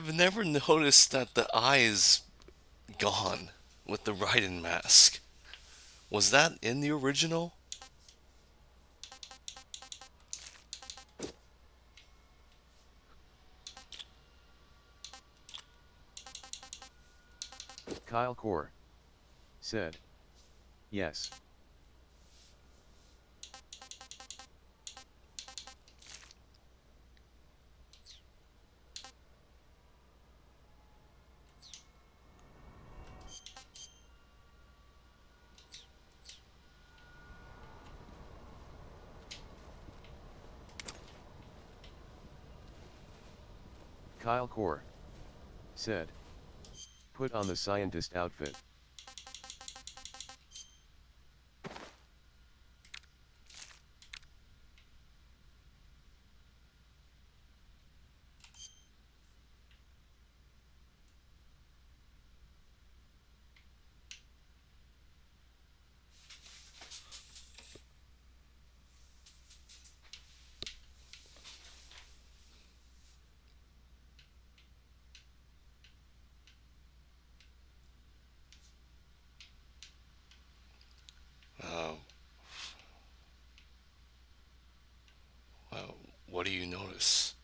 I've never noticed that the eye is gone with the Raiden mask. Was that in the original? Kyle Core said, yes. Kyle Core said, put on the scientist outfit. Uh, what do you notice?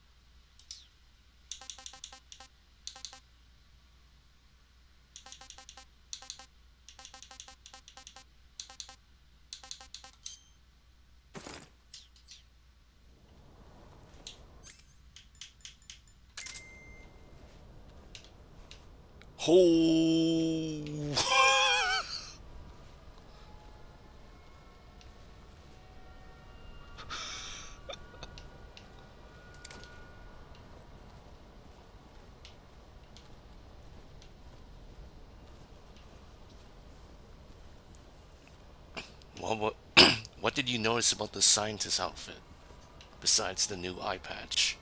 Oh! what what did you notice about the scientist outfit besides the new eye patch?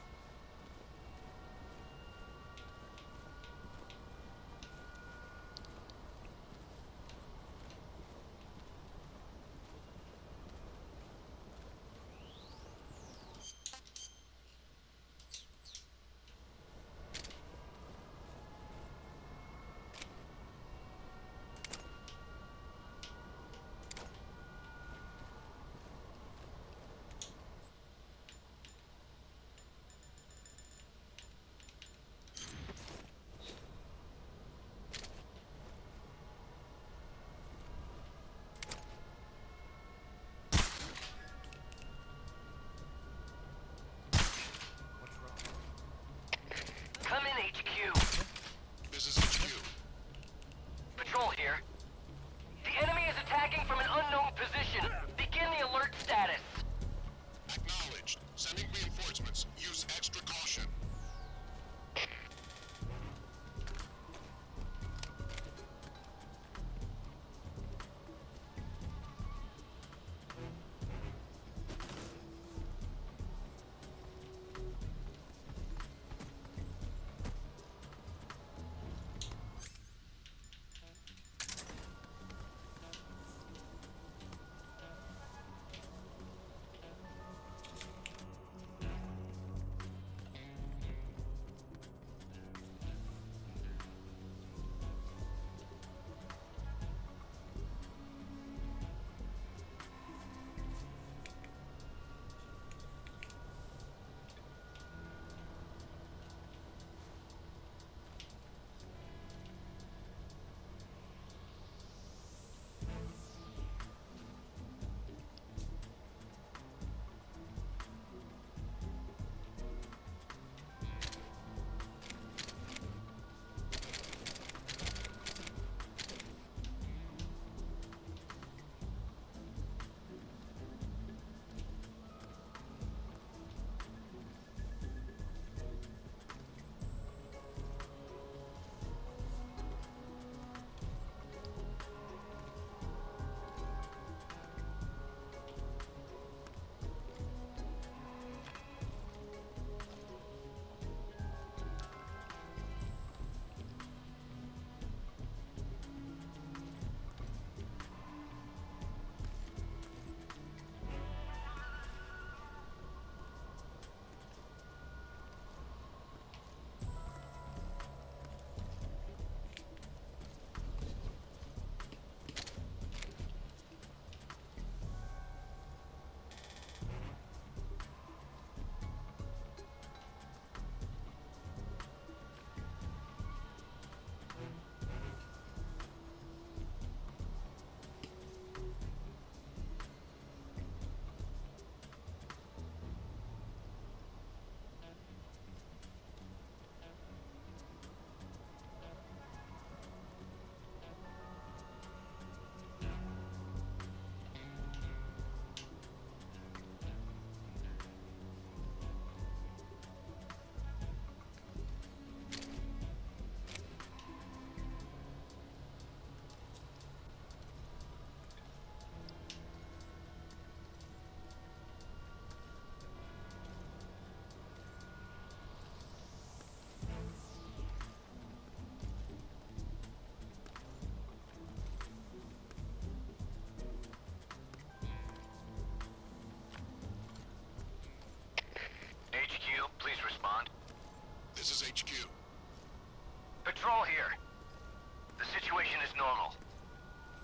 normal.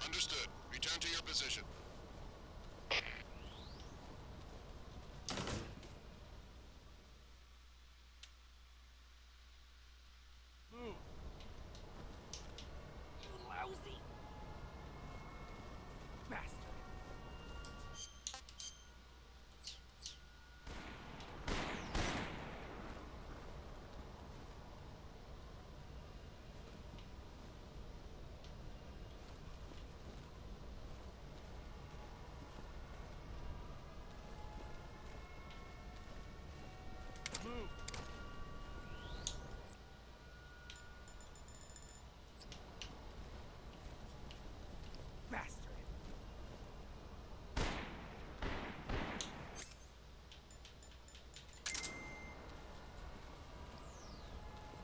Understood. Return to your position. Move. You lousy bastard. Move. Bastard.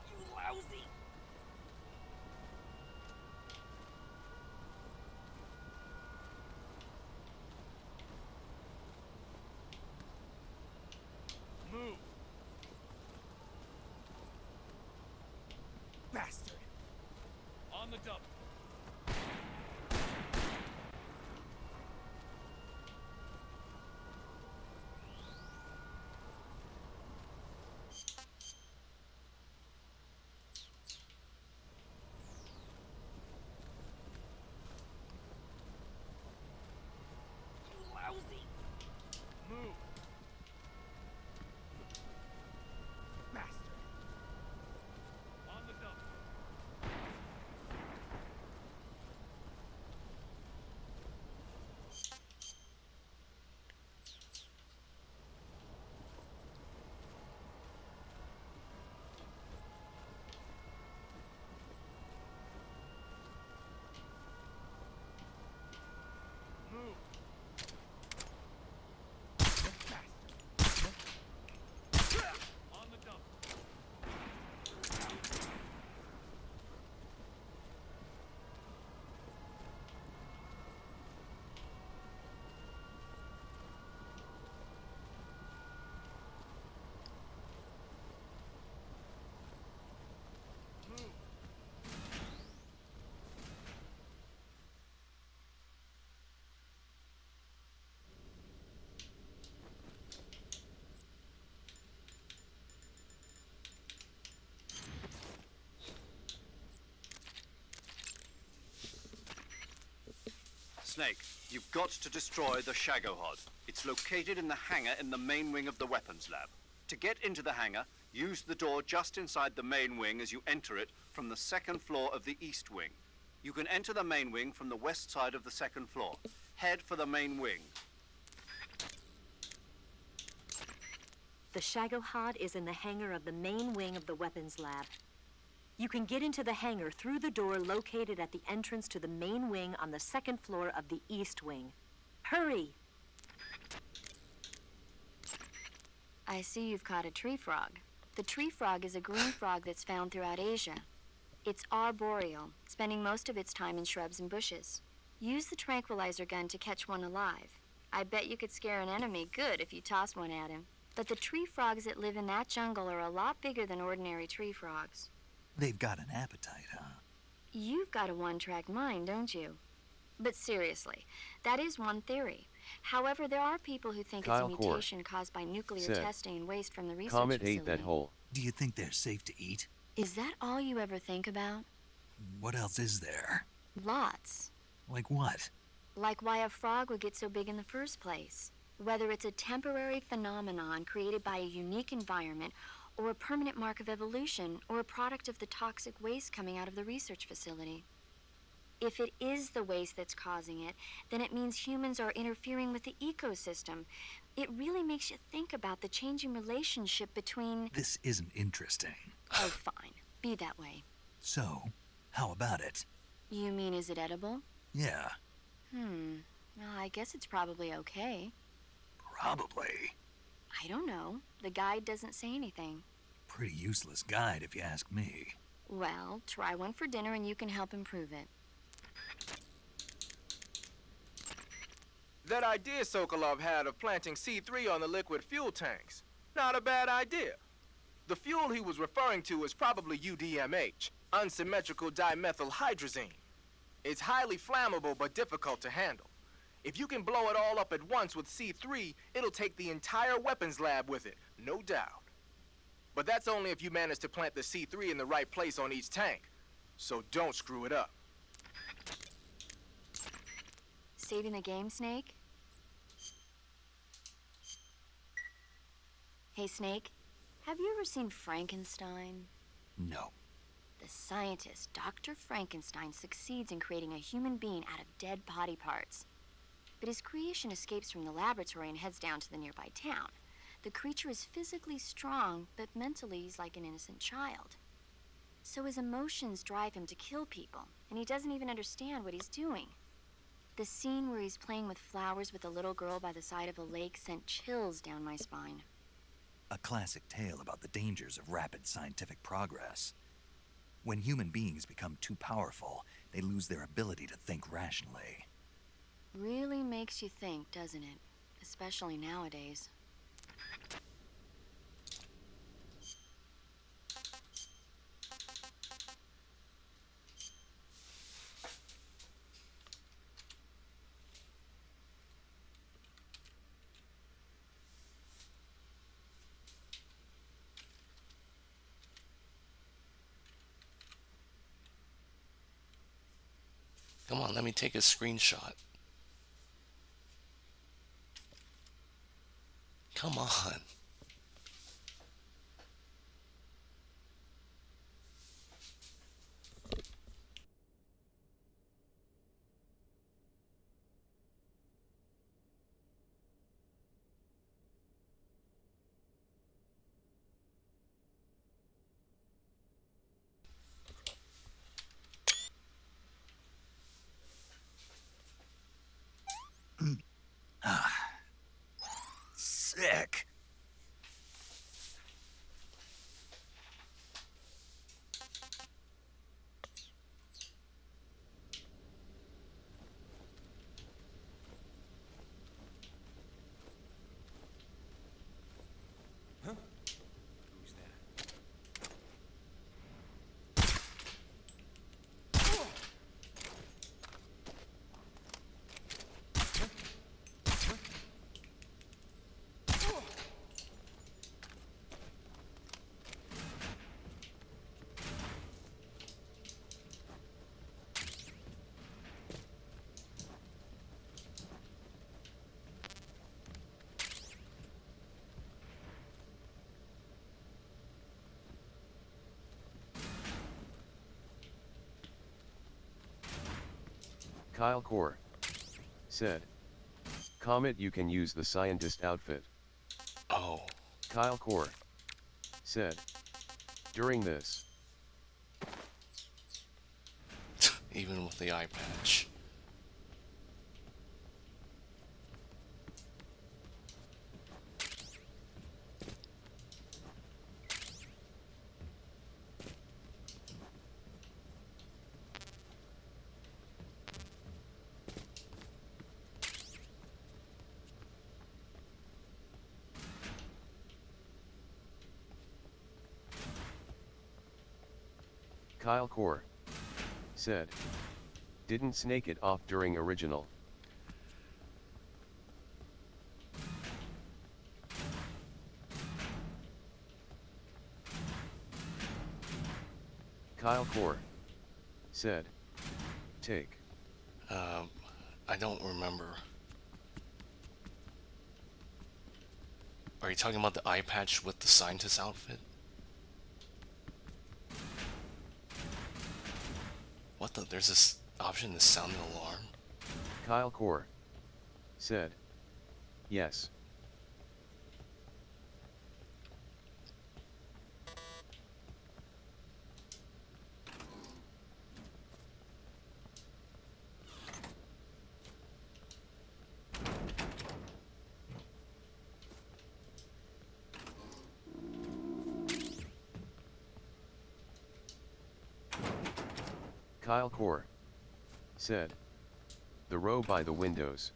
You lousy. Move. Bastard. On the double. You lousy. Move. Bastard. On the double. Move. Bastard. On the double. Move. Snake, you've got to destroy the Shagohod. It's located in the hangar in the main wing of the weapons lab. To get into the hangar, use the door just inside the main wing as you enter it from the second floor of the east wing. You can enter the main wing from the west side of the second floor. Head for the main wing. The Shagohod is in the hangar of the main wing of the weapons lab. You can get into the hangar through the door located at the entrance to the main wing on the second floor of the east wing. Hurry! I see you've caught a tree frog. The tree frog is a green frog that's found throughout Asia. It's arboreal, spending most of its time in shrubs and bushes. Use the tranquilizer gun to catch one alive. I bet you could scare an enemy good if you toss one at him. But the tree frogs that live in that jungle are a lot bigger than ordinary tree frogs. They've got an appetite, huh? You've got a one-track mind, don't you? But seriously, that is one theory. However, there are people who think Kyle it's a Core mutation caused by nuclear said, testing and waste from the research Comet facility. ate that hole. Do you think they're safe to eat? Is that all you ever think about? What else is there? Lots. Like what? Like why a frog would get so big in the first place. Whether it's a temporary phenomenon created by a unique environment, or a permanent mark of evolution, or a product of the toxic waste coming out of the research facility. If it is the waste that's causing it, then it means humans are interfering with the ecosystem. It really makes you think about the changing relationship between... This isn't interesting. Oh, fine. Be that way. So, how about it? You mean, is it edible? Yeah, Well, I guess it's probably okay. probably. I don't know. The guide doesn't say anything. Pretty useless guide if you ask me. Well, try one for dinner and you can help improve it. That idea Sokolov had of planting C3 on the liquid fuel tanks. Not a bad idea. The fuel he was referring to is probably UDMH, unsymmetrical dimethylhydrazine. It's highly flammable but difficult to handle. If you can blow it all up at once with C3, it'll take the entire weapons lab with it, no doubt. But that's only if you manage to plant the C3 in the right place on each tank. So don't screw it up. Saving the game, Snake? Hey, Snake, have you ever seen Frankenstein? No. The scientist, Dr. Frankenstein, succeeds in creating a human being out of dead body parts. But his creation escapes from the laboratory and heads down to the nearby town. The creature is physically strong, but mentally he's like an innocent child. So his emotions drive him to kill people, and he doesn't even understand what he's doing. The scene where he's playing with flowers with a little girl by the side of a lake sent chills down my spine. A classic tale about the dangers of rapid scientific progress. When human beings become too powerful, they lose their ability to think rationally. Really makes you think, doesn't it? Especially nowadays. Come on, let me take a screenshot. Come on. Sick. Kyle Core said, Comet, you can use the scientist outfit. Oh. Kyle Core said, during this. Even with the eye patch. Kyle Core said, didn't snake it off during original. Kyle Core said, take. I don't remember. Are you talking about the eye patch with the scientist outfit? What the? There's this option to sound an alarm? Kyle Core said, yes. Kyle Core said, the row by the windows.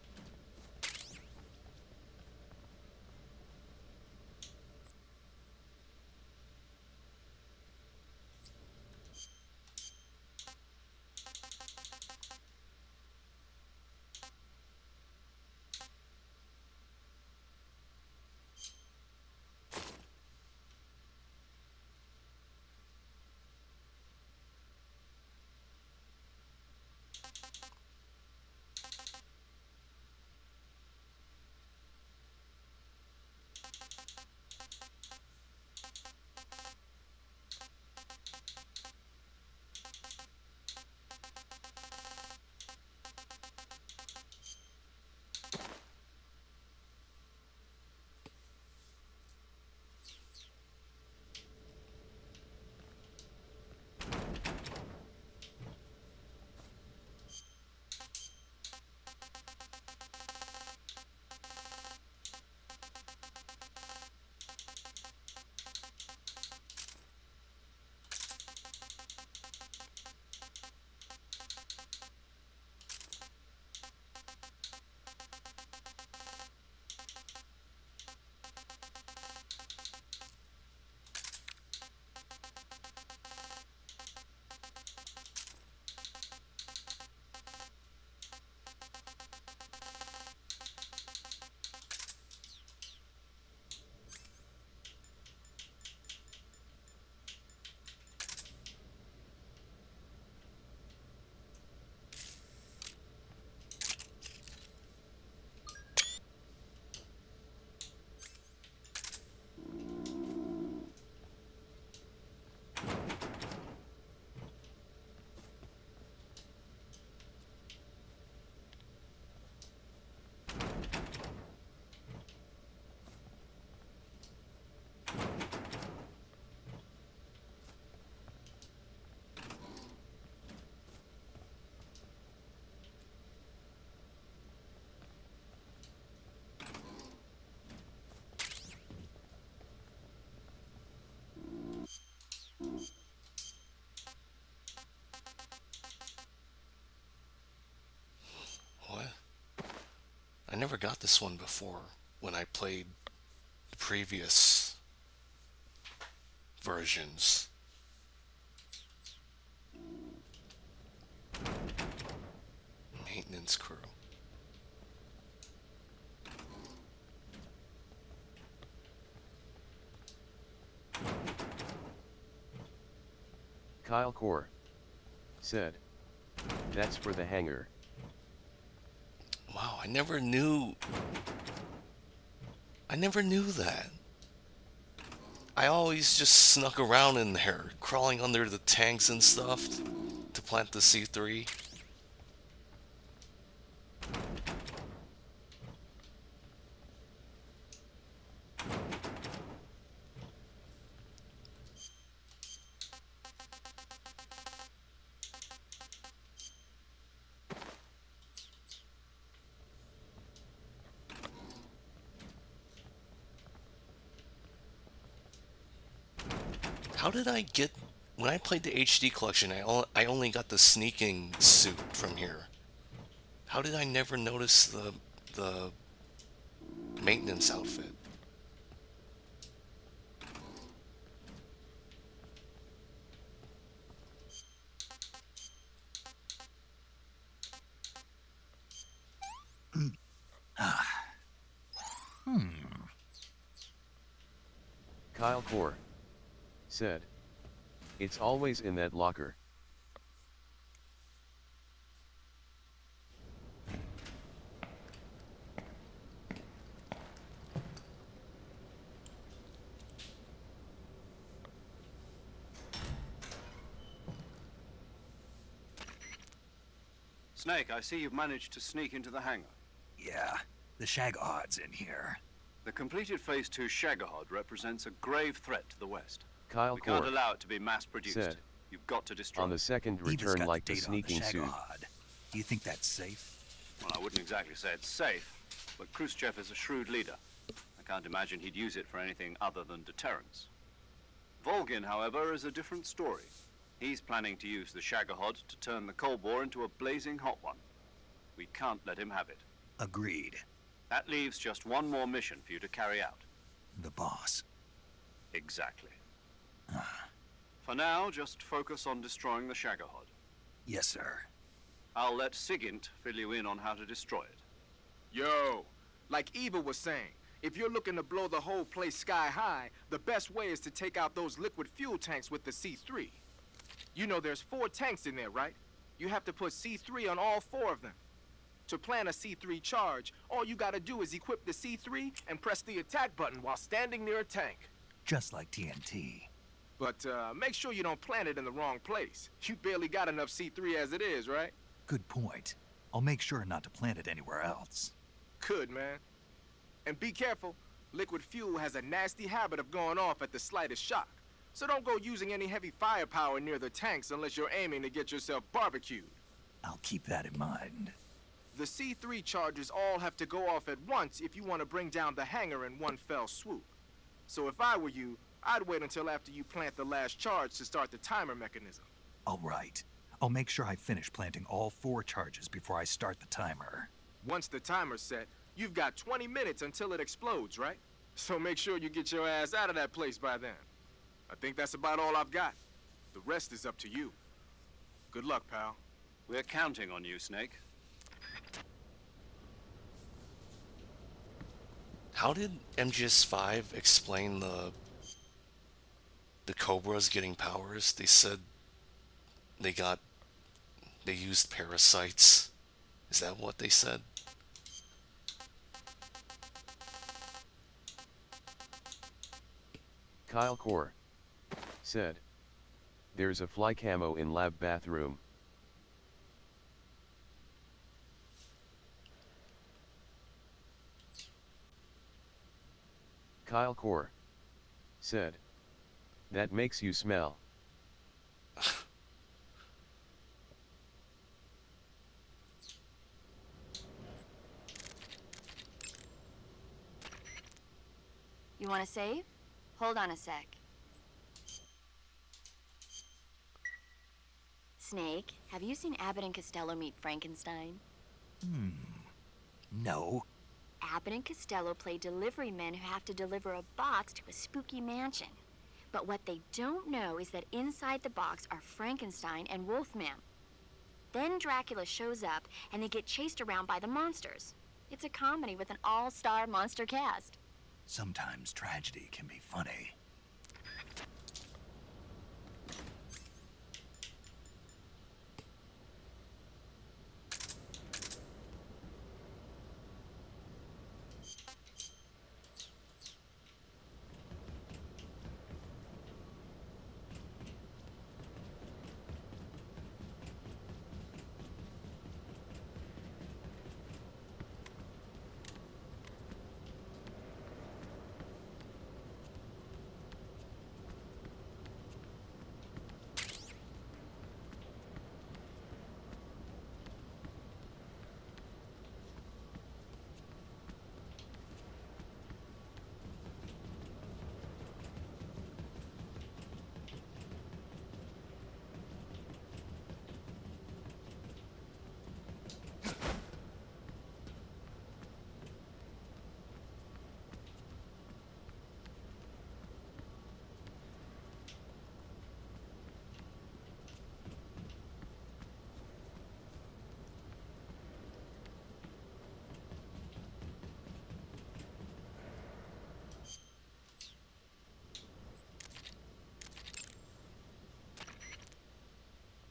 I never got this one before when I played the previous versions. Maintenance crew. Kyle Core said, "That's for the hangar." Wow, I never knew. I never knew that. I always just snuck around in there, crawling under the tanks and stuff to plant the C3. How did I get... When I played the HD collection, I only got the sneaking suit from here. How did I never notice the maintenance outfit? Kyle Core said, "It's always in that locker." Snake, I see you've managed to sneak into the hangar. Yeah, the Shagahad's in here. The completed Phase 2 Shagahod represents a grave threat to the West. Kyle We can't Core allow it to be mass-produced. said, You've got to destroy on the it. second Eva's return got like the the data on the sneaking suit. Shagahad. Do you think that's safe? Well, I wouldn't exactly say it's safe, but Khrushchev is a shrewd leader. I can't imagine he'd use it for anything other than deterrence. Volgin, however, is a different story. He's planning to use the Shagahod to turn the Cold War into a blazing hot one. We can't let him have it. Agreed. That leaves just one more mission for you to carry out. The boss. Exactly. For now, just focus on destroying the Shagahod. Yes, sir. I'll let Sigint fill you in on how to destroy it. Yo, like Eva was saying, if you're looking to blow the whole place sky high, the best way is to take out those liquid fuel tanks with the C3. You know there's 4 tanks in there, right? You have to put C3 on all 4 of them. To plant a C3 charge, all you gotta do is equip the C3 and press the attack button while standing near a tank. Just like TNT. But make sure you don't plant it in the wrong place. You barely got enough C3 as it is, right? Good point. I'll make sure not to plant it anywhere else. Good, man. And be careful. Liquid fuel has a nasty habit of going off at the slightest shock. So don't go using any heavy firepower near the tanks unless you're aiming to get yourself barbecued. I'll keep that in mind. The C3 charges all have to go off at once if you want to bring down the hangar in one fell swoop. So if I were you, I'd wait until after you plant the last charge to start the timer mechanism. All right. I'll make sure I finish planting all 4 charges before I start the timer. Once the timer's set, you've got 20 minutes until it explodes, right? So make sure you get your ass out of that place by then. I think that's about all I've got. The rest is up to you. Good luck, pal. We're counting on you, Snake. How did MGS5 explain the Cobras getting powers? They said they used parasites. Is that what they said? Kyle Core said, "There's a fly camo in lab bathroom." Kyle Core said, "That makes you smell." You want to save? Hold on a sec. Snake, have you seen Abbott and Costello meet Frankenstein? No. Abbott and Costello play delivery men who have to deliver a box to a spooky mansion. But what they don't know is that inside the box are Frankenstein and Wolfman. Then Dracula shows up, and they get chased around by the monsters. It's a comedy with an all-star monster cast. Sometimes tragedy can be funny.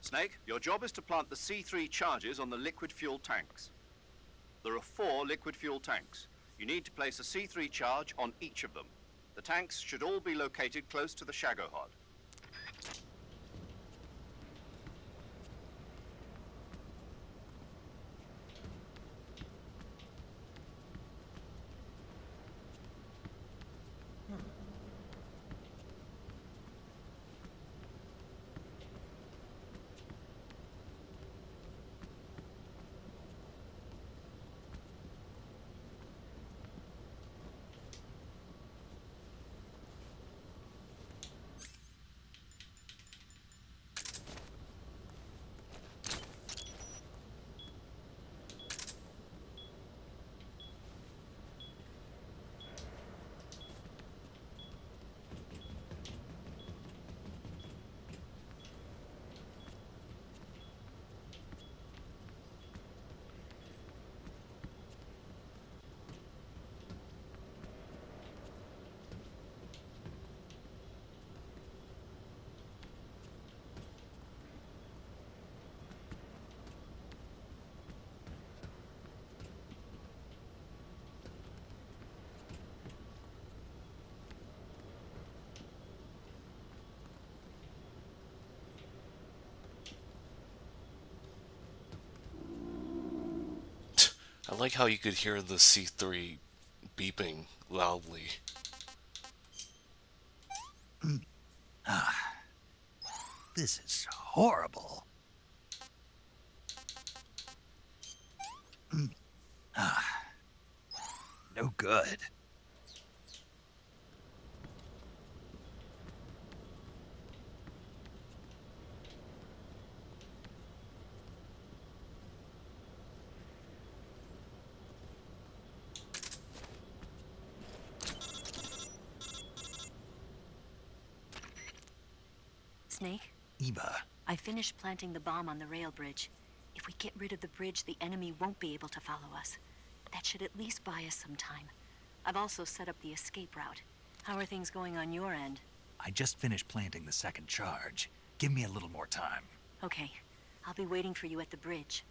Snake, your job is to plant the C3 charges on the liquid fuel tanks. There are 4 liquid fuel tanks. You need to place a C3 charge on each of them. The tanks should all be located close to the Shagohod. I like how you could hear the C3 beeping loudly. This is horrible. No good. Snake, Eva, I finished planting the bomb on the rail bridge. If we get rid of the bridge, the enemy won't be able to follow us. That should at least buy us some time. I've also set up the escape route. How are things going on your end? I just finished planting the second charge. Give me a little more time. Okay, I'll be waiting for you at the bridge.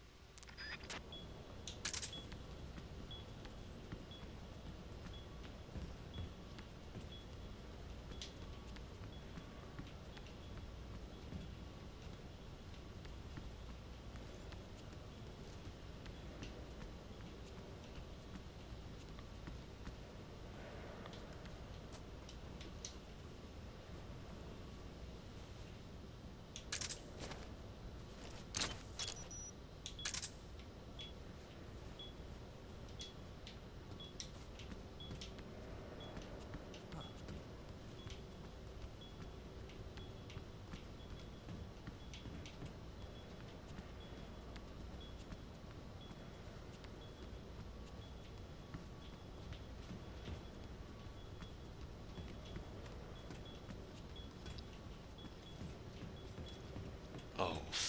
Oh.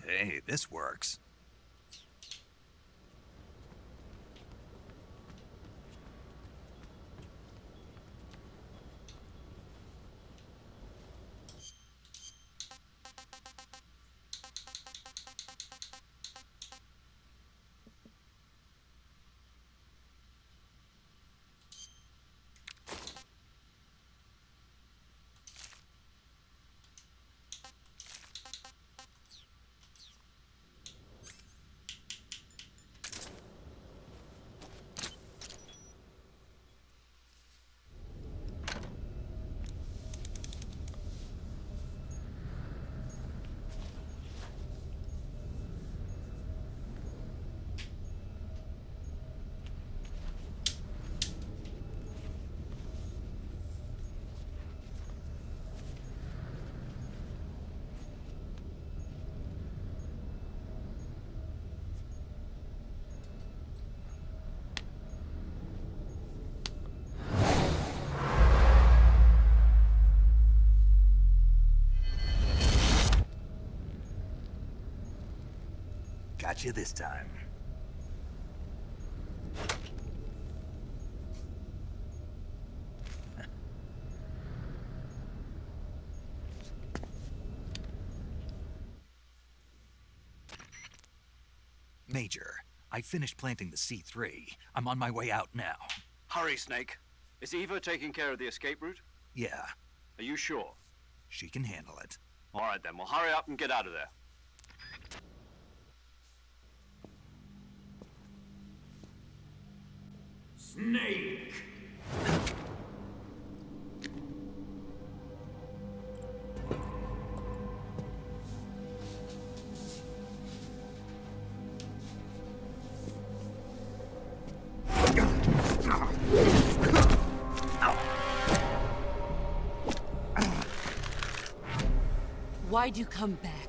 Hey, this works. Got you this time. Major, I finished planting the C3. I'm on my way out now. Hurry, Snake. Is Eva taking care of the escape route? Yeah, Are you sure? she can handle it. All right, then. Well, hurry up and get out of there. Snake! Why'd you come back?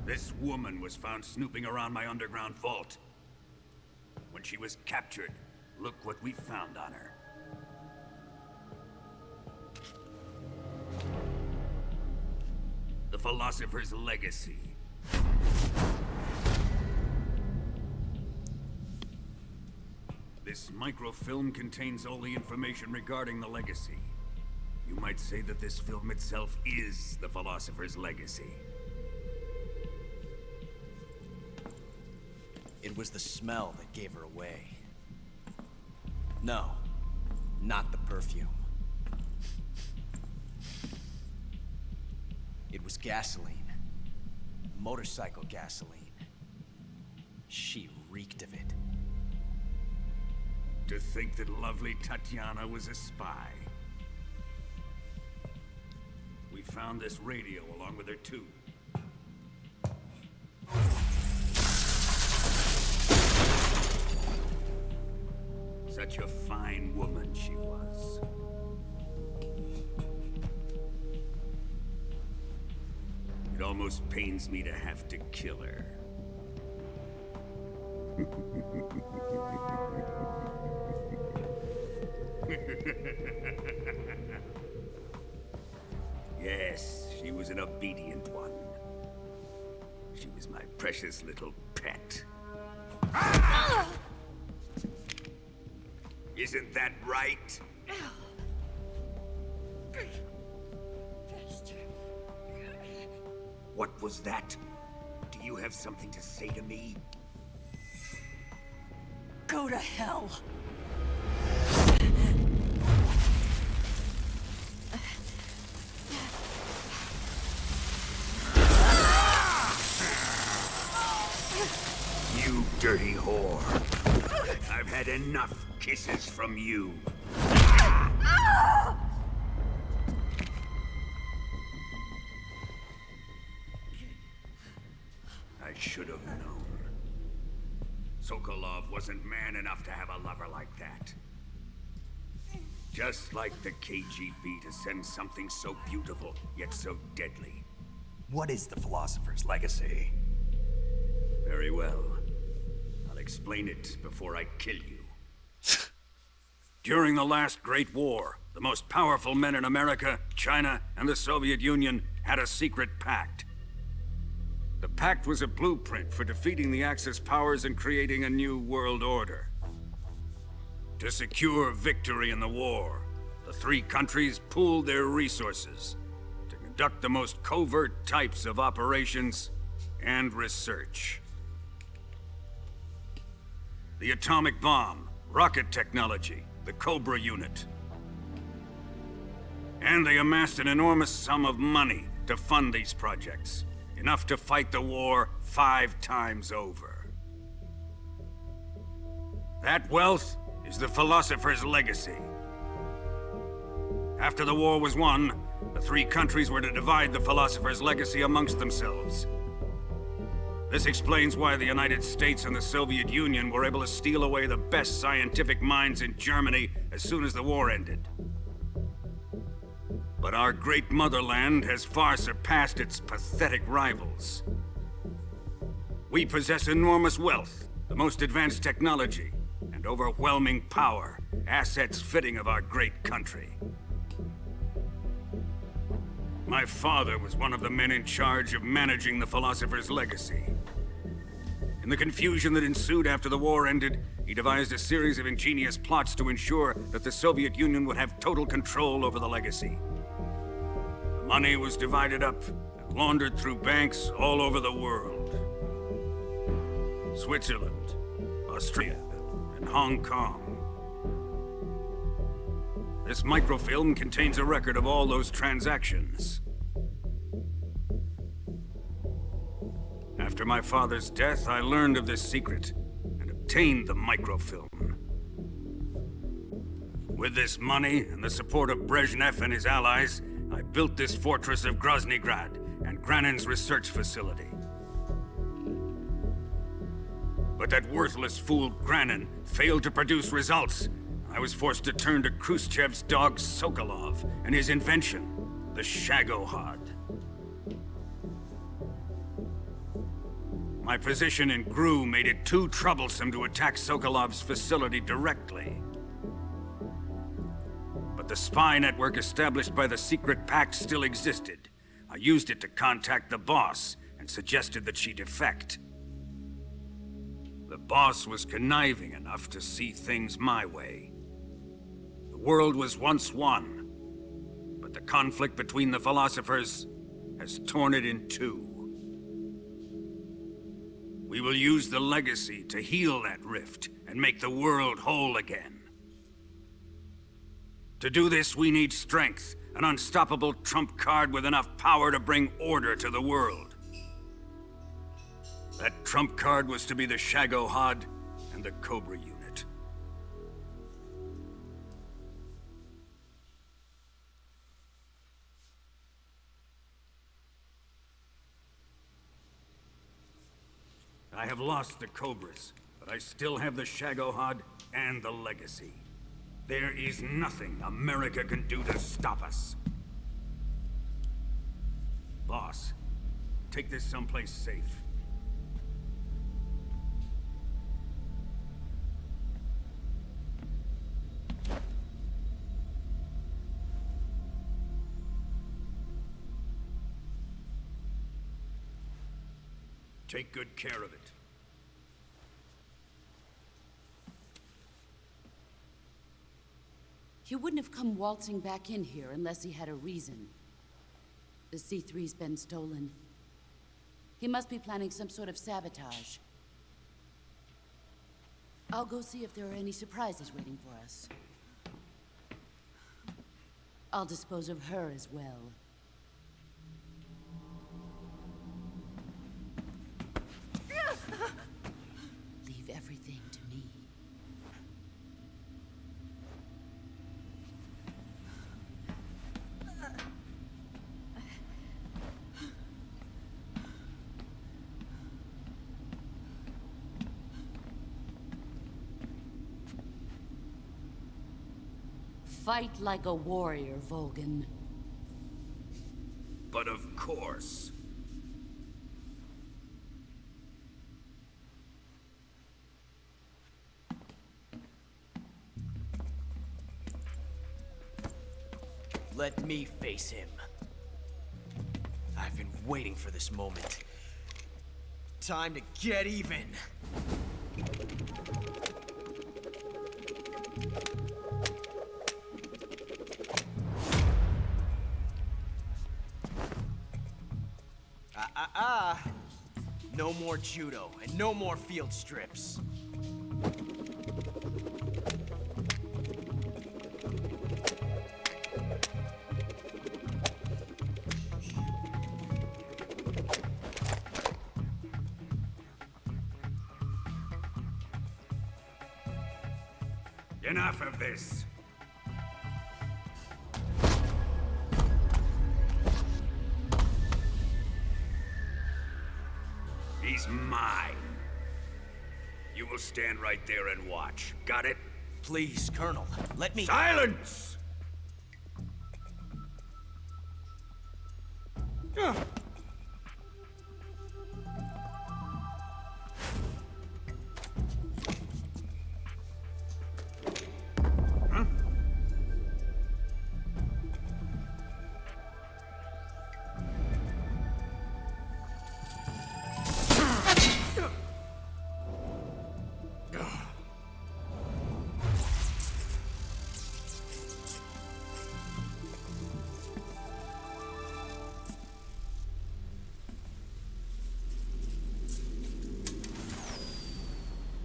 This woman was found snooping around my underground vault. When she was captured, look what we found on her. The Philosopher's Legacy. This microfilm contains all the information regarding the Legacy. You might say that this film itself is the Philosopher's Legacy. It was the smell that gave her away. No, not the perfume. It was gasoline. Motorcycle gasoline. She reeked of it. To think that lovely Tatiana was a spy. We found this radio along with her too. Such a fine woman she was. It almost pains me to have to kill her. Yes, she was an obedient one. She was my precious little pet. Isn't that right? What was that? Do you have something to say to me? Go to hell. You dirty whore. I've had enough kisses from you. I should have known. Sokolov wasn't man enough to have a lover like that. Just like the KGB to send something so beautiful, yet so deadly. What is the Philosopher's Legacy? Very well. I'll explain it before I kill you. During the last Great War, the most powerful men in America, China, and the Soviet Union had a secret pact. The pact was a blueprint for defeating the Axis powers and creating a new world order. To secure victory in the war, the three countries pooled their resources to conduct the most covert types of operations and research. the atomic bomb, rocket technology, the Cobra unit. And they amassed an enormous sum of money to fund these projects. Enough to fight the war 5 times over. That wealth is the philosopher's legacy. After the war was won, the 3 countries were to divide the philosopher's legacy amongst themselves. This explains why the United States and the Soviet Union were able to steal away the best scientific minds in Germany as soon as the war ended. But our great motherland has far surpassed its pathetic rivals. We possess enormous wealth, the most advanced technology, and overwhelming power, assets fitting of our great country. My father was one of the men in charge of managing the philosopher's legacy. In the confusion that ensued after the war ended, he devised a series of ingenious plots to ensure that the Soviet Union would have total control over the legacy. The money was divided up and laundered through banks all over the world. Switzerland, Austria, and Hong Kong. This microfilm contains a record of all those transactions. After my father's death, I learned of this secret and obtained the microfilm. With this money and the support of Brezhnev and his allies, I built this fortress of Groznygrad and Granin's research facility. But that worthless fool Granin failed to produce results. I was forced to turn to Khrushchev's dog Sokolov and his invention, the Shagohod. My position in GRU made it too troublesome to attack Sokolov's facility directly. But the spy network established by the secret pact still existed. I used it to contact the boss and suggested that she defect. The boss was conniving enough to see things my way. The world was once one, but the conflict between the philosophers has torn it in 2. We will use the legacy to heal that rift and make the world whole again. To do this, we need strength, an unstoppable trump card with enough power to bring order to the world. That trump card was to be the Shagohod and the Cobra unit. I have lost the Cobras, but I still have the Shagohod and the legacy. There is nothing America can do to stop us. Boss, take this someplace safe. Take good care of it. He wouldn't have come waltzing back in here unless he had a reason. The C3's been stolen. He must be planning some sort of sabotage. I'll go see if there are any surprises waiting for us. I'll dispose of her as well. Leave everything to me. Fight like a warrior, Volgan. But of course. Let me face him. I've been waiting for this moment. Time to get even. No more judo and no more field strips. Enough of this. He's mine. You will stand right there and watch. Got it? Please, Colonel, let me... Silence!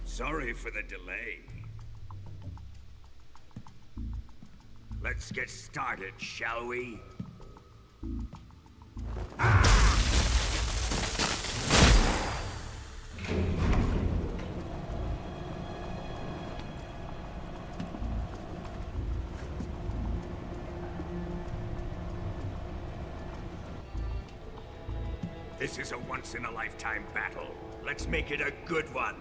Sorry for the delay. Let's get started, shall we? This is a once-in-a-lifetime battle. Let's make it a good one.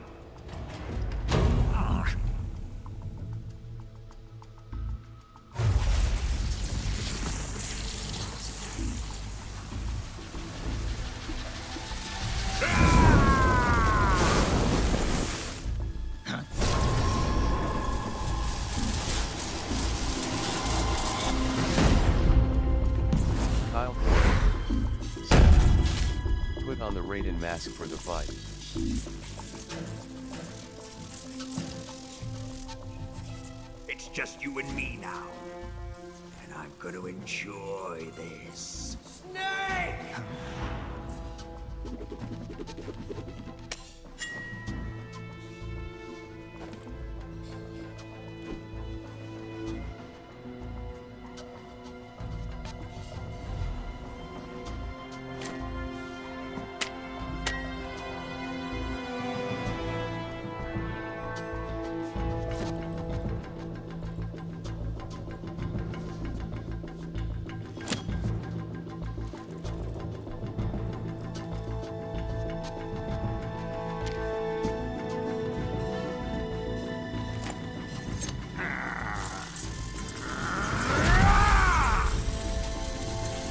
Kyle put on the Raiden mask for the fight. It's just you and me now. And I'm gonna enjoy this. Snake!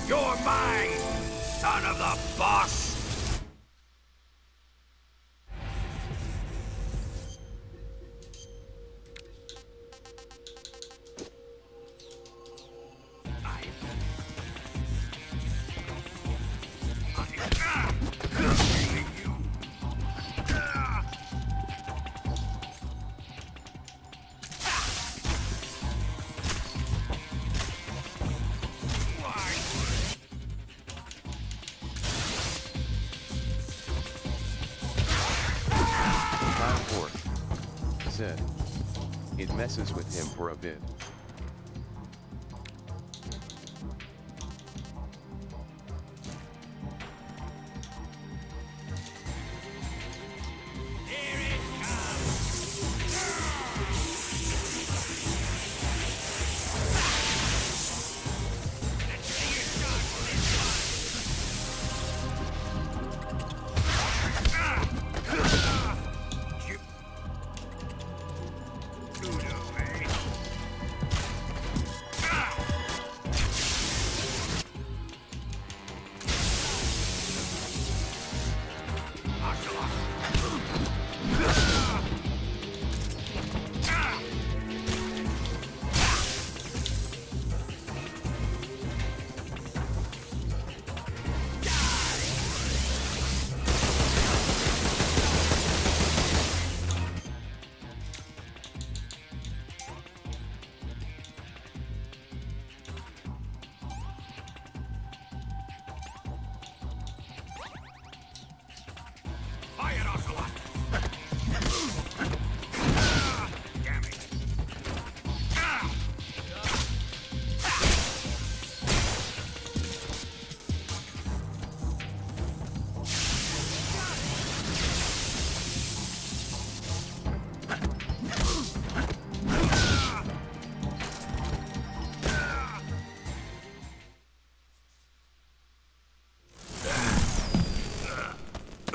You're mine, son of the boss! Said. It messes with him for a bit.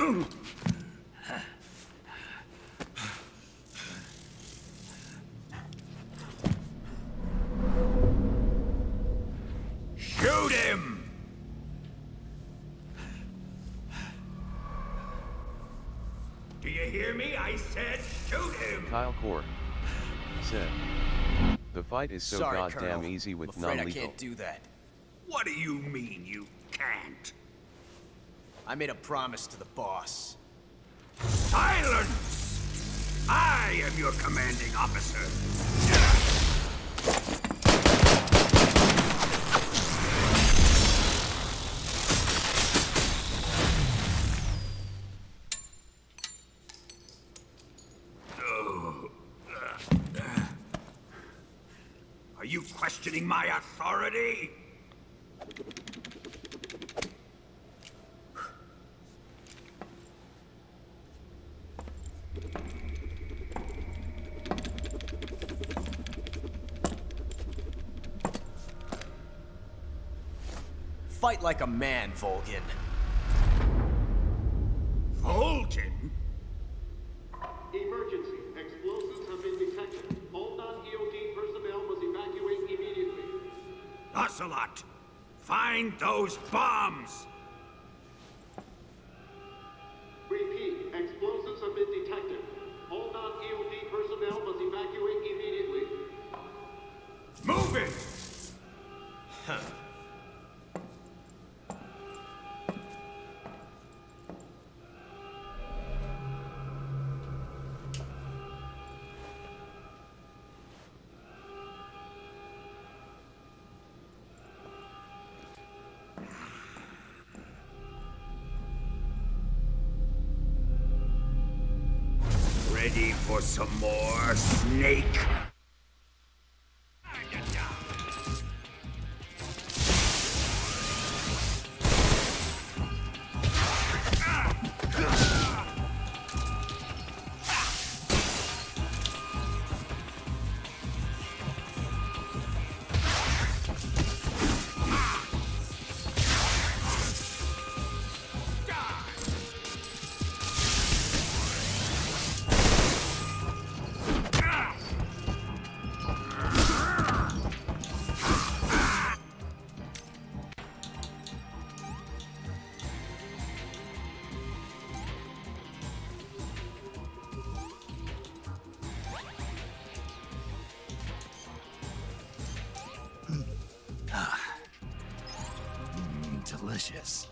Shoot him! Do you hear me? I said shoot him! Kyle Core said, the fight is so Sorry, goddamn Colonel. easy with I'm afraid I non-lethal. can't do that. What do you mean you can't? I made a promise to the boss. Silence! I am your commanding officer. Are you questioning my authority? Fight like a man, Volgin. Vulcan? Emergency. Explosives have been detected. All non-EOD personnel must evacuate immediately. Ocelot, find those bombs! Repeat. Explosives have been detected. All non-EOD personnel must evacuate immediately. Move it! Huh. Ready for some more, Snake? Delicious.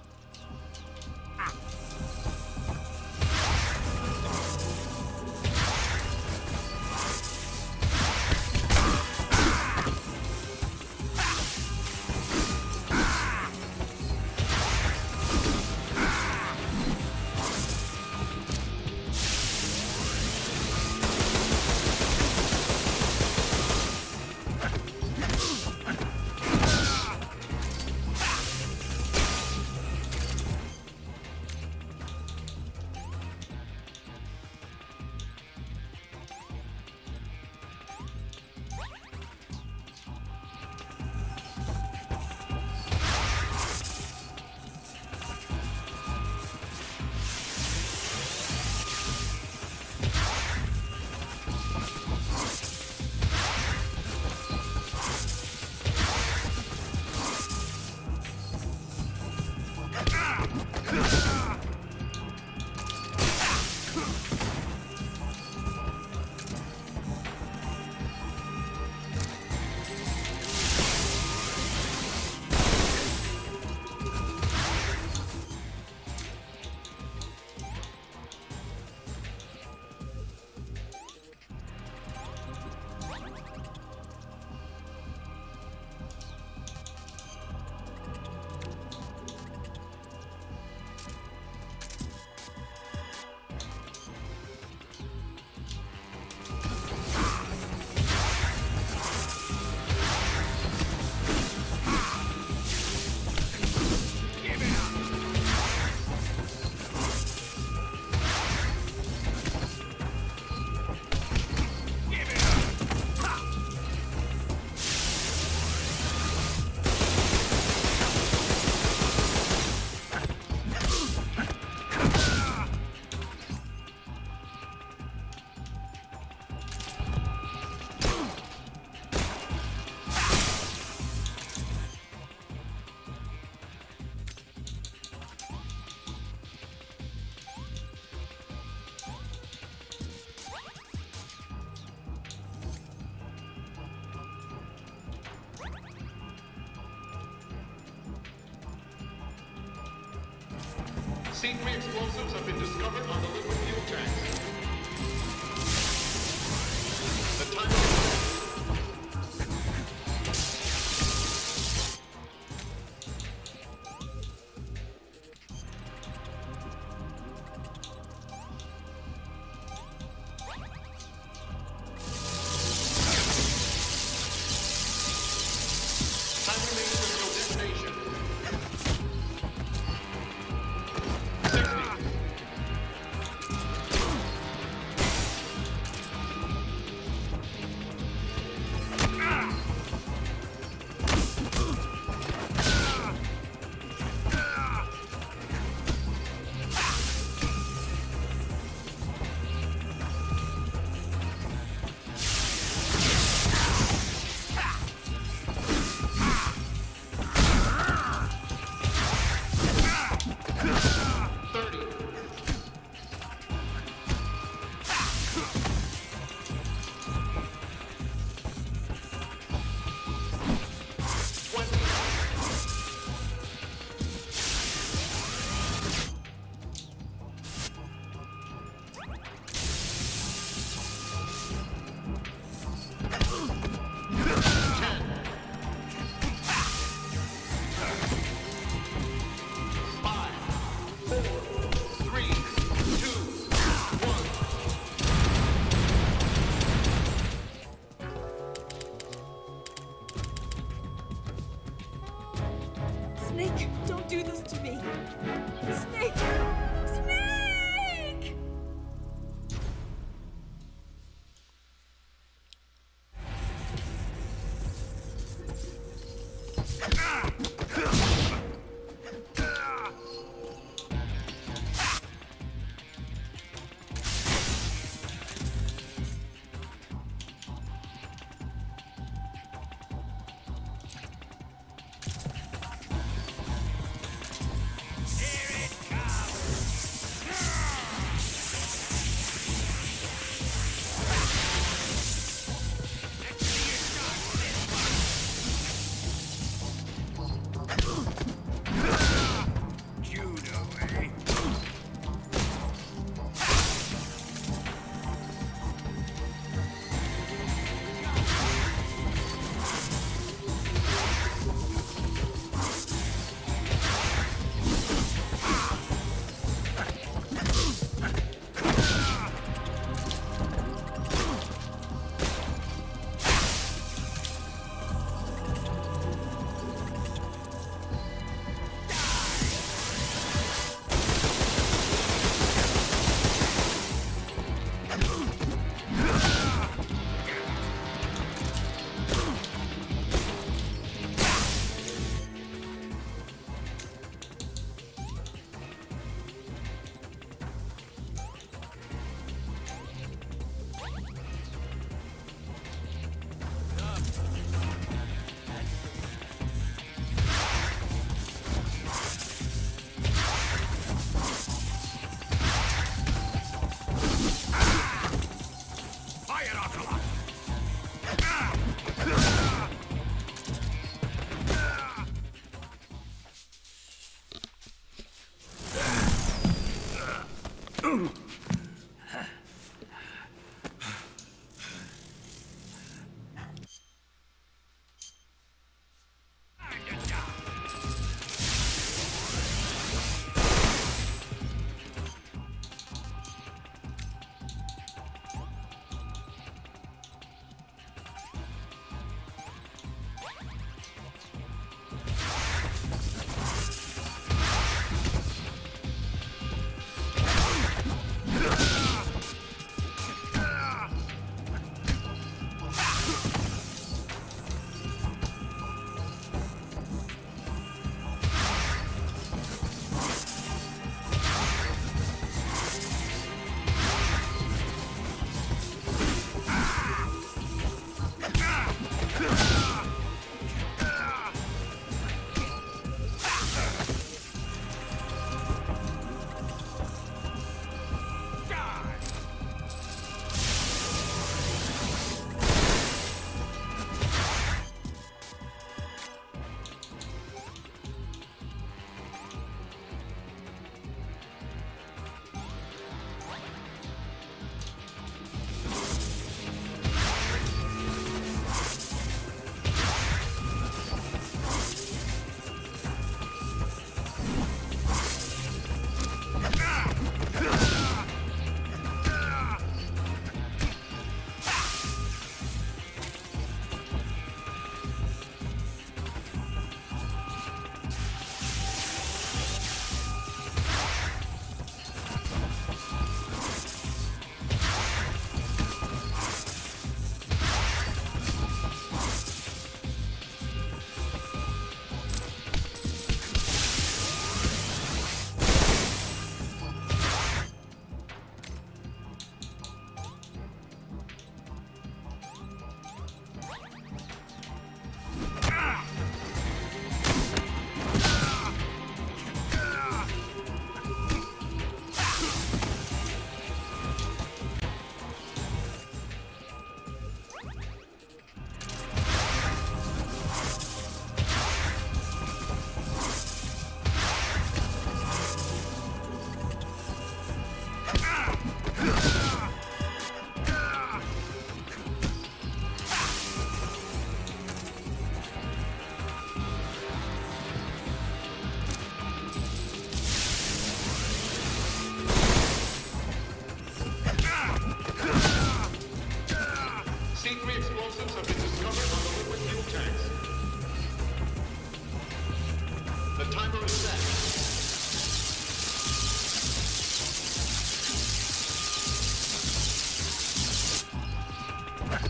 C3 explosives have been discovered on the liquid fuel tanks. The timer. Time remains until detonation. 60. Snake, don't do this to me. Snake! Snake!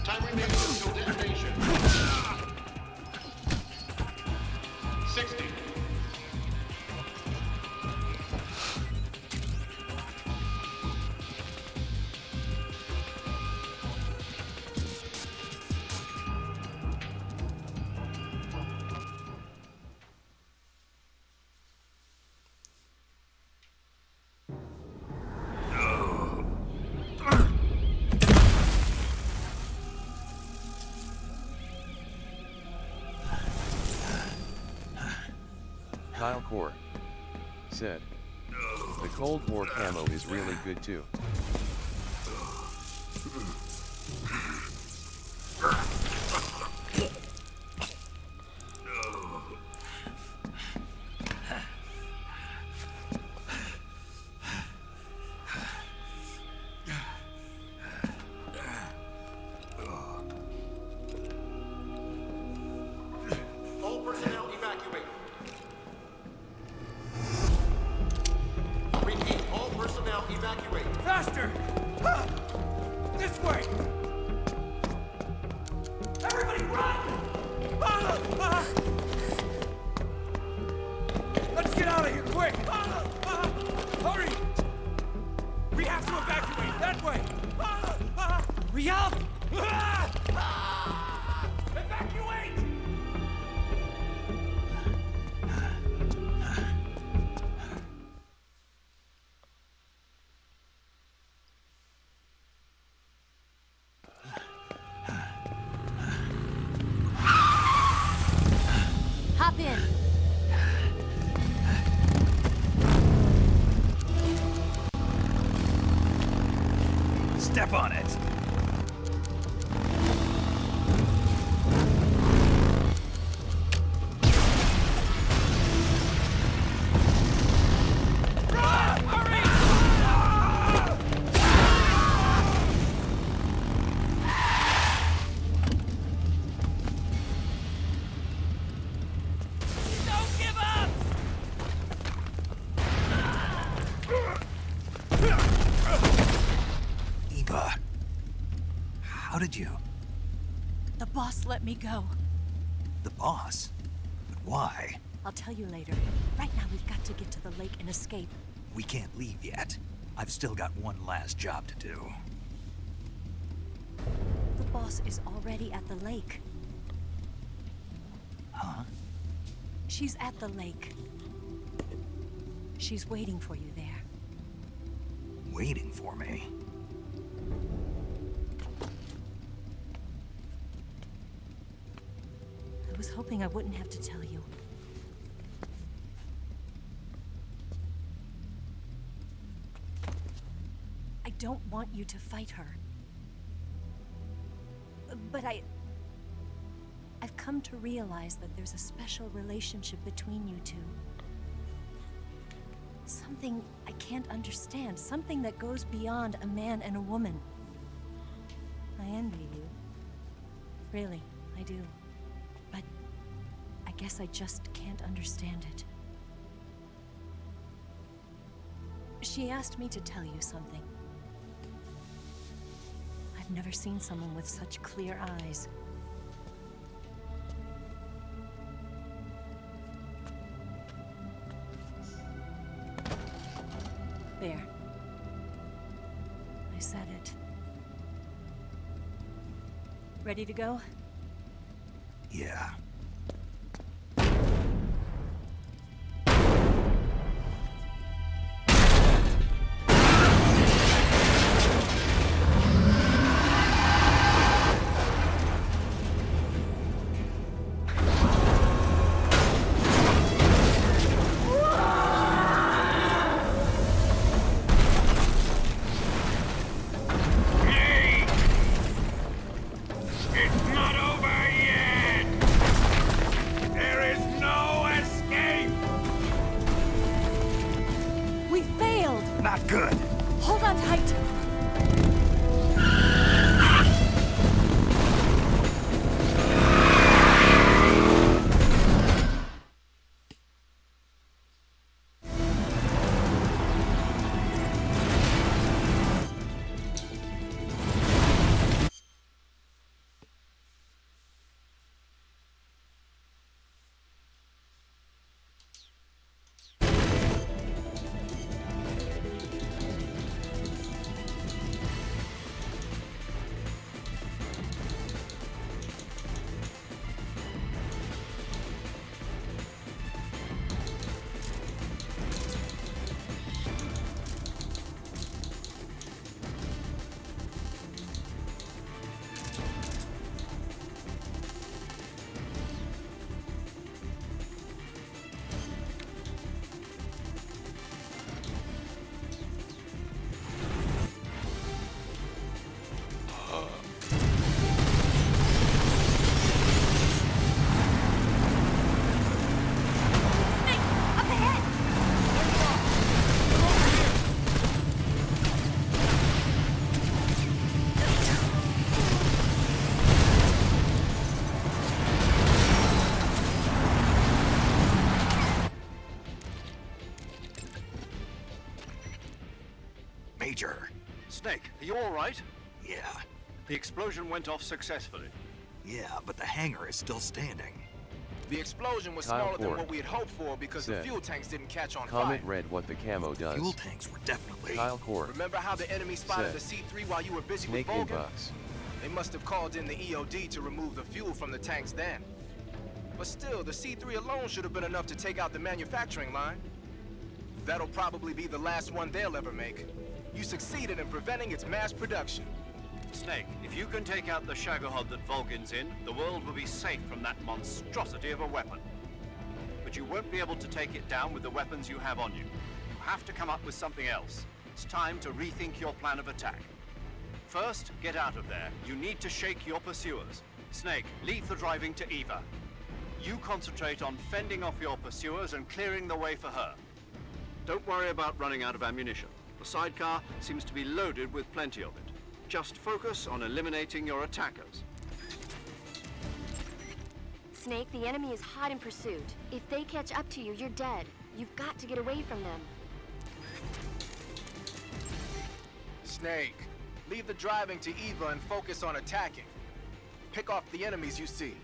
Time remains until detonation. 60. Kyle Core said, the Cold War camo is really good too. All personnel evacuate. Repeat, all personnel evacuate. Faster! This way! Everybody run! Let's get out of here, quick! Hurry! We have to evacuate, that way! Hurry up! Evacuate! Hop in. Step on it. Don't give up! Eva, how did you? The boss let me go. The boss? But why? I'll tell you later. Right now, we've got to get to the lake and escape. We can't leave yet. I've still got one last job to do. The boss is already at the lake. Huh? She's at the lake. She's waiting for you there. Waiting for me? I was hoping I wouldn't have to tell you. I don't want you to fight her. But I've come to realize that there's a special relationship between you two. Something I can't understand. Something that goes beyond a man and a woman. I envy you. Really, I do. But I guess I just can't understand it. She asked me to tell you something. I've never seen someone with such clear eyes. There. I said it. Ready to go? Yeah. It's not over yet! There is no escape! We failed! Not good. Hold on tight! Major. Snake, are you all right? Yeah. The explosion went off successfully. Yeah, but the hangar is still standing. The explosion was Kyle smaller than Ford what we had hoped for because the said, fuel tanks didn't catch on Comment fire. read what the camo does. Fuel tanks were definitely... Kyle Core Remember how the enemy spotted the said, C3 while you were busy Snake with Vulcan? inbox. They must have called in the EOD to remove the fuel from the tanks then. But still, the C3 alone should have been enough to take out the manufacturing line. That'll probably be the last one they'll ever make. You succeeded in preventing its mass production. Snake, if you can take out the Shagohod that Vulcan's in, the world will be safe from that monstrosity of a weapon. But you won't be able to take it down with the weapons you have on you. You have to come up with something else. It's time to rethink your plan of attack. First, get out of there. You need to shake your pursuers. Snake, leave the driving to Eva. You concentrate on fending off your pursuers and clearing the way for her. Don't worry about running out of ammunition. The sidecar seems to be loaded with plenty of it. Just focus on eliminating your attackers. Snake, the enemy is hot in pursuit. If they catch up to you, you're dead. You've got to get away from them. Snake, leave the driving to Eva and focus on attacking. Pick off the enemies you see.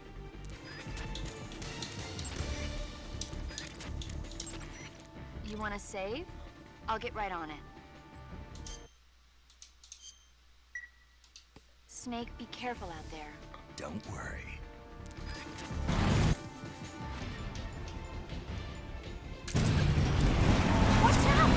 You want to save? I'll get right on it. Snake, be careful out there. Don't worry. Watch out!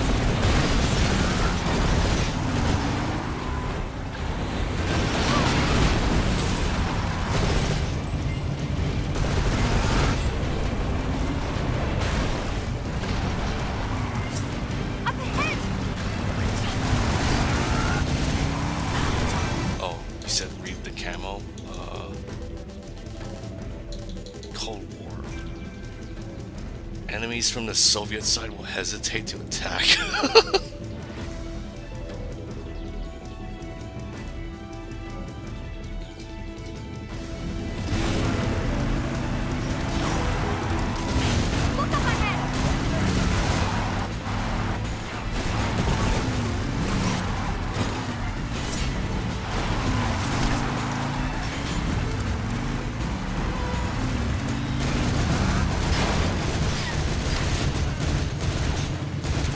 Up ahead! Oh, you said read the camo? Cold War. Enemies from the Soviet side will hesitate to attack. Look up ahead!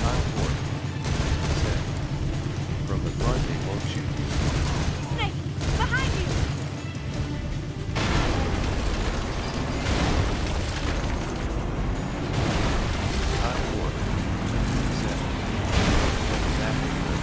Kyle Core said, from the front they won't shoot you. Snake, behind you! Kyle Core said, that will good.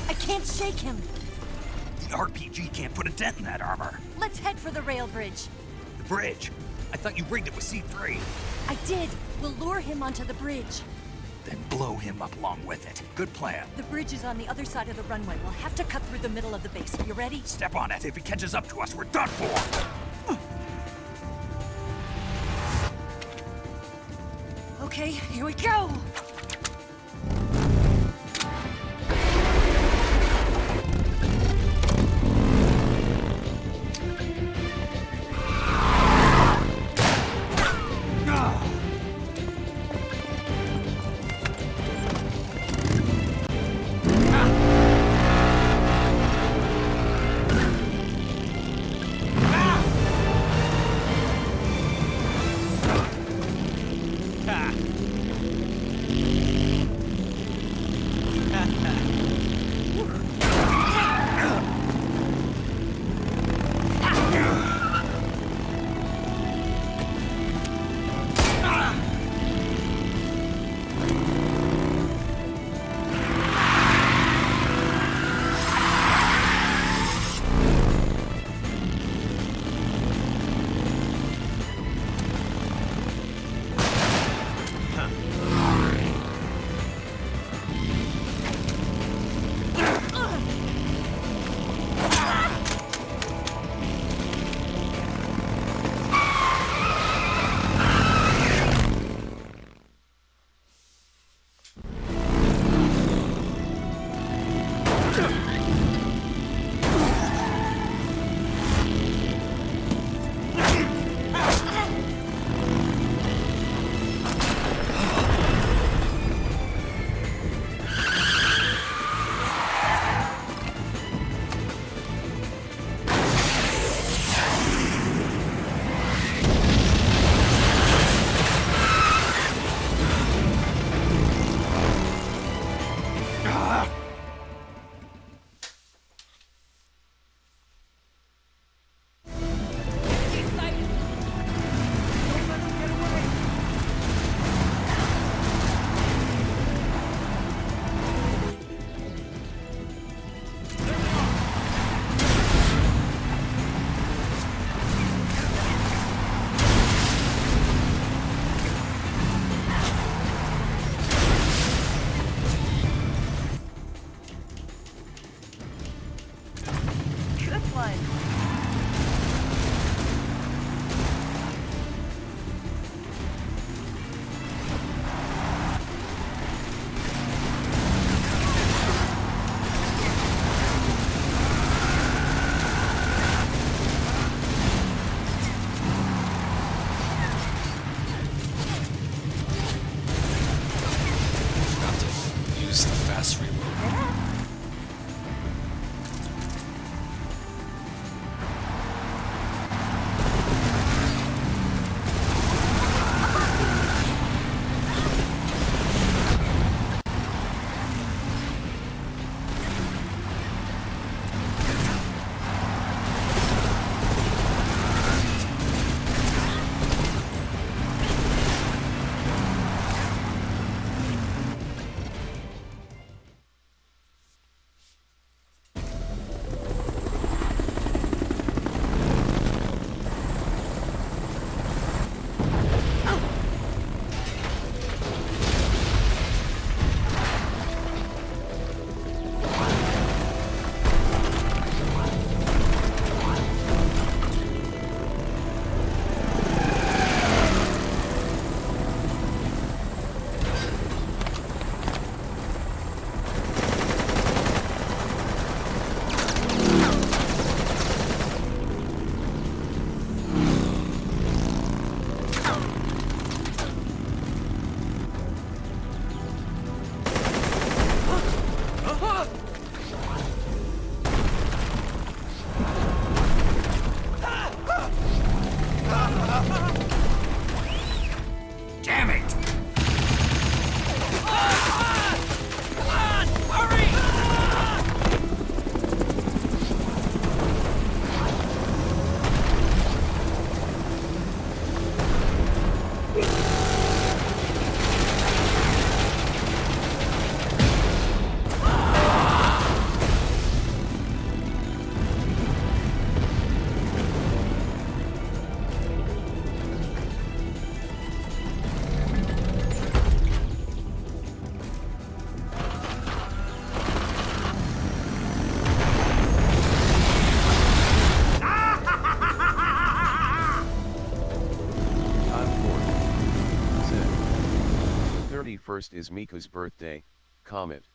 I can't shake him. The RPG can't put a dent in that armor. Let's head for the rail bridge. The bridge. I thought you rigged it with C3. I did. We'll lure him onto the bridge. Then blow him up along with it. Good plan. The bridge is on the other side of the runway. We'll have to cut through the middle of the base. You ready? Step on it. If he catches up to us, we're done for. Okay, here we go. 31st is Mika's birthday, Comet.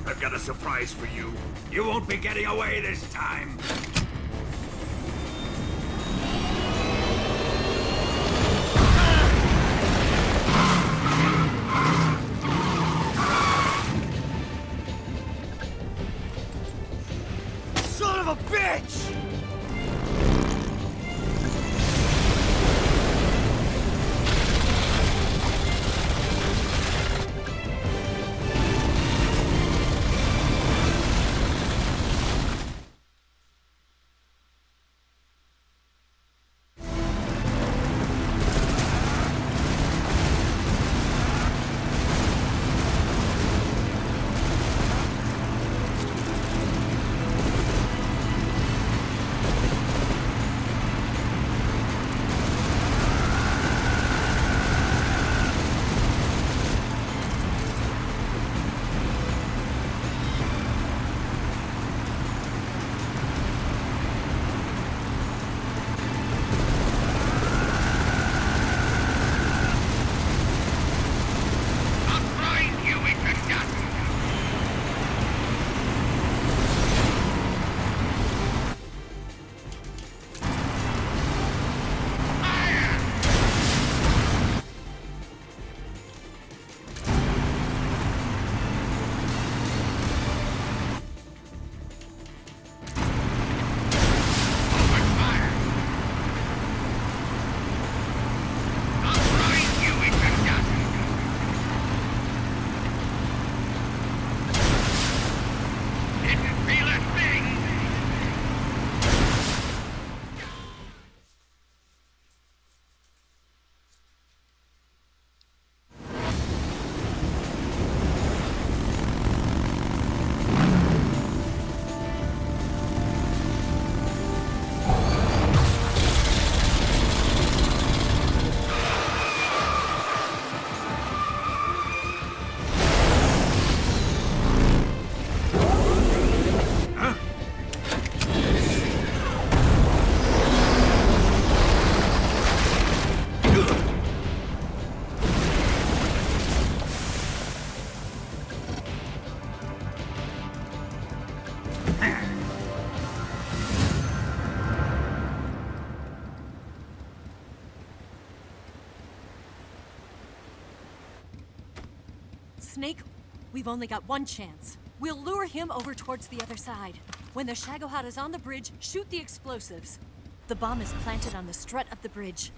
I've got a surprise for you. You won't be getting away this time. Son of a bitch! Snake, we've only got one chance. We'll lure him over towards the other side. When the Shagohod is on the bridge, shoot the explosives. The bomb is planted on the strut of the bridge.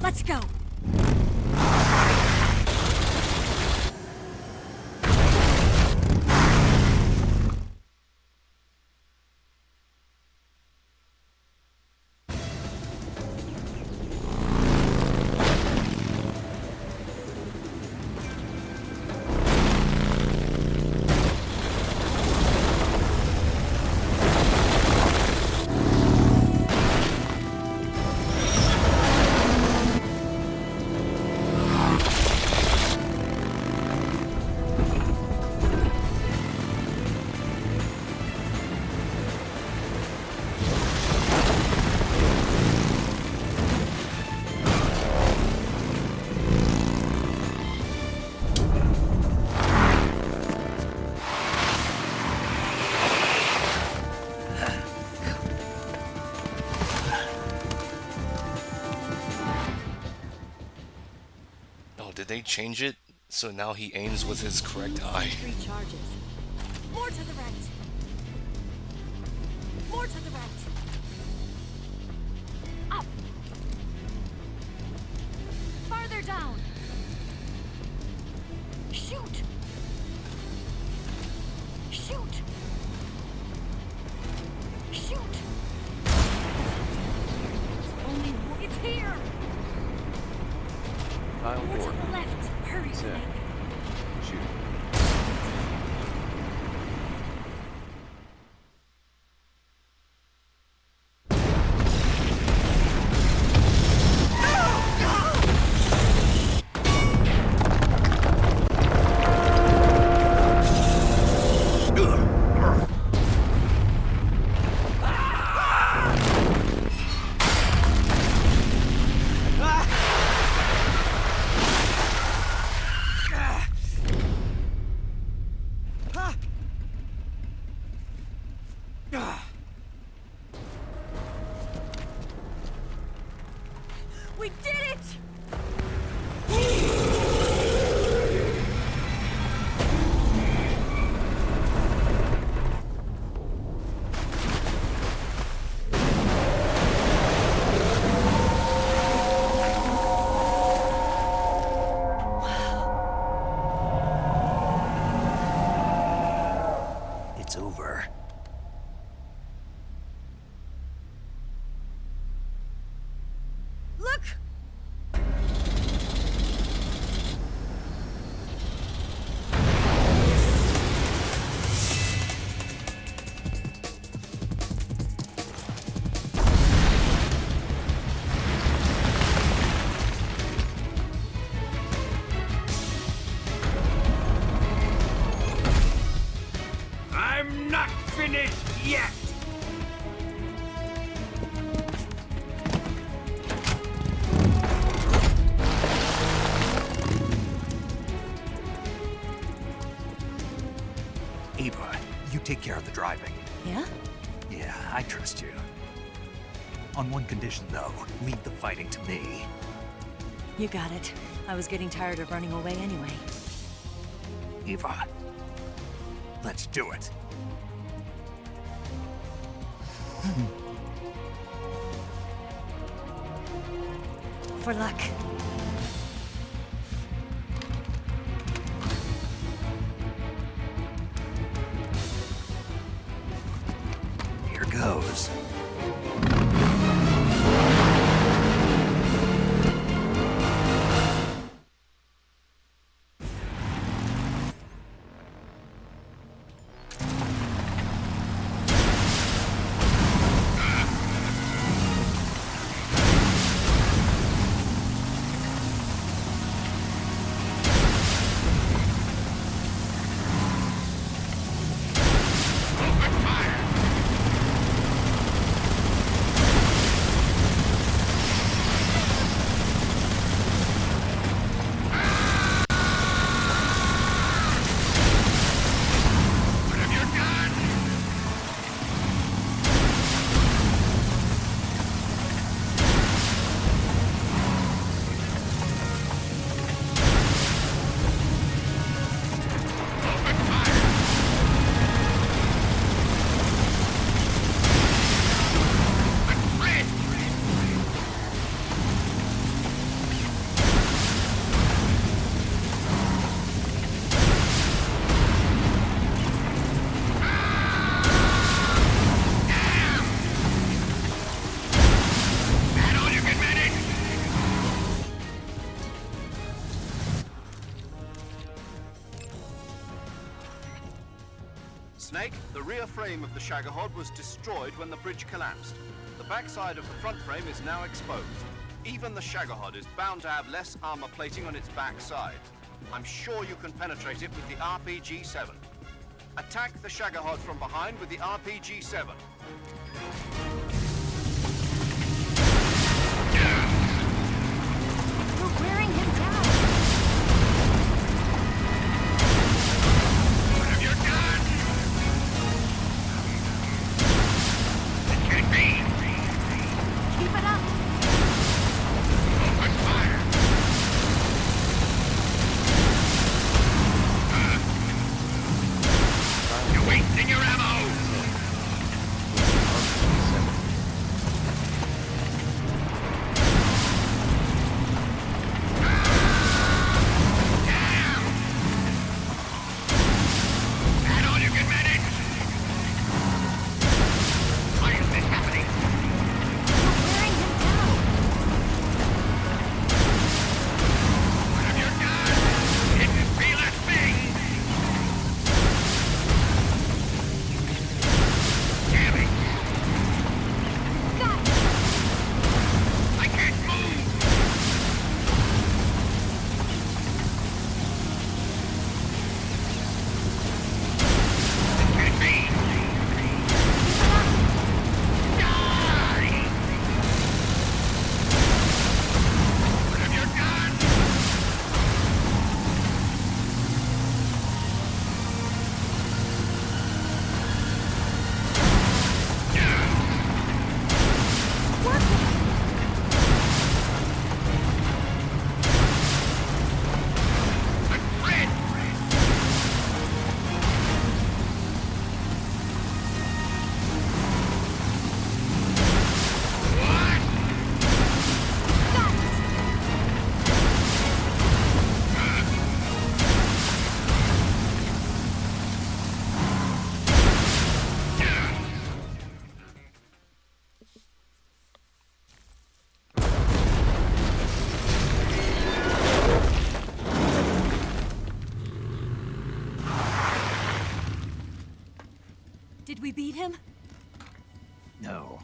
Let's go. Oh, did they change it so now he aims with his correct eye? 3 charges. More to the right. More to the right. Up. Farther down. Shoot. Shoot. Shoot. Only one. It's here. Pile More 4. to the left. Hurry, Set. Snake. Shoot. We did it! It's over. Look! I'm not finished yet! Ava, you take care of the driving. Yeah? Yeah, I trust you. On one condition, though, leave the fighting to me. You got it. I was getting tired of running away anyway. Ava, let's do it. For luck. Here goes. The rear frame of the Shagohod was destroyed when the bridge collapsed. The backside of the front frame is now exposed. Even the Shagohod is bound to have less armor plating on its backside. I'm sure you can penetrate it with the RPG-7. Attack the Shagohod from behind with the RPG-7. We're wearing him down. What have you done? It can't be. Keep it up. Open fire. You're wasting your ammo. That all you can manage? Why is this happening? We're wearing him down. What have you done? Didn't feel a thing. Damn it! Got it. I can't move. It can't be. Die! What have you done? The grid! What? Did we beat him? No.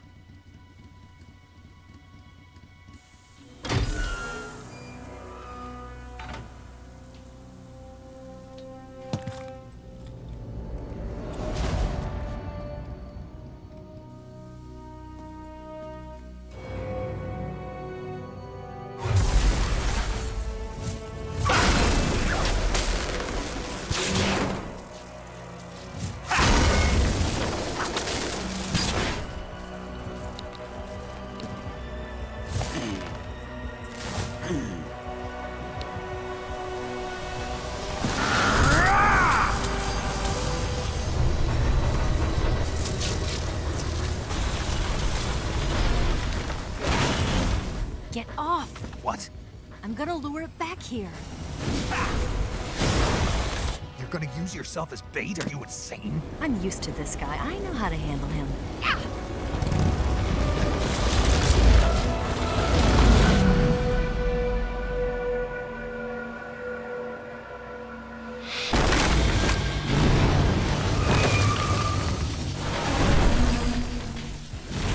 Get off! What? I'm gonna lure it back here. You're gonna use yourself as bait? Are you insane? I'm used to this guy. I know how to handle him.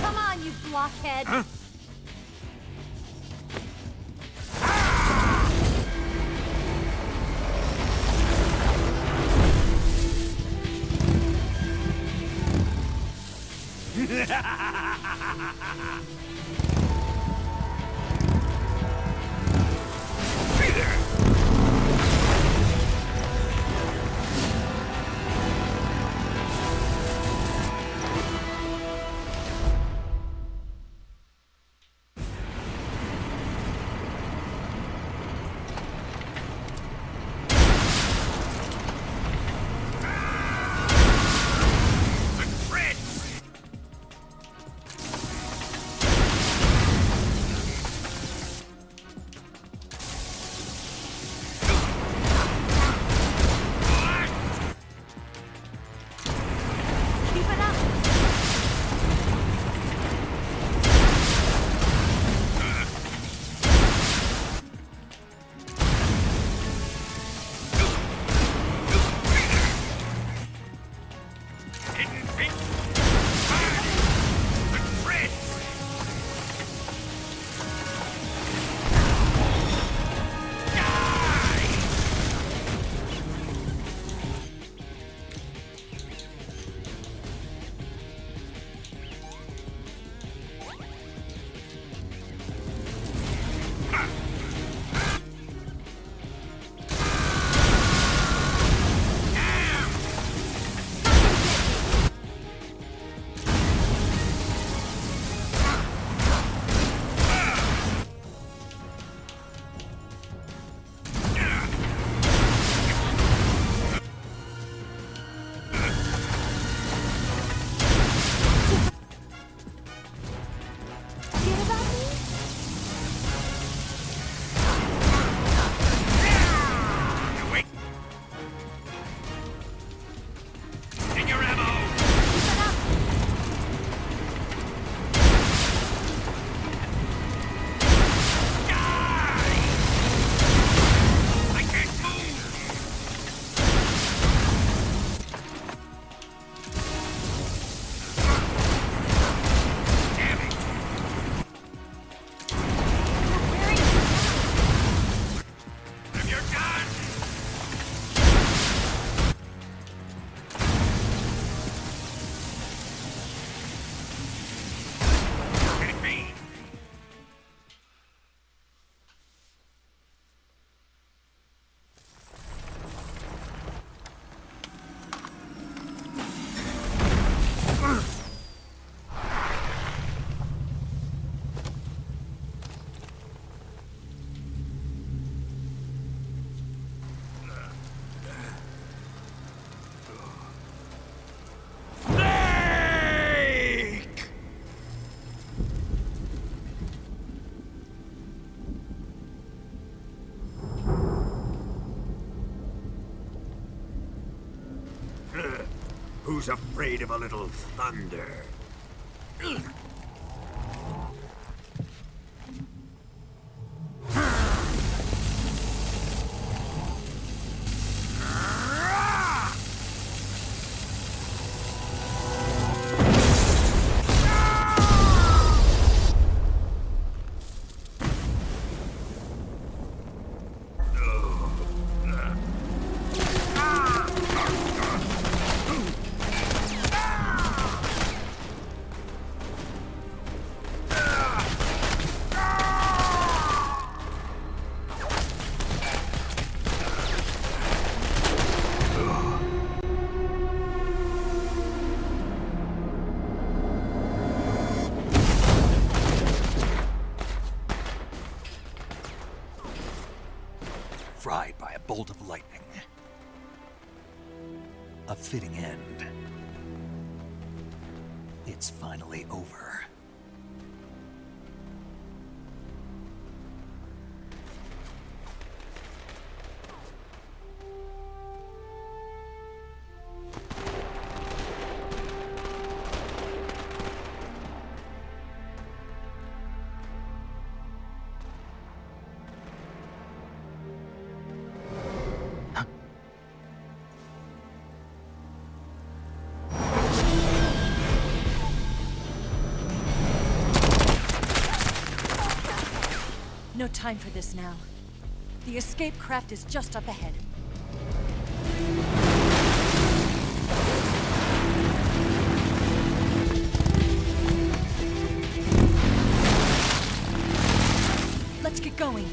Come on, you blockhead! Huh? Who's afraid of a little thunder? Fried by a bolt of lightning. A fitting end. It's finally over. No time for this now. The escape craft is just up ahead. Let's get going.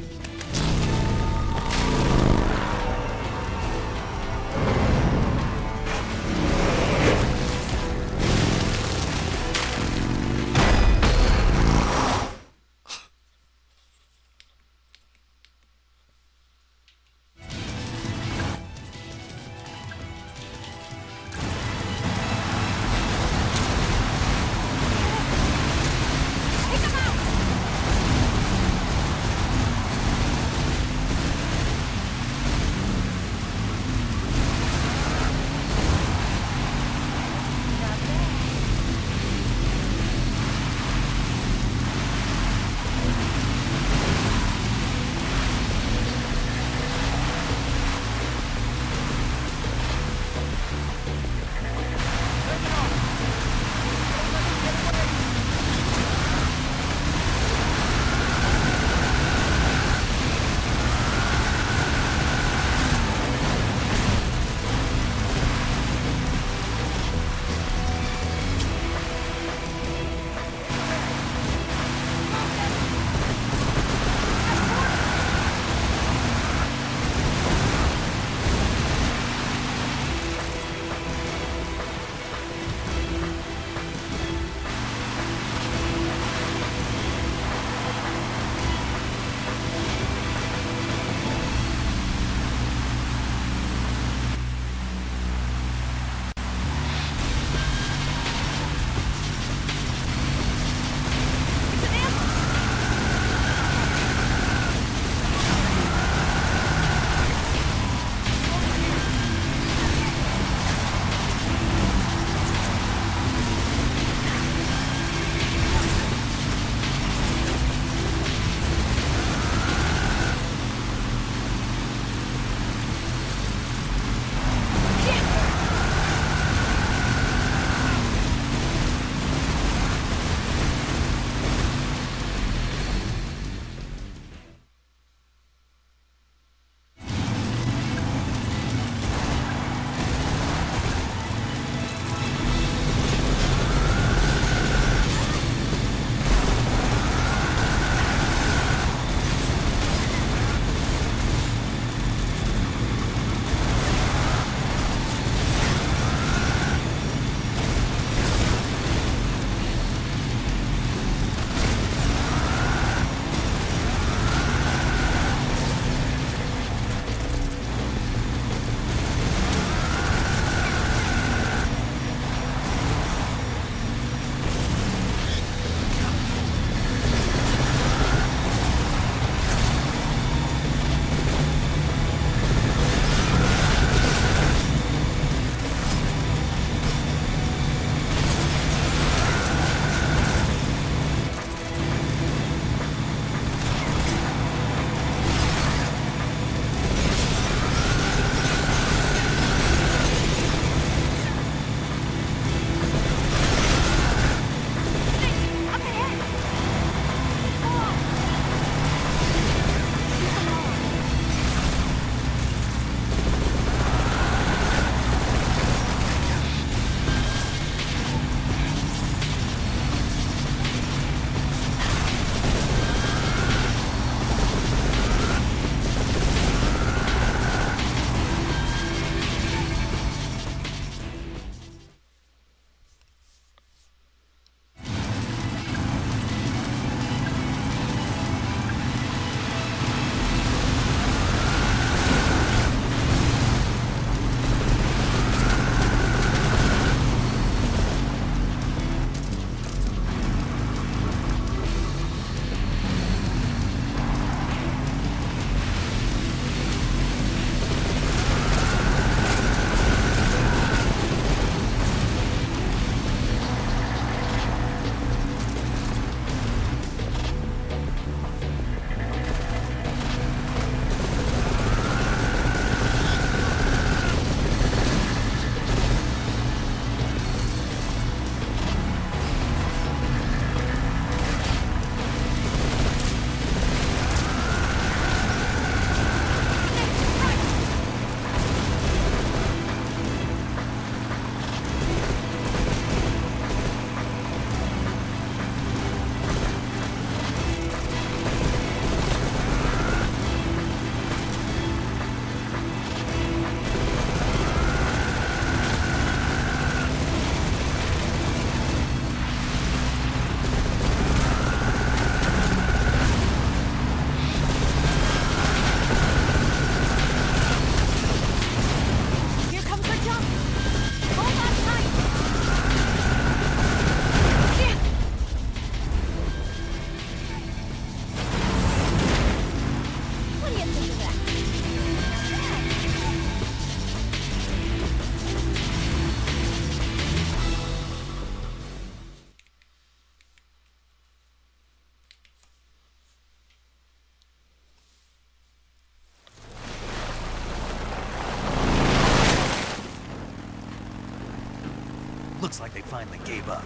Looks like they finally gave up.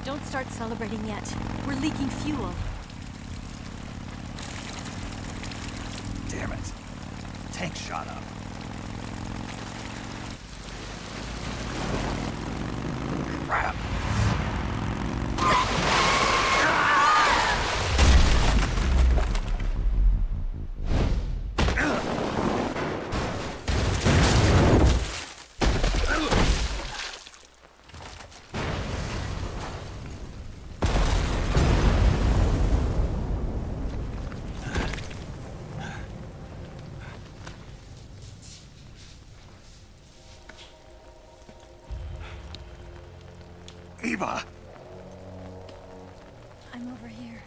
Don't start celebrating yet. We're leaking fuel. Damn it. Tank shot up. Crap. Eva! I'm over here.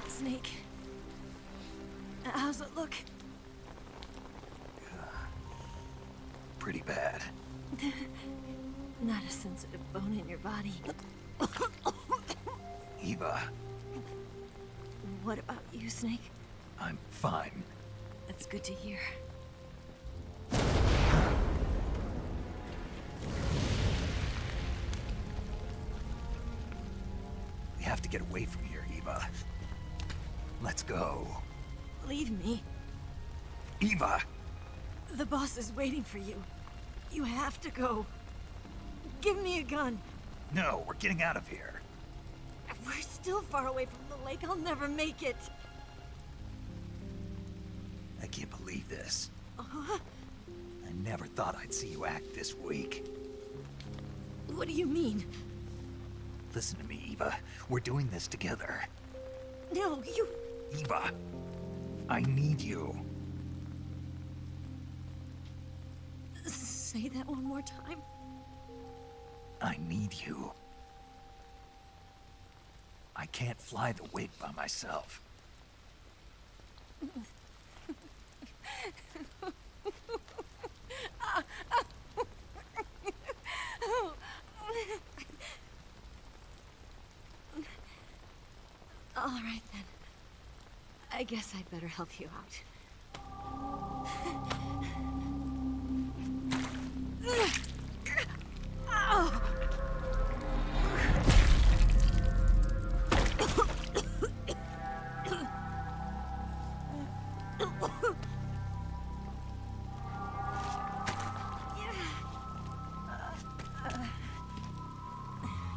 Snake. How's it look? Pretty bad. Not a sensitive bone in your body. Eva, What about you, Snake? I'm fine. That's good to hear. We have to get away from here, Eva. Let's go. Leave me. Eva! The boss is waiting for you. You have to go. Give me a gun. No, we're getting out of here. We're still far away from the lake. I'll never make it. I can't believe this. Uh-huh. I never thought I'd see you act this weak. What do you mean? Listen to me, Eva. We're doing this together. No, you... Eva, I need you. Say that one more time. I need you. I can't fly the wig by myself. All right, then. I guess I'd better help you out.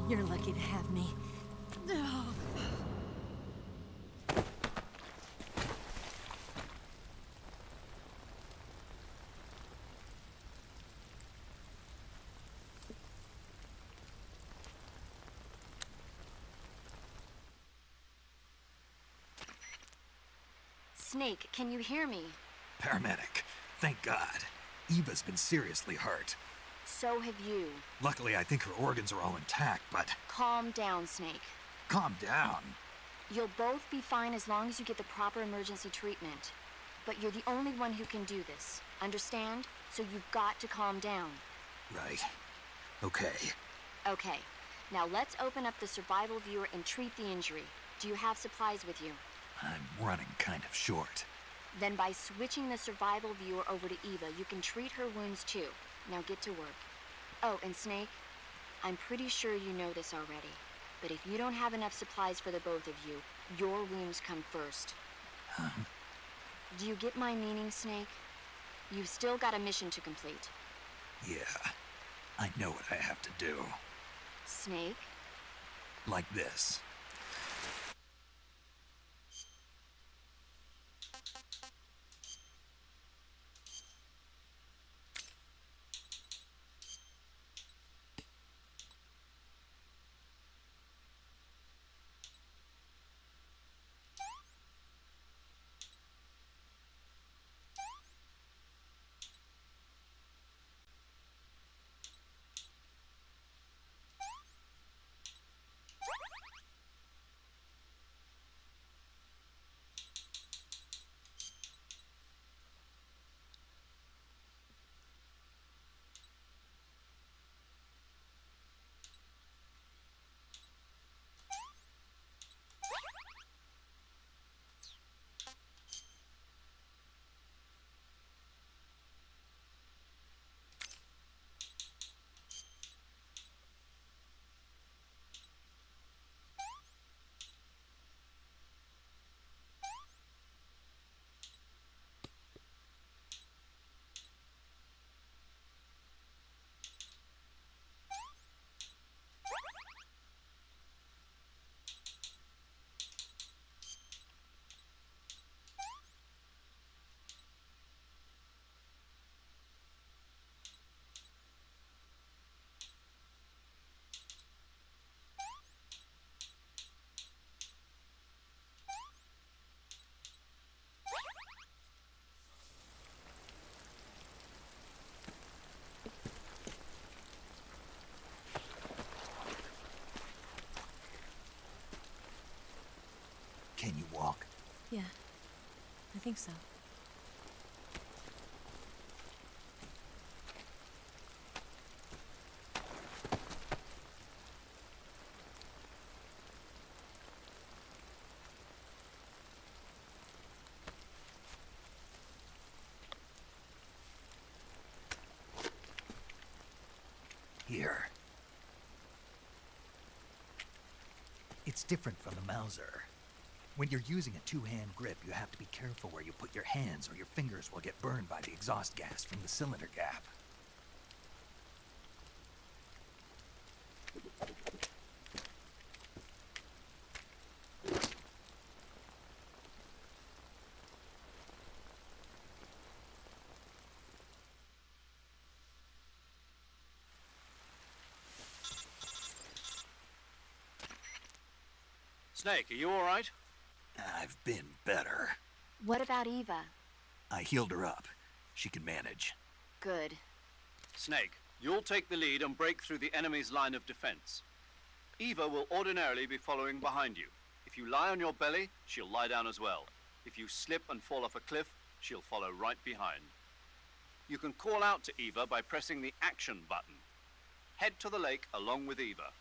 You're lucky to have me. Snake, can you hear me? Paramedic, thank God. Eva's been seriously hurt. So have you. Luckily, I think her organs are all intact, but... Calm down, Snake. Calm down. You'll both be fine as long as you get the proper emergency treatment. But you're the only one who can do this. Understand? So you've got to calm down. Right. Okay. Okay. Now let's open up the survival viewer and treat the injury. Do you have supplies with you? I'm running kind of short. Then by switching the survival viewer over to Eva, you can treat her wounds too. Now get to work. Oh, and Snake, I'm pretty sure you know this already, but if you don't have enough supplies for the both of you, your wounds come first. Huh? Do you get my meaning, Snake? You've still got a mission to complete. Yeah. I know what I have to do. Snake? Like this. Yeah, I think so. Here. It's different from the Mauser. When you're using a two-hand grip, you have to be careful where you put your hands or your fingers will get burned by the exhaust gas from the cylinder gap. Snake, are you all right? I've been better. What about Eva? I healed her up. She can manage. Good. Snake, you'll take the lead and break through the enemy's line of defense. Eva will ordinarily be following behind you. If you lie on your belly, she'll lie down as well. If you slip and fall off a cliff, she'll follow right behind. You can call out to Eva by pressing the action button. Head to the lake along with Eva.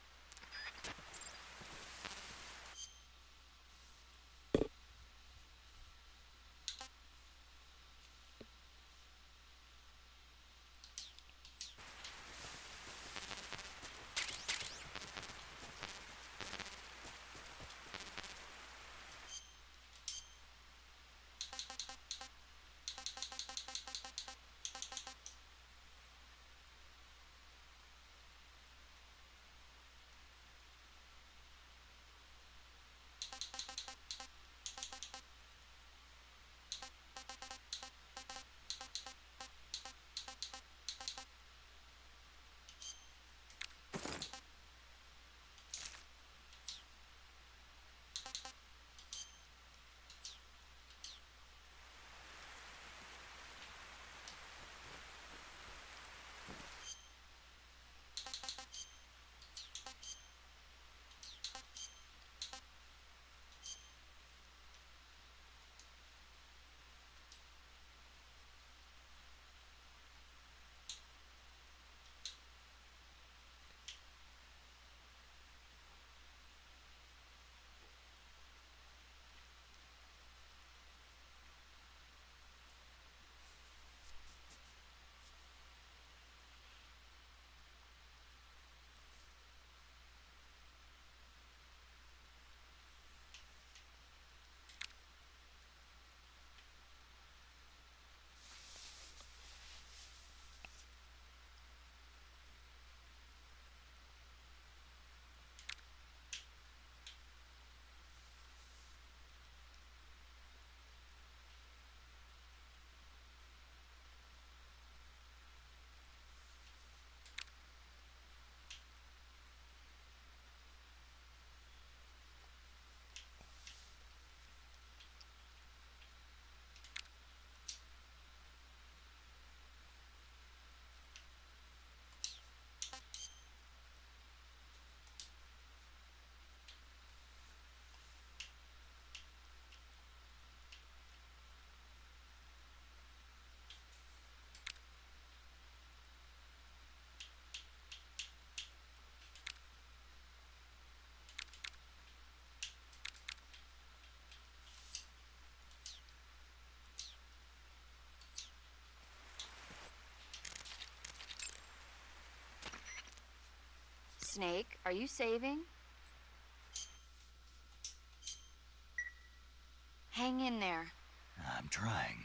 Snake, are you saving? Hang in there. I'm trying.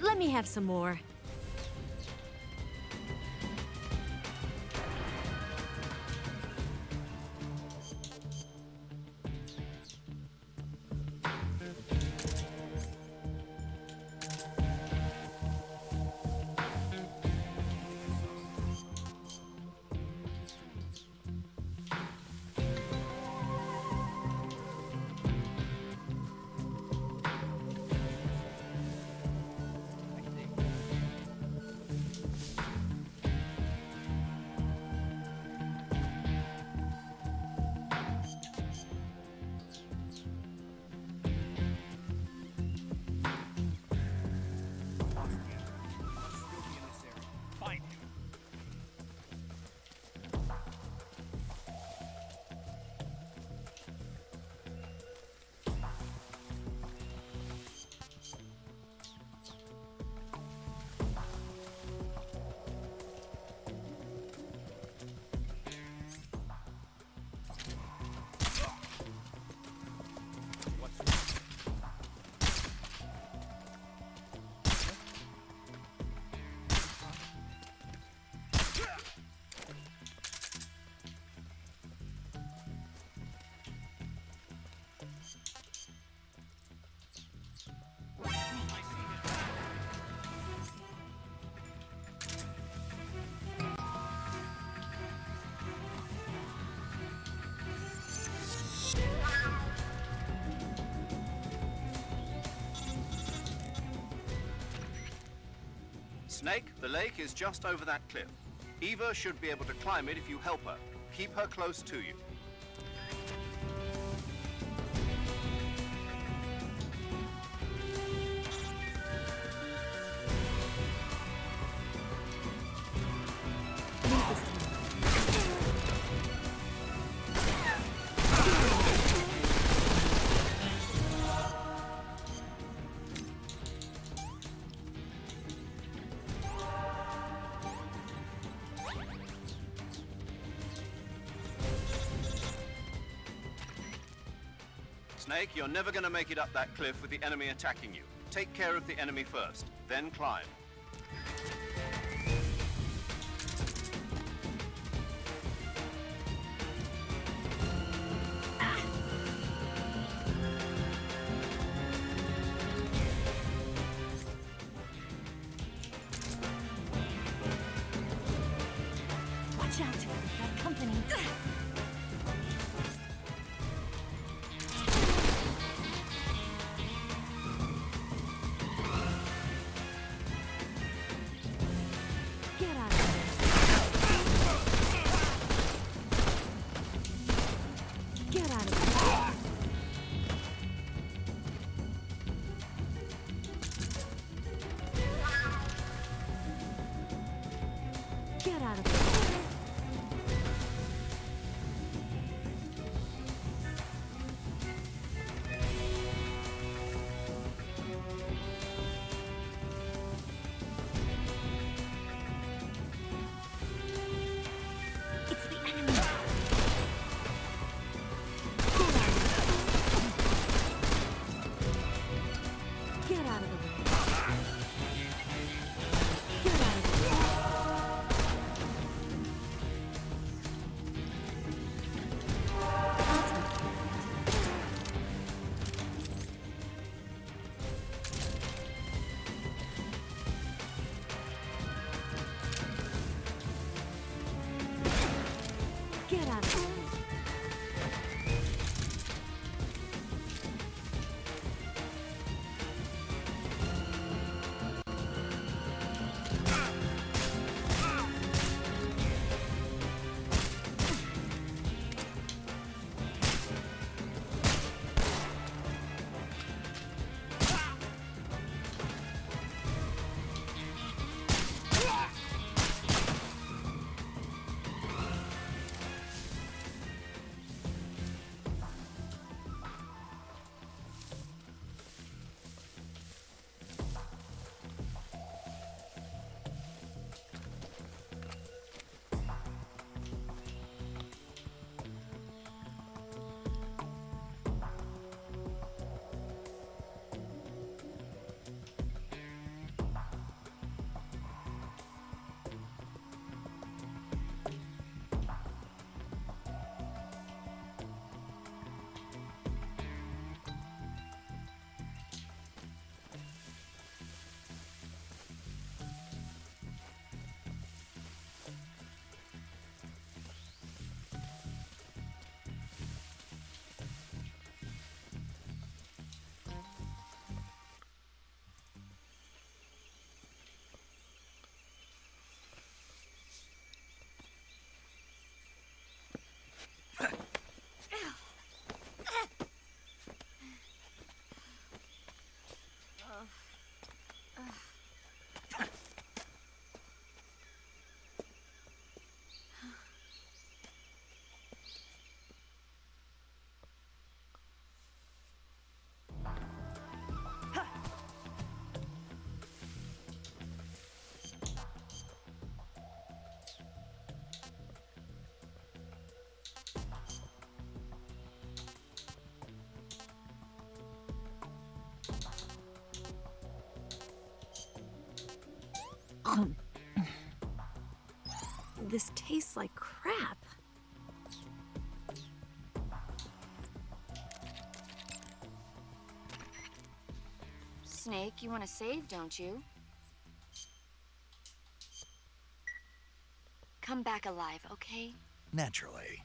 Let me have some more. Snake, the lake is just over that cliff. Eva should be able to climb it if you help her. Keep her close to you. Snake, you're never going to make it up that cliff with the enemy attacking you. Take care of the enemy first, then climb. Watch out! Got company. Get out of there. Get out of there. Get out of there. It's the enemy. Get out of the way. Get out of the way. Get out of there. This tastes like crap. Snake, you want to save, don't you? Come back alive, okay? Naturally.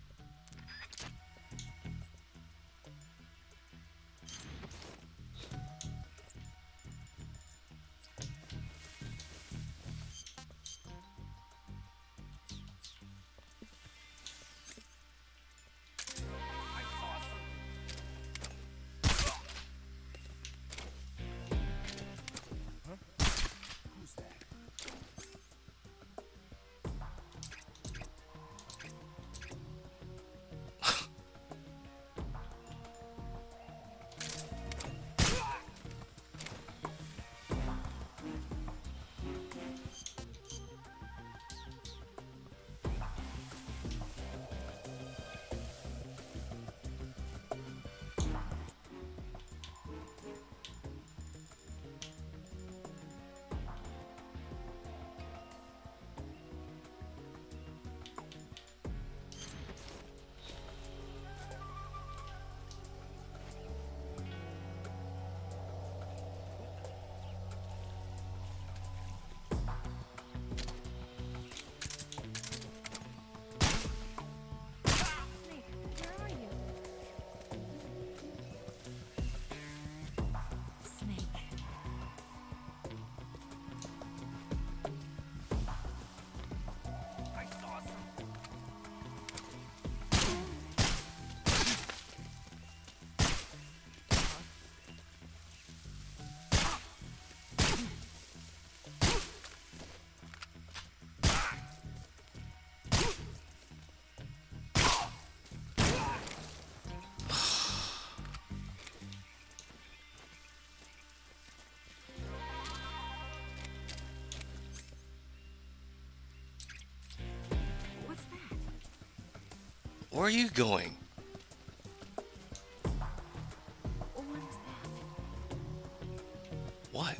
Where are you going? What?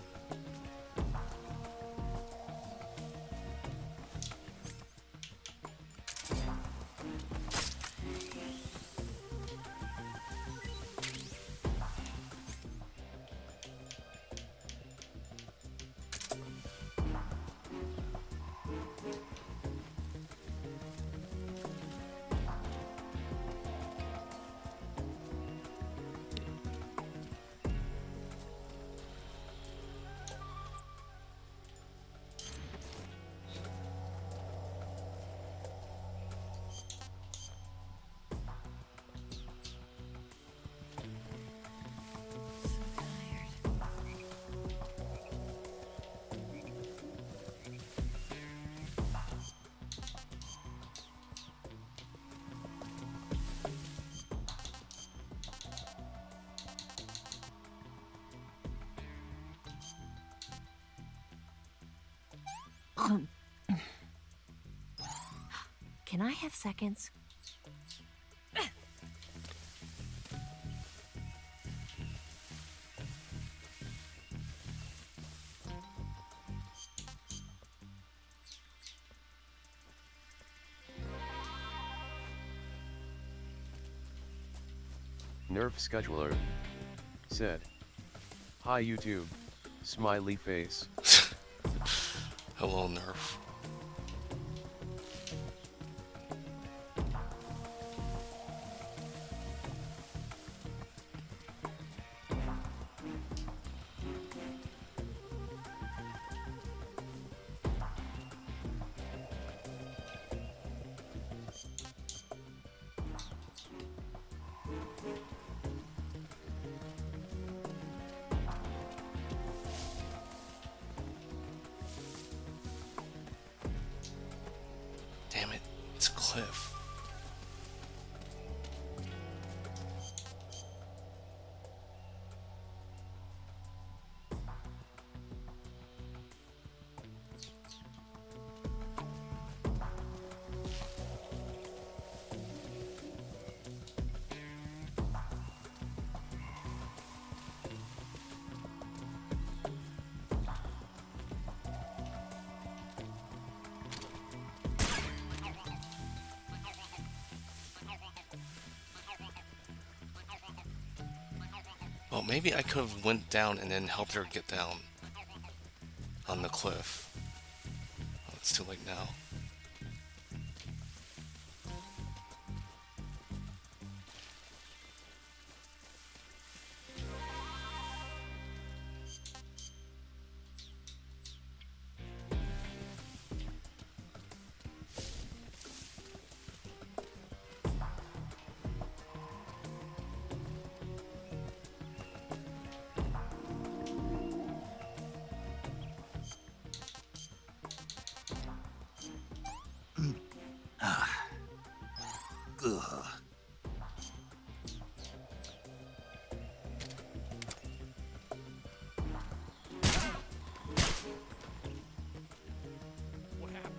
Can I have seconds? Nerf Scheduler said, "Hi YouTube, smiley face." Hello, Nerf. Well, maybe I could have went down and then helped her get down on the cliff. Oh, it's too late now. Ugh. What happened?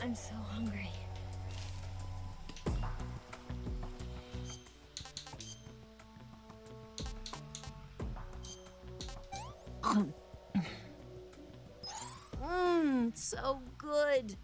I'm so hungry. Mmm, so good.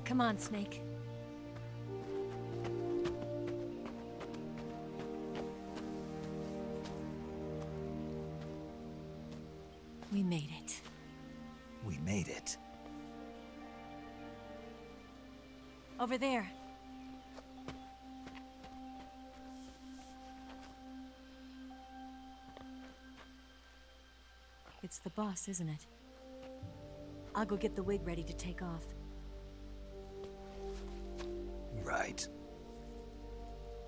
Come on, Snake. We made it. We made it. Over there. It's the boss, isn't it? I'll go get the wig ready to take off. Right.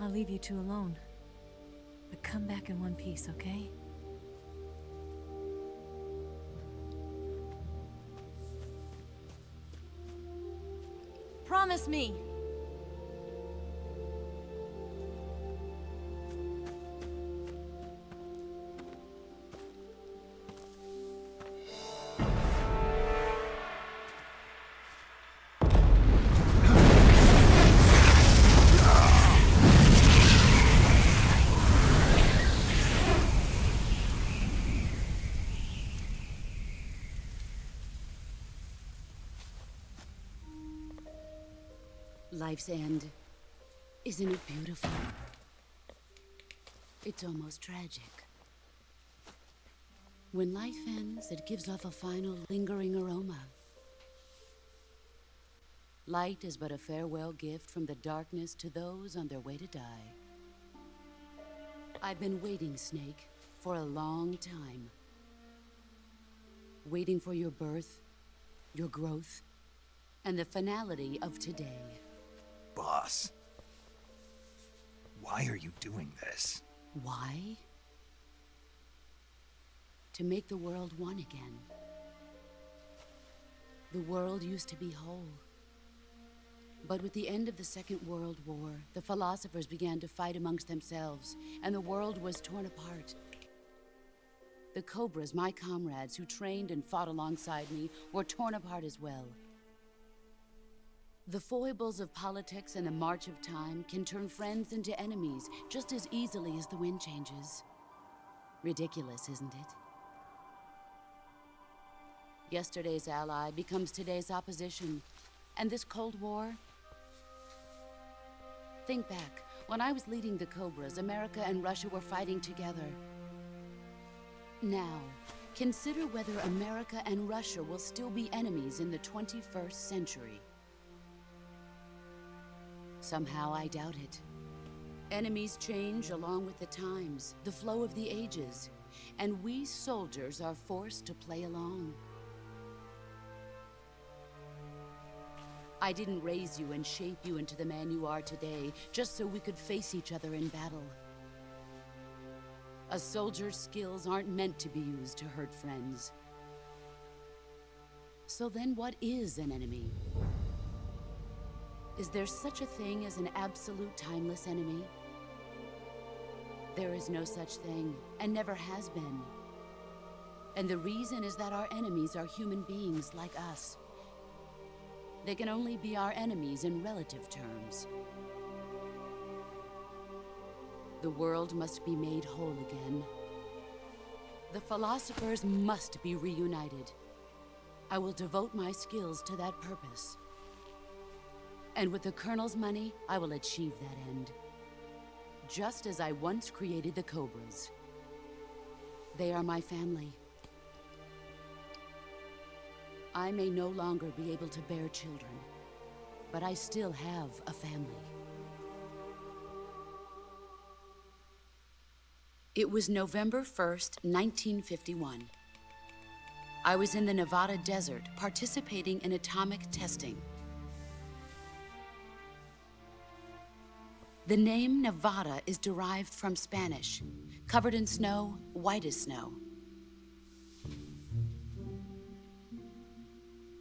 I'll leave you two alone. But come back in one piece, okay? Promise me! Life's end. Isn't it beautiful? It's almost tragic. When life ends, it gives off a final lingering aroma. Light is but a farewell gift from the darkness to those on their way to die. I've been waiting, Snake, for a long time. Waiting for your birth, your growth, and the finality of today. Boss. Why are you doing this? Why? To make the world one again. The world used to be whole. But with the end of the Second World War, the philosophers began to fight amongst themselves, and the world was torn apart. The Cobras, my comrades who trained and fought alongside me, were torn apart as well. The foibles of politics and the march of time can turn friends into enemies just as easily as the wind changes. Ridiculous, isn't it? Yesterday's ally becomes today's opposition, and this Cold War? Think back. When I was leading the Cobras, America and Russia were fighting together. Now, consider whether America and Russia will still be enemies in the 21st century. Somehow I doubt it. Enemies change along with the times, the flow of the ages, and we soldiers are forced to play along. I didn't raise you and shape you into the man you are today just so we could face each other in battle. A soldier's skills aren't meant to be used to hurt friends. So then what is an enemy? Is there such a thing as an absolute timeless enemy? There is no such thing, and never has been. And the reason is that our enemies are human beings like us. They can only be our enemies in relative terms. The world must be made whole again. The philosophers must be reunited. I will devote my skills to that purpose. And with the Colonel's money, I will achieve that end. Just as I once created the Cobras. They are my family. I may no longer be able to bear children, but I still have a family. It was November 1st, 1951. I was in the Nevada desert participating in atomic testing. The name Nevada is derived from Spanish, covered in snow, white as snow.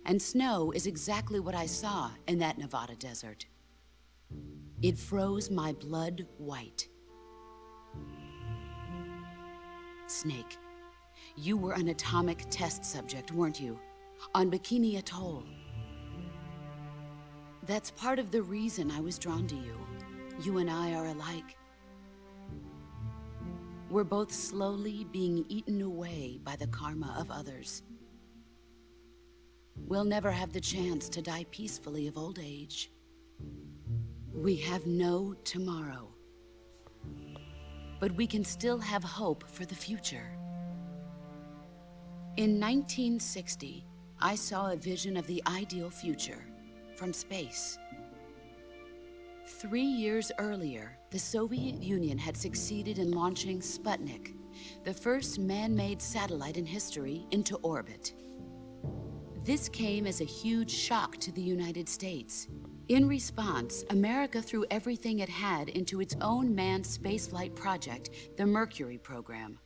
And snow is exactly what I saw in that Nevada desert. It froze my blood white. Snake, you were an atomic test subject, weren't you? On Bikini Atoll. That's part of the reason I was drawn to you. You and I are alike. We're both slowly being eaten away by the karma of others. We'll never have the chance to die peacefully of old age. We have no tomorrow. But we can still have hope for the future. In 1960, I saw a vision of the ideal future from space. 3 years earlier, the Soviet Union had succeeded in launching Sputnik, the first man-made satellite in history, into orbit. This came as a huge shock to the United States. In response, America threw everything it had into its own manned spaceflight project, the Mercury program.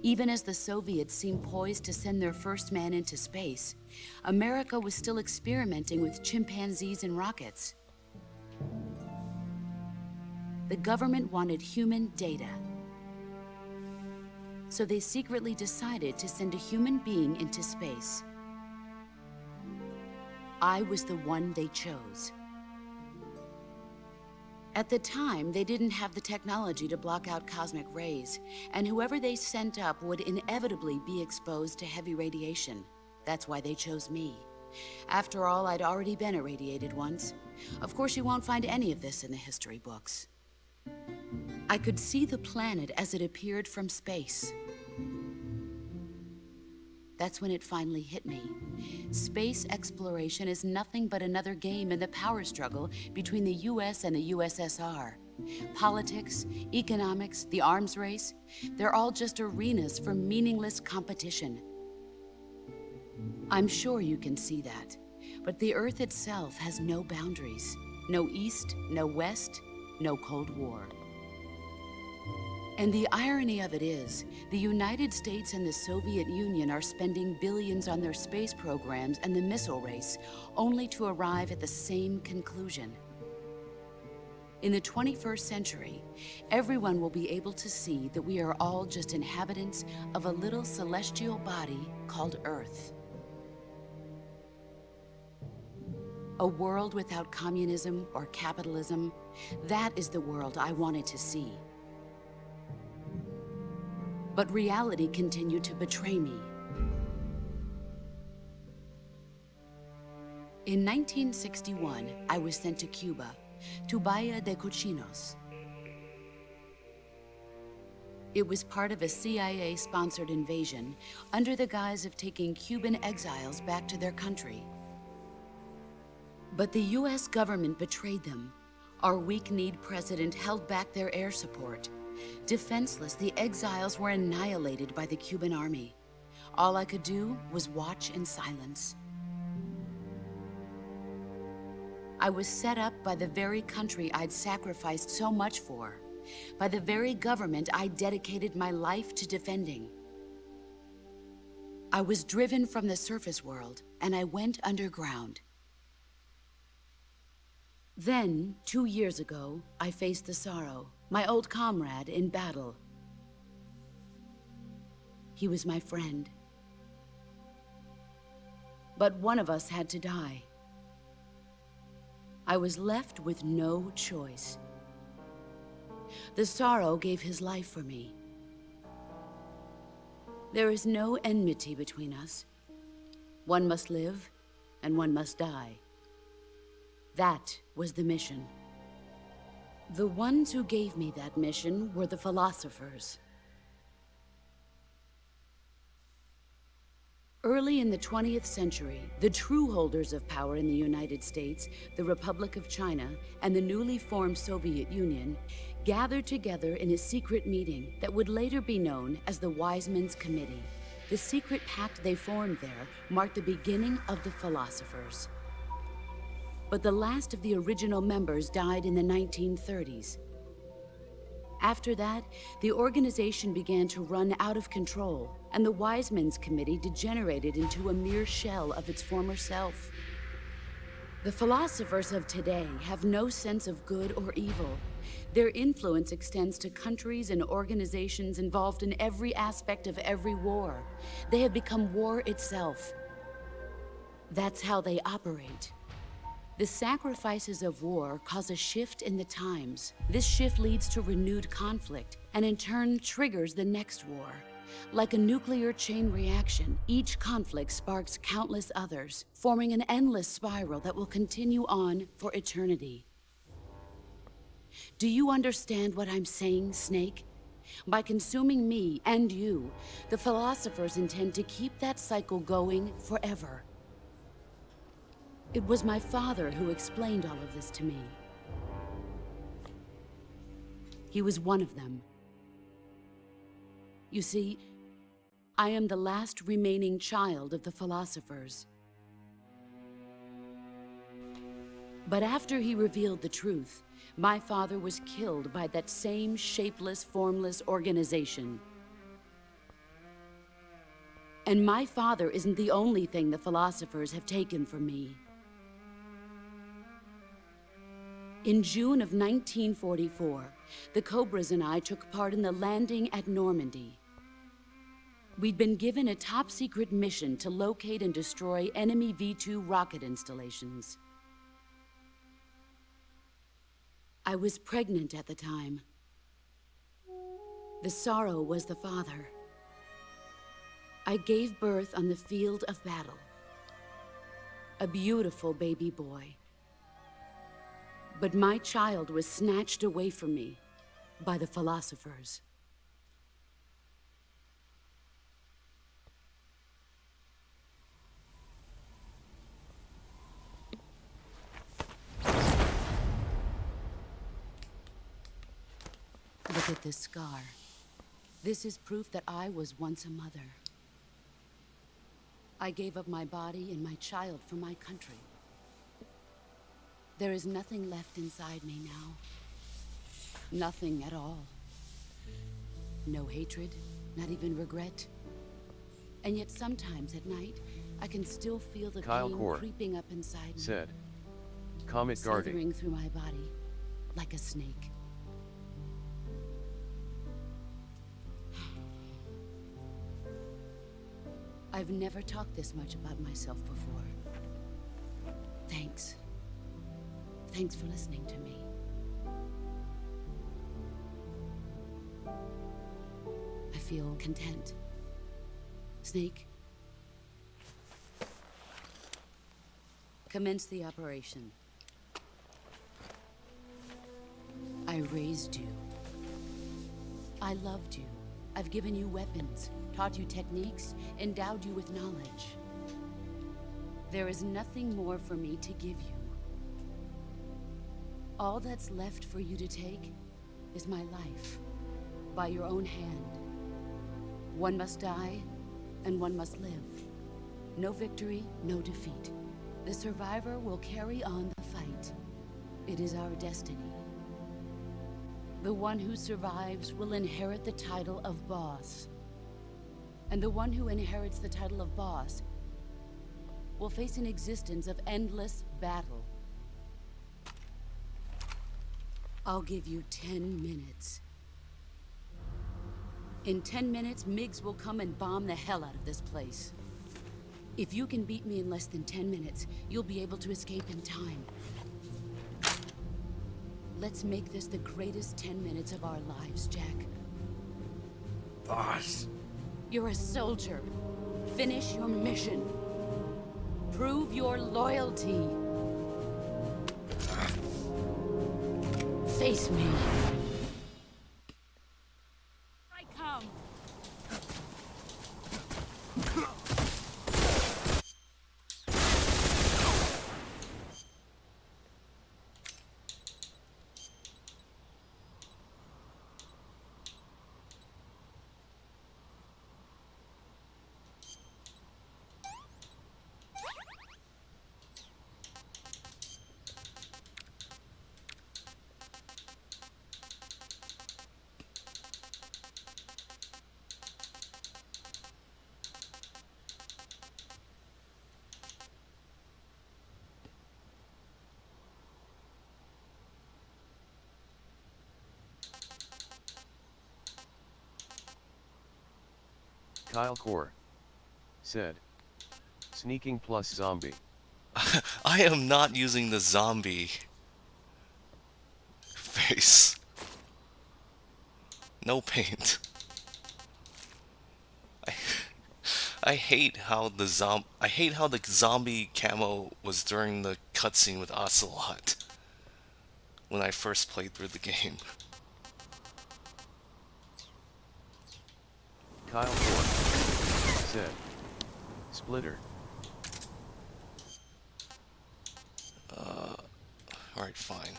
Even as the Soviets seemed poised to send their first man into space, America was still experimenting with chimpanzees and rockets. The government wanted human data. So they secretly decided to send a human being into space. I was the one they chose. At the time, they didn't have the technology to block out cosmic rays, and whoever they sent up would inevitably be exposed to heavy radiation. That's why they chose me. After all, I'd already been irradiated once. Of course, you won't find any of this in the history books. I could see the planet as it appeared from space. That's when it finally hit me. Space exploration is nothing but another game in the power struggle between the US and the USSR. Politics, economics, the arms race, they're all just arenas for meaningless competition. I'm sure you can see that, but the Earth itself has no boundaries. No East, no West, no Cold War. And the irony of it is, the United States and the Soviet Union are spending billions on their space programs and the missile race, only to arrive at the same conclusion. In the 21st century, everyone will be able to see that we are all just inhabitants of a little celestial body called Earth. A world without communism or capitalism, that is the world I wanted to see. But reality continued to betray me. In 1961, I was sent to Cuba, to Bahia de Cochinos. It was part of a CIA-sponsored invasion under the guise of taking Cuban exiles back to their country. But the US government betrayed them. Our weak-kneed president held back their air support. Defenseless, the exiles were annihilated by the Cuban army. All I could do was watch in silence. I was set up by the very country I'd sacrificed so much for, by the very government I dedicated my life to defending. I was driven from the surface world, and I went underground. Then, 2 years ago, I faced the Sorrow, my old comrade in battle. He was my friend. But one of us had to die. I was left with no choice. The Sorrow gave his life for me. There is no enmity between us. One must live, and one must die. That was the mission. The ones who gave me that mission were the philosophers. Early in the 20th century, the true holders of power in the United States, the Republic of China, and the newly formed Soviet Union gathered together in a secret meeting that would later be known as the Wiseman's Committee. The secret pact they formed there marked the beginning of the philosophers. But the last of the original members died in the 1930s. After that, the organization began to run out of control, and the Wiseman's Committee degenerated into a mere shell of its former self. The philosophers of today have no sense of good or evil. Their influence extends to countries and organizations involved in every aspect of every war. They have become war itself. That's how they operate. The sacrifices of war cause a shift in the times. This shift leads to renewed conflict, and in turn triggers the next war. Like a nuclear chain reaction, each conflict sparks countless others, forming an endless spiral that will continue on for eternity. Do you understand what I'm saying, Snake? By consuming me and you, the philosophers intend to keep that cycle going forever. It was my father who explained all of this to me. He was one of them. You see, I am the last remaining child of the philosophers. But after he revealed the truth, my father was killed by that same shapeless, formless organization. And my father isn't the only thing the philosophers have taken from me. In June of 1944, the Cobras and I took part in the landing at Normandy. We'd been given a top-secret mission to locate and destroy enemy V-2 rocket installations. I was pregnant at the time. The Sorrow was the father. I gave birth on the field of battle. A beautiful baby boy. But my child was snatched away from me by the philosophers. Look at this scar. This is proof that I was once a mother. I gave up my body and my child for my country. There is nothing left inside me now. Nothing at all. No hatred, not even regret. And yet sometimes at night, I can still feel the Kyle pain Core creeping up inside me. said, Comet guarding. Slithering through my body, like a snake. I've never talked this much about myself before. Thanks. Thanks for listening to me. I feel content. Snake, commence the operation. I raised you. I loved you. I've given you weapons, taught you techniques, endowed you with knowledge. There is nothing more for me to give you. All that's left for you to take is my life, by your own hand. One must die, and one must live. No victory, no defeat. The survivor will carry on the fight. It is our destiny. The one who survives will inherit the title of boss. And the one who inherits the title of boss will face an existence of endless battle. I'll give you 10 minutes. In 10 minutes, MiGs will come and bomb the hell out of this place. If you can beat me in less than 10 minutes, you'll be able to escape in time. Let's make this the greatest 10 minutes of our lives, Jack. Boss. You're a soldier. Finish your mission. Prove your loyalty. Face me. I come. Kyle Core said, sneaking plus zombie. I am not using the zombie face. No paint. I hate how the zombie camo was during the cutscene with Ocelot when I first played through the game. Kyle Core said, splitter. Alright, fine.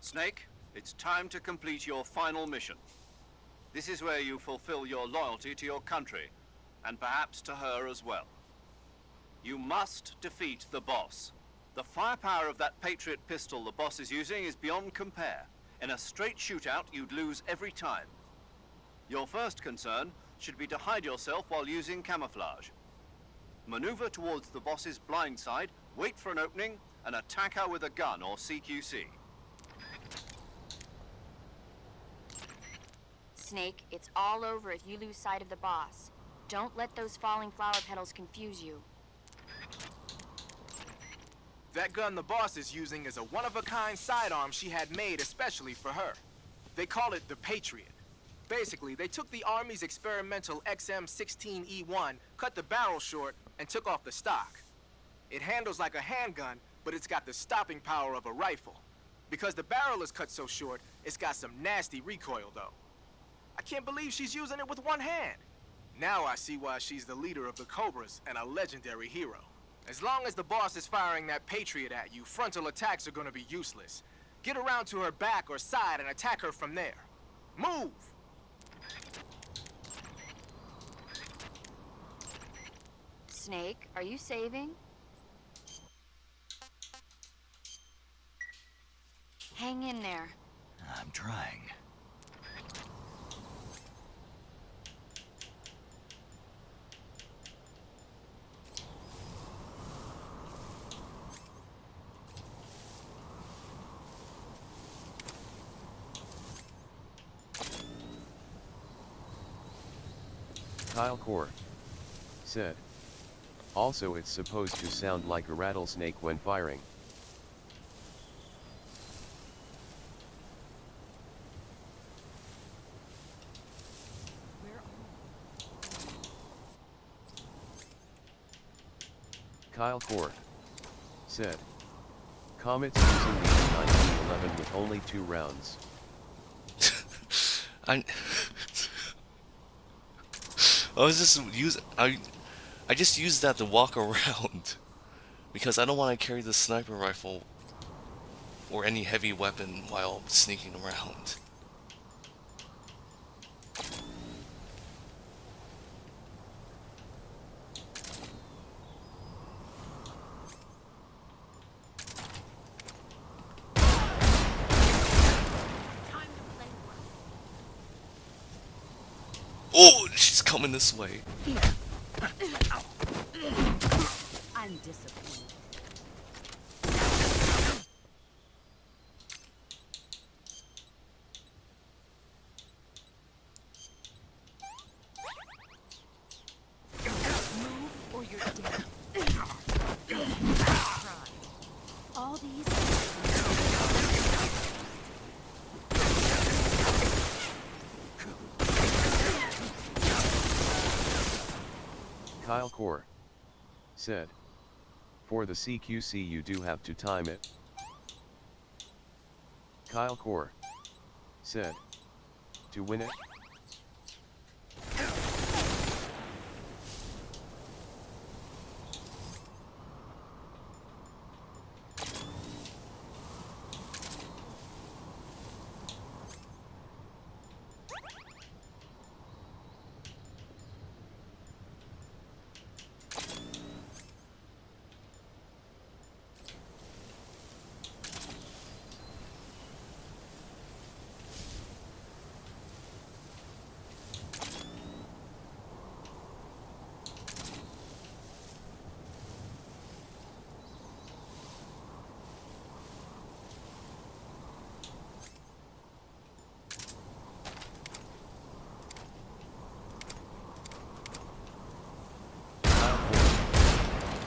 Snake, it's time to complete your final mission. This is where you fulfill your loyalty to your country, and perhaps to her as well. You must defeat the boss. The firepower of that Patriot pistol the boss is using is beyond compare. In a straight shootout, you'd lose every time. Your first concern should be to hide yourself while using camouflage. Maneuver towards the boss's blind side, wait for an opening, and attack her with a gun or CQC. Snake, it's all over if you lose sight of the boss. Don't let those falling flower petals confuse you. That gun the boss is using is a one-of-a-kind sidearm she had made especially for her. They call it the Patriot. Basically, they took the Army's experimental XM-16E1, cut the barrel short, and took off the stock. It handles like a handgun, but it's got the stopping power of a rifle. Because the barrel is cut so short, it's got some nasty recoil, though. I can't believe she's using it with one hand. Now I see why she's the leader of the Cobras and a legendary hero. As long as the boss is firing that Patriot at you, frontal attacks are gonna be useless. Get around to her back or side and attack her from there. Move! Snake, are you saving? Hang in there. I'm trying. Kyle Core said. Also, it's supposed to sound like a rattlesnake when firing. Kyle Core said. Comets using the 1911 with only 2 rounds. I I just used that to walk around because I don't want to carry the sniper rifle or any heavy weapon while sneaking around. Oh, she's coming this way. I'm disappointed. Move or you're dead. All these. Kyle Core said. For the CQC you do have to time it. Kyle Core said. To win it.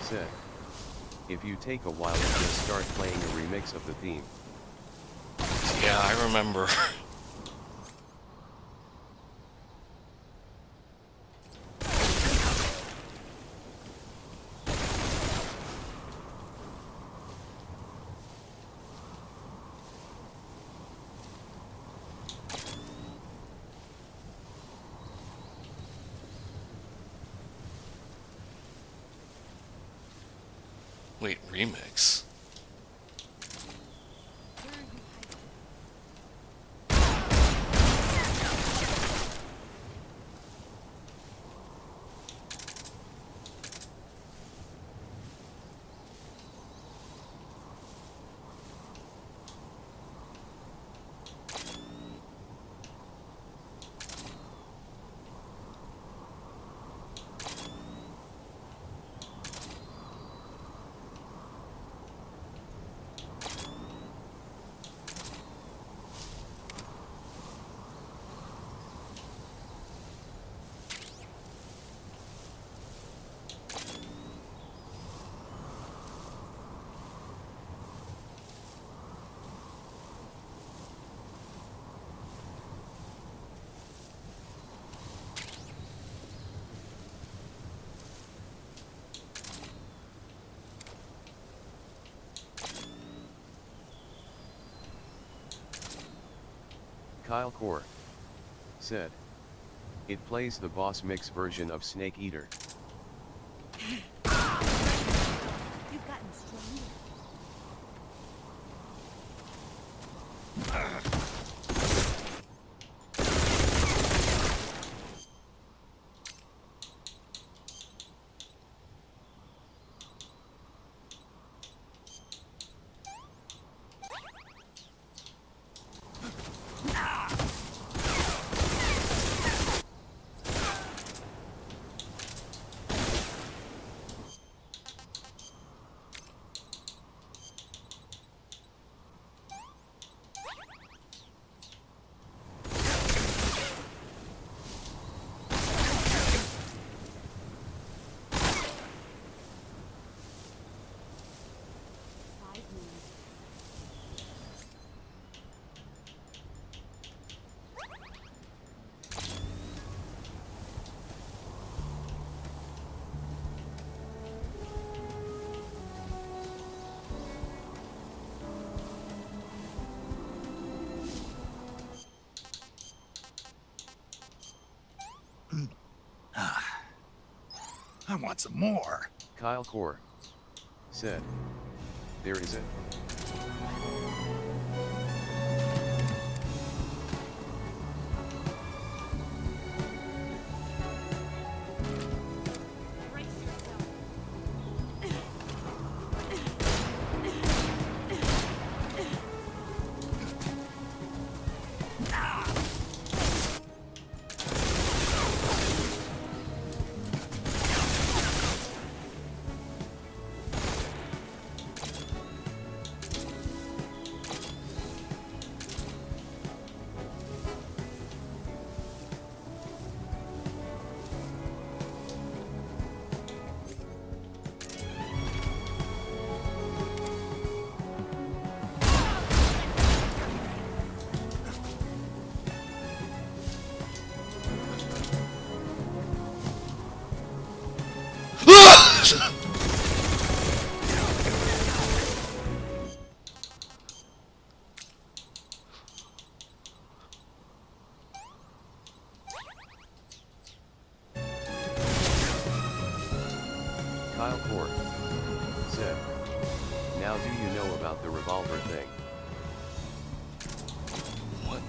Said. If you take a while, it will start playing a remix of the theme. Yeah, I remember. Wait, remix? Kyle Core said. It plays the boss mix version of Snake Eater. You've gotten stronger. I want some more. Kyle Core said, there is it. Kyle Core said, now do you know about the revolver thing? What?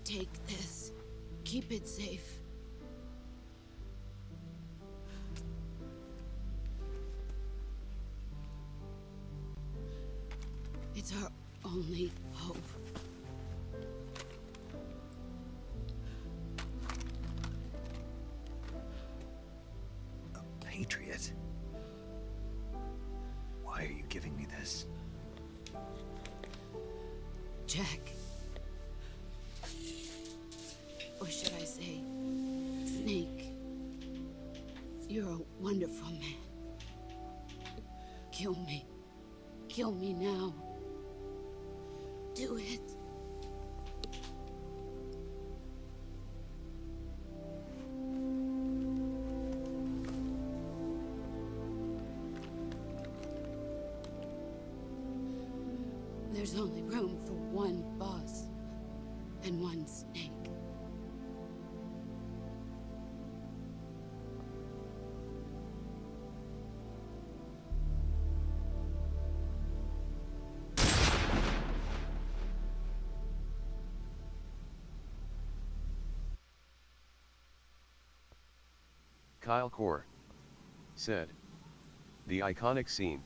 Take this. Keep it safe. It's our only hope. A patriot? Why are you giving me this? Jack. Or should I say, Snake. You're a wonderful man. Kill me. Kill me now. Do it. There's only room for one boss and one Snake. Kyle Core said. The iconic scene.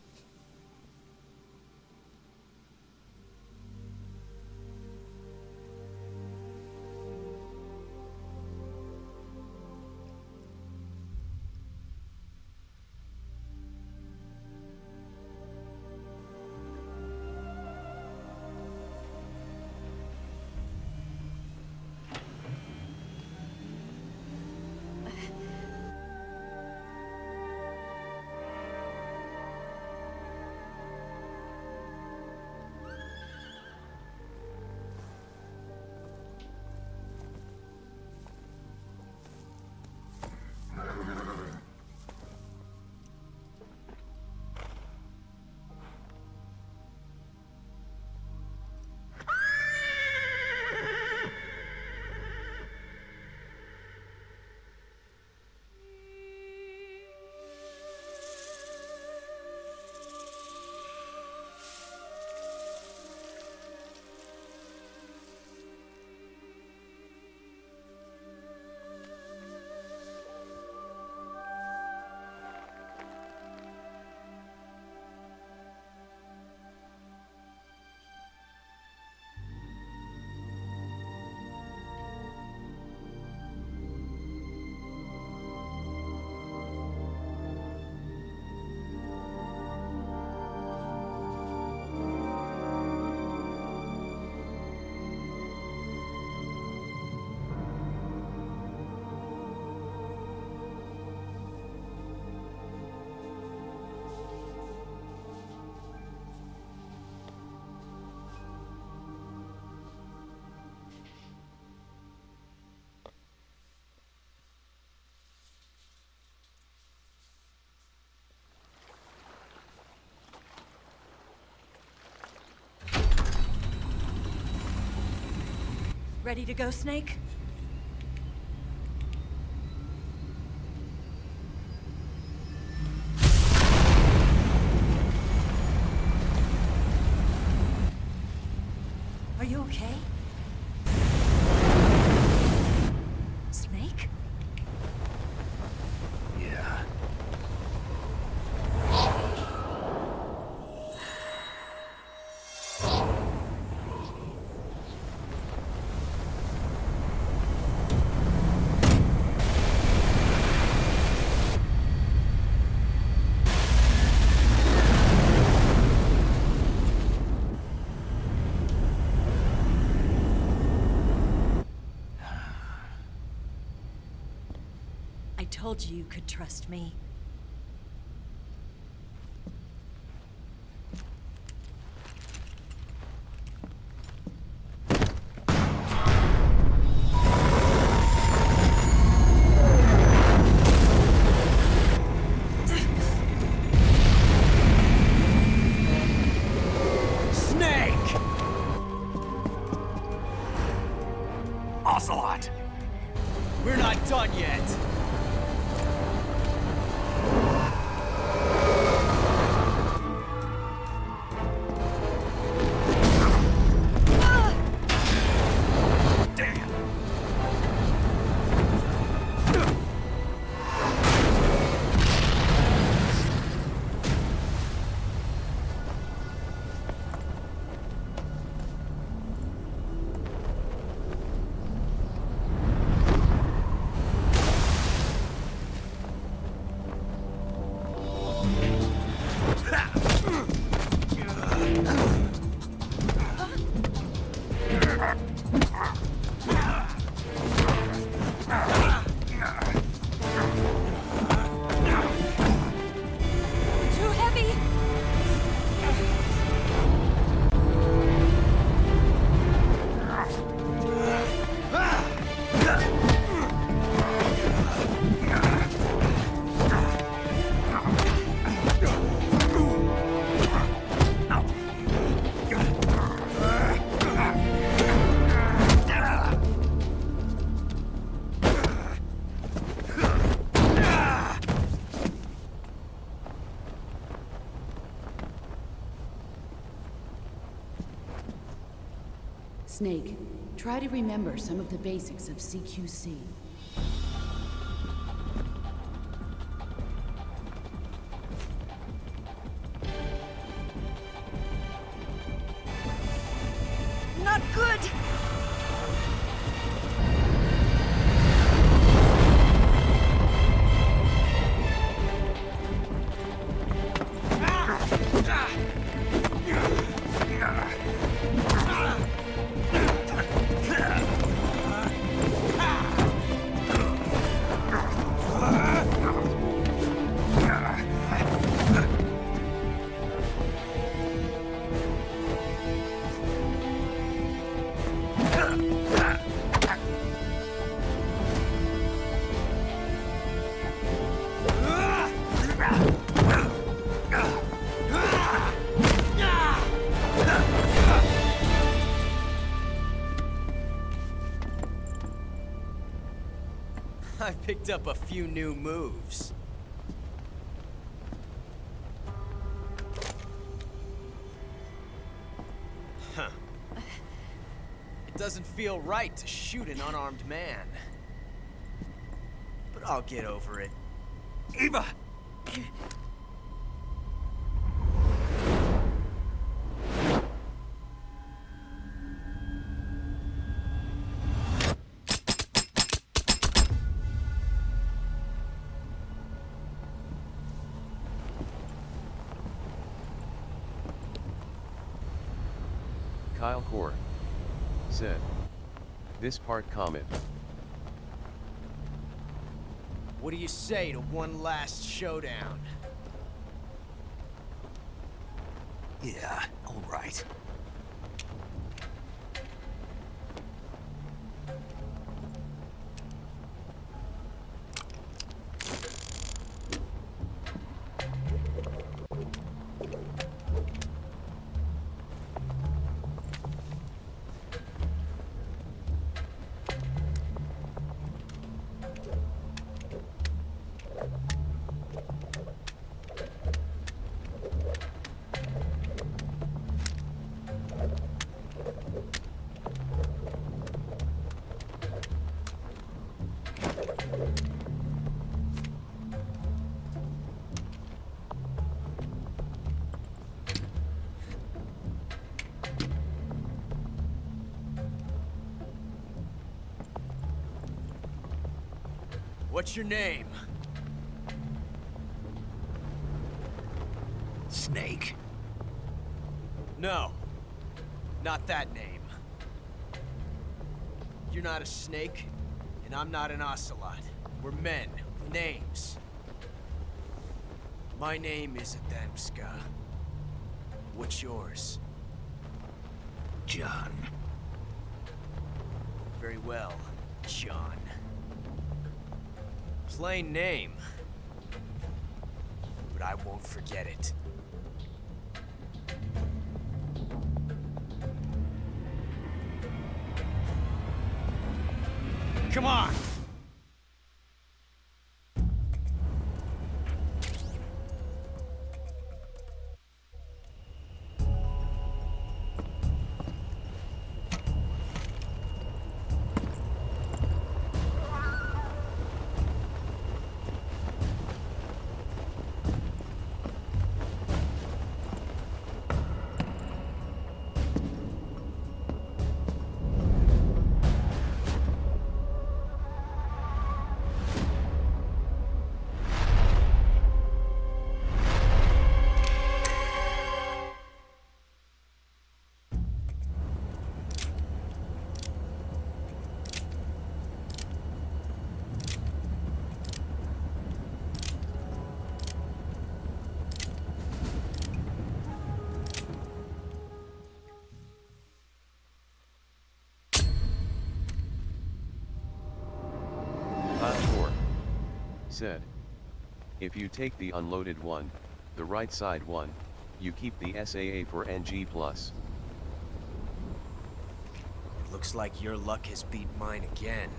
Ready to go, Snake? Are you okay? Snake? Yeah. I told you you could trust me. Snake! Ocelot! We're not done yet! Snake, try to remember some of the basics of CQC. Not good! I picked up a few new moves. Huh. It doesn't feel right to shoot an unarmed man. But I'll get over it. Eva! Kyle Core said. This part comment. What do you say to one last showdown? Yeah, all right. What's your name? Snake. No. Not that name. You're not a snake, and I'm not an ocelot. We're men with names. My name is Adamska. What's yours? John. Very well, John. Plain name. But I won't forget it. Come on! Said. If you take the unloaded one, the right side one, you keep the SAA for NG+. Looks like your luck has beat mine again.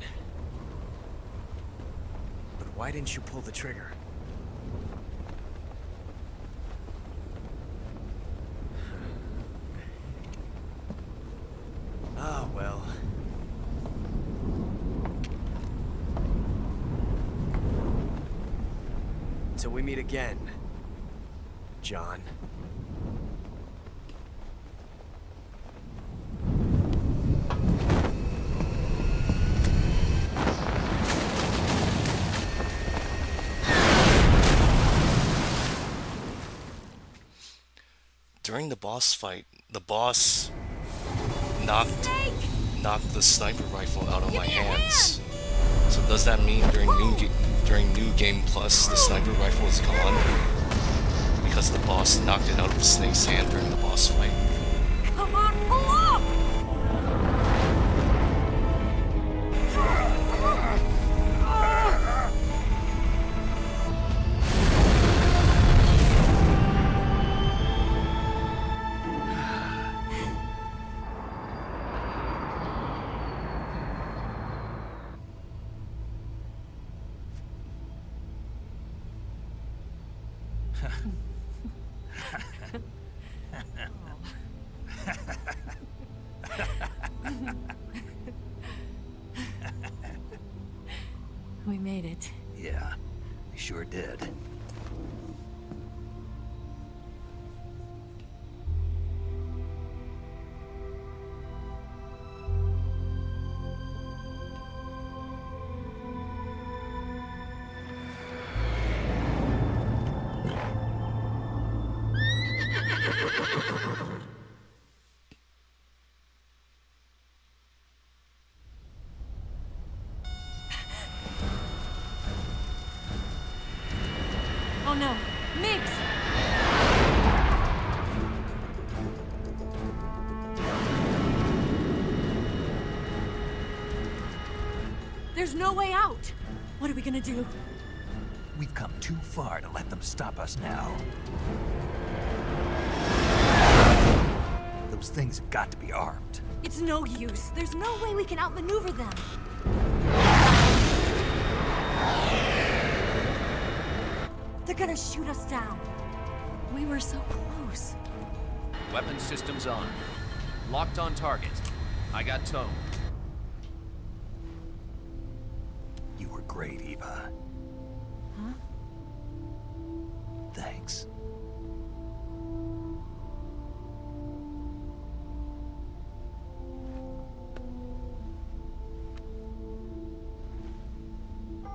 But why didn't you pull the trigger? Ah, well. Till we meet again, John. During the boss fight, the boss knocked the sniper rifle out of my hands. So does that mean during New Game Plus the sniper rifle is gone? Because the boss knocked it out of Snake's hand during the boss fight? Come on, pull up! We made it. Yeah, we sure did. Oh no, Miggs! There's no way out! What are we gonna do? We've come too far to let them stop us now. Those things have got to be armed. It's no use. There's no way we can outmaneuver them. They're gonna shoot us down. We were so close. Weapon systems on. Locked on target. I got tone. You were great, Eva. Huh? Thanks.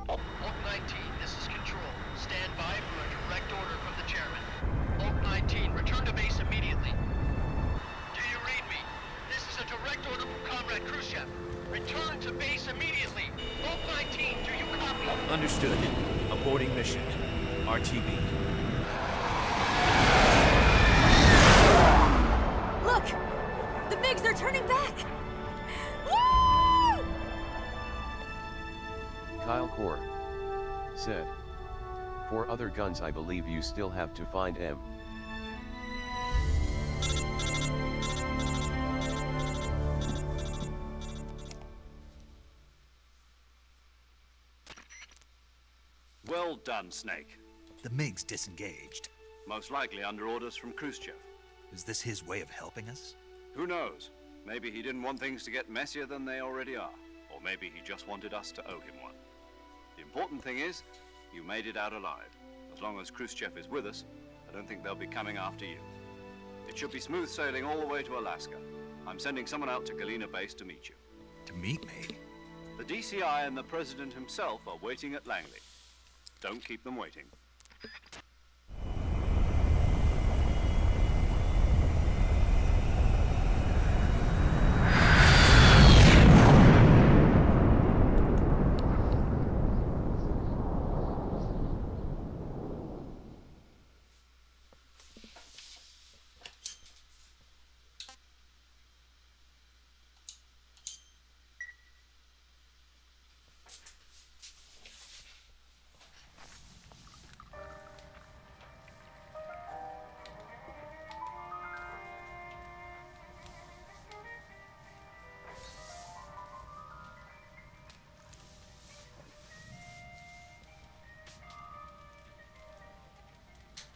Oak 19, this is Control. Stand by for a direct order from the chairman. Oak 19, return to base immediately. Do you read me? This is a direct order from Comrade Khrushchev. Return to base immediately. Oak 19, do you copy? Understood. Aborting mission. RTB. Look! The MiGs are turning back! Woo! Kyle Core said. For other guns I believe you still have to find M. Well done, Snake. The MiGs disengaged. Most likely under orders from Khrushchev. Is this his way of helping us? Who knows? Maybe he didn't want things to get messier than they already are. Or maybe he just wanted us to owe him one. The important thing is, you made it out alive. As long as Khrushchev is with us, I don't think they'll be coming after you. It should be smooth sailing all the way to Alaska. I'm sending someone out to Galena Base to meet you. To meet me? The DCI and the President himself are waiting at Langley. Don't keep them waiting.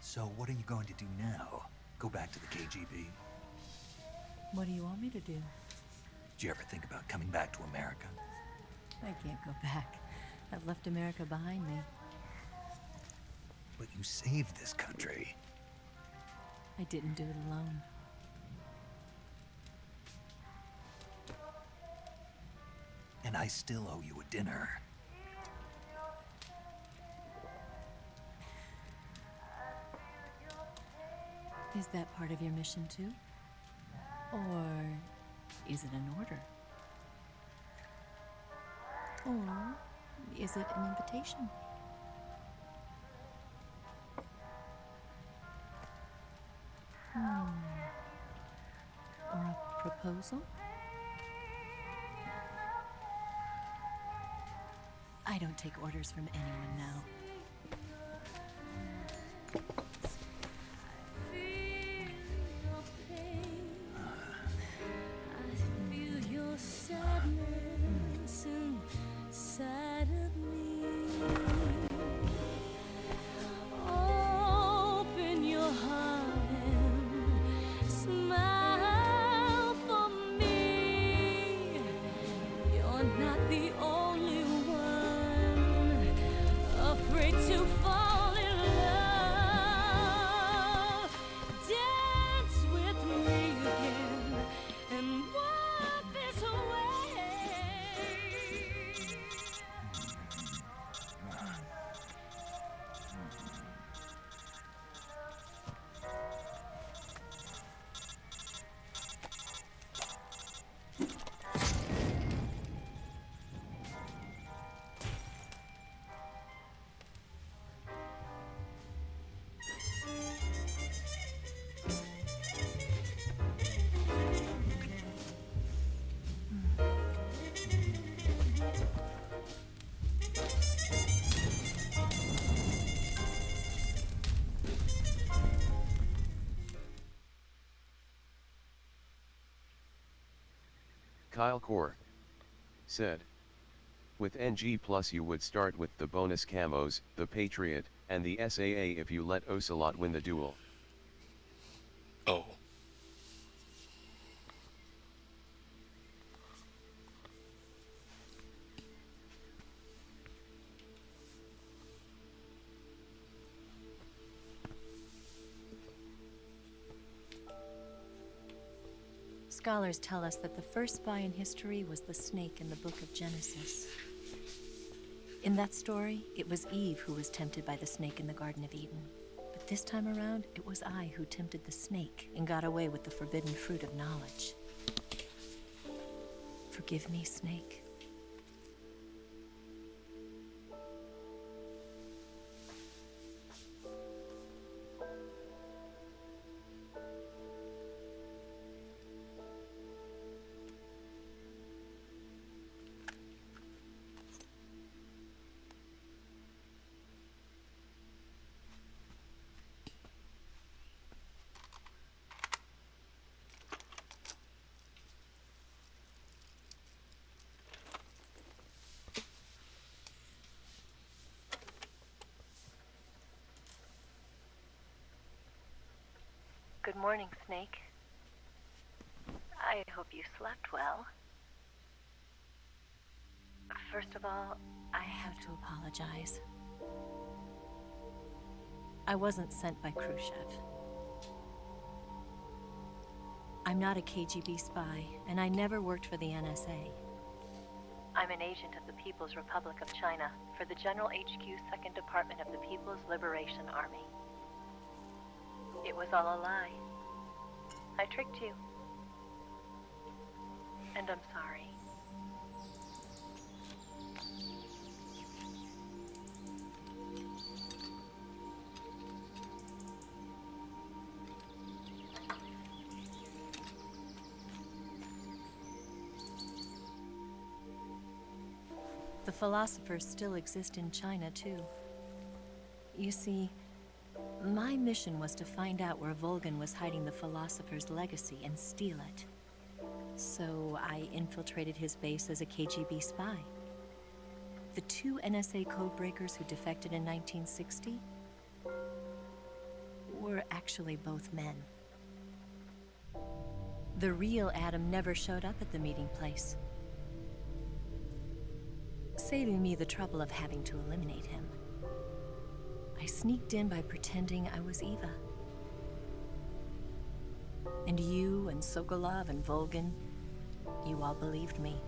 So what are you going to do now? Go back to the KGB? What do you want me to do? Did you ever think about coming back to America? I can't go back. I've left America behind me. But You saved this country. I didn't do it alone. And I still owe you a dinner. Is that part of your mission too? Or is it an order? Or is it an invitation? Or a proposal? I don't take orders from anyone now. Kyle Core said. With NG Plus you would start with the bonus camos, the Patriot, and the SAA if you let Ocelot win the duel. Oh. Scholars tell us that the first spy in history was the snake in the book of Genesis. In that story, it was Eve who was tempted by the snake in the Garden of Eden. But this time around, it was I who tempted the snake and got away with the forbidden fruit of knowledge. Forgive me, snake. Good morning, Snake. I hope you slept well. First of all, I have to apologize. I wasn't sent by Khrushchev. I'm not a KGB spy, and I never worked for the NSA. I'm an agent of the People's Republic of China for the General HQ 2nd Department of the People's Liberation Army. It was all a lie. I tricked you. And I'm sorry. The philosophers still exist in China, too. You see, my mission was to find out where Volgan was hiding the philosopher's legacy and steal it. So I infiltrated his base as a KGB spy. The two NSA codebreakers who defected in 1960 were actually both men. The real Adam never showed up at the meeting place, saving me the trouble of having to eliminate him. I sneaked in by pretending I was Eva. And you and Sokolov and Volgin, you all believed me.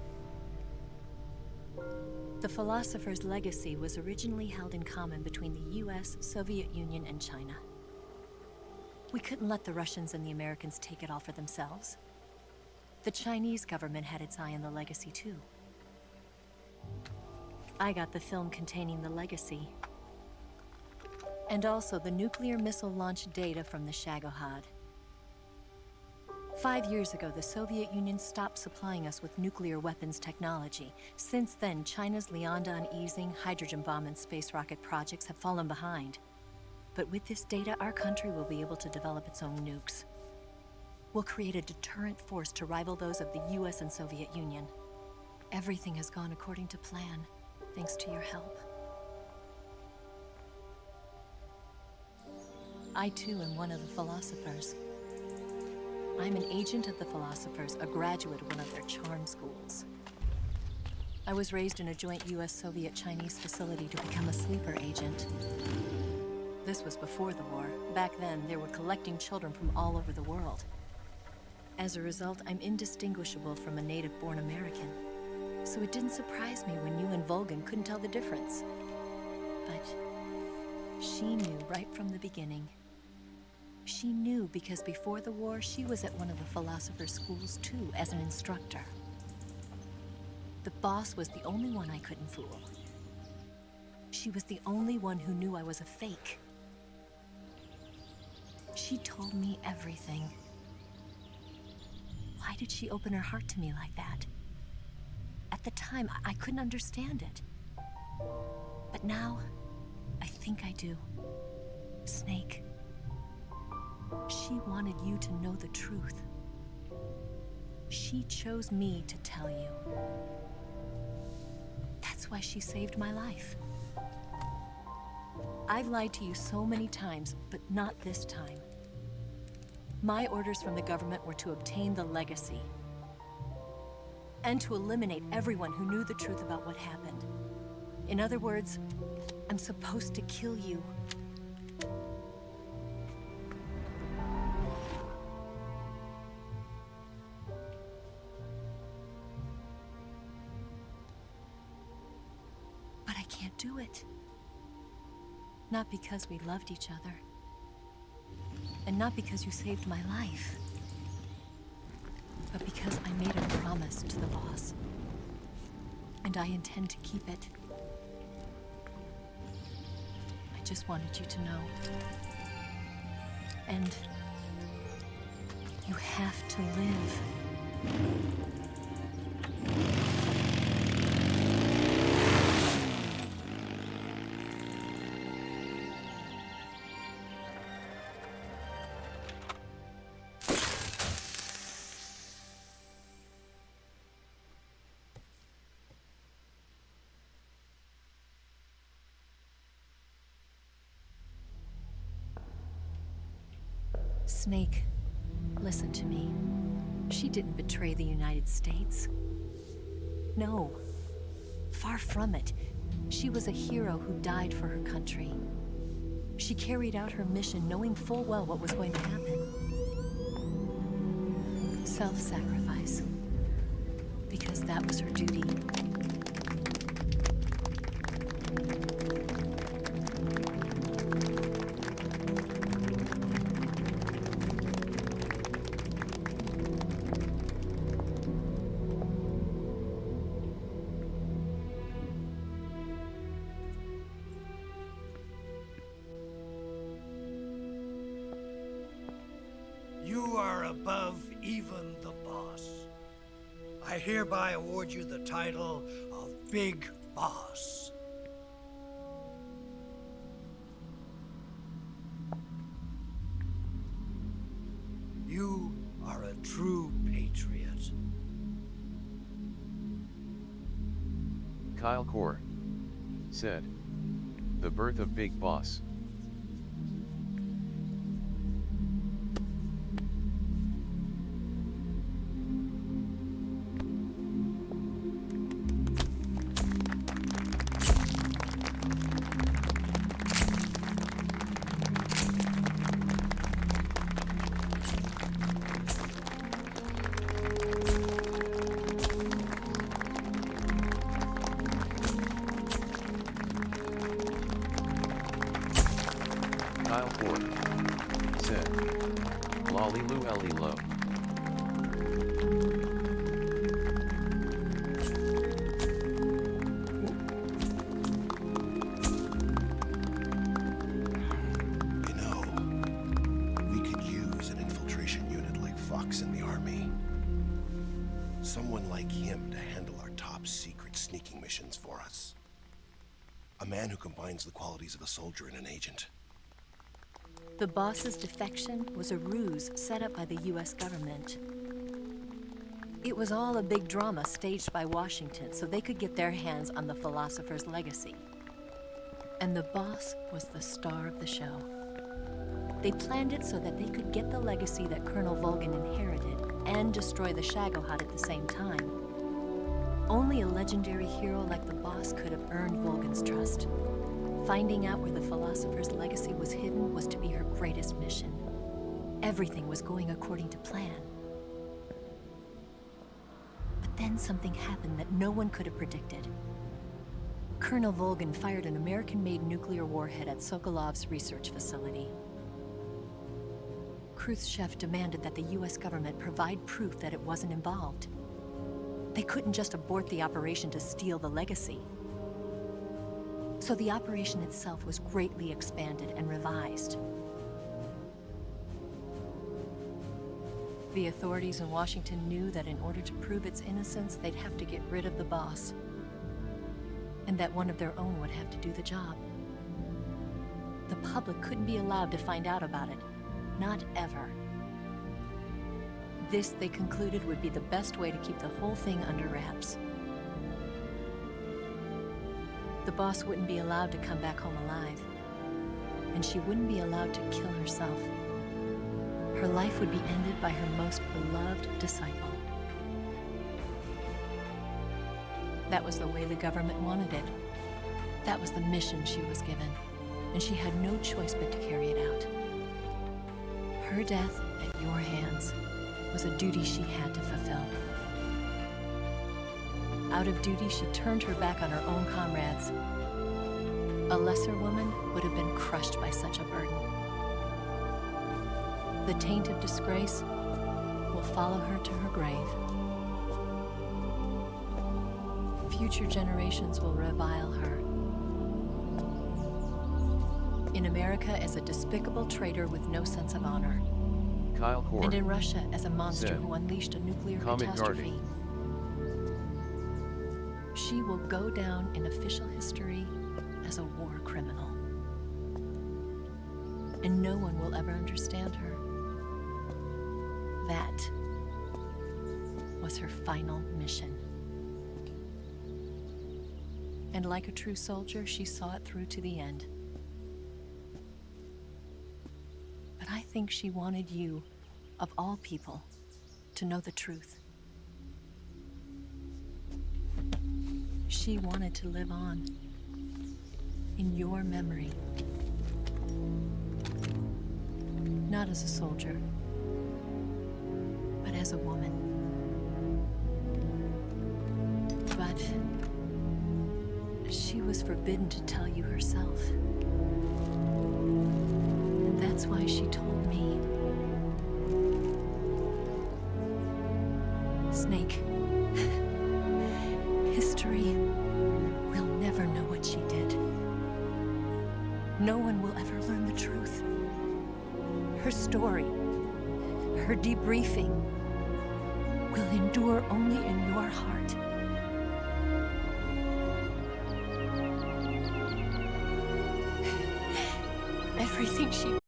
The philosopher's legacy was originally held in common between the US, Soviet Union, and China. We couldn't let the Russians and the Americans take it all for themselves. The Chinese government had its eye on the legacy too. I got the film containing the legacy, and also the nuclear missile launch data from the Shagohod. 5 years ago, the Soviet Union stopped supplying us with nuclear weapons technology. Since then, China's Liaodong-Yizhing hydrogen bomb and space rocket projects have fallen behind. But with this data, our country will be able to develop its own nukes. We'll create a deterrent force to rival those of the US and Soviet Union. Everything has gone according to plan, thanks to your help. I too am one of the philosophers. I'm an agent of the philosophers, a graduate of one of their charm schools. I was raised in a joint US-Soviet-Chinese facility to become a sleeper agent. This was before the war. Back then, they were collecting children from all over the world. As a result, I'm indistinguishable from a native-born American. So it didn't surprise me when you and Volgin couldn't tell the difference. But she knew right from the beginning. She knew because before the war, she was at one of the philosopher's schools too, as an instructor. The boss was the only one I couldn't fool. She was the only one who knew I was a fake. She told me everything. Why did she open her heart to me like that? At the time, I couldn't understand it. But now, I think I do. Snake. She wanted you to know the truth. She chose me to tell you. That's why she saved my life. I've lied to you so many times, but not this time. My orders from the government were to obtain the legacy and to eliminate everyone who knew the truth about what happened. In other words, I'm supposed to kill you. But I can't do it. Not because we loved each other. And not because you saved my life. But because I made a promise to the boss. And I intend to keep it. I just wanted you to know. And you have to live. Snake, listen to me. She didn't betray the United States. No, far from it. She was a hero who died for her country. She carried out her mission knowing full well what was going to happen. Self-sacrifice. Because that was her duty. You are above even the boss. I hereby award you the title of Big Boss. You are a true patriot. Kyle Core said, "The birth of Big Boss." Kyle Ford said, Lolly Lou Ellie Low. You know, we could use an infiltration unit like Fox in the Army. Someone like him to handle our top secret sneaking missions for us. A man who combines the qualities of a soldier and an agent. The boss's defection was a ruse set up by the US government. It was all a big drama staged by Washington so they could get their hands on the philosopher's legacy. And the boss was the star of the show. They planned it so that they could get the legacy that Colonel Volgin inherited and destroy the Shagohod at the same time. Only a legendary hero like the boss could have earned Volgin's trust. Finding out where the philosopher's legacy was hidden was to be her greatest mission. Everything was going according to plan. But then something happened that no one could have predicted. Colonel Volgin fired an American-made nuclear warhead at Sokolov's research facility. Khrushchev demanded that the US government provide proof that it wasn't involved. They couldn't just abort the operation to steal the legacy. So the operation itself was greatly expanded and revised. The authorities in Washington knew that in order to prove its innocence, they'd have to get rid of the boss, and that one of their own would have to do the job. The public couldn't be allowed to find out about it, not ever. This, they concluded, would be the best way to keep the whole thing under wraps. The boss wouldn't be allowed to come back home alive, and she wouldn't be allowed to kill herself. Her life would be ended by her most beloved disciple. That was the way the government wanted it. That was the mission she was given, and she had no choice but to carry it out. Her death at your hands was a duty she had to fulfill. Out of duty, she turned her back on her own comrades. A lesser woman would have been crushed by such a burden. The taint of disgrace will follow her to her grave. Future generations will revile her. In America as a despicable traitor with no sense of honor. Kyle Cord And in Russia as a monster said, who unleashed a nuclear Comment catastrophe. guarding. She will go down in official history as a war criminal. And no one will ever understand her. That was her final mission. And like a true soldier, she saw it through to the end. But I think she wanted you, of all people, to know the truth. She wanted to live on in your memory. Not as a soldier, but as a woman. But she was forbidden to tell you herself. And that's why she told me. Snake, history will never know what she did. No one will ever learn the truth. Her story, her debriefing, will endure only in your heart. Everything she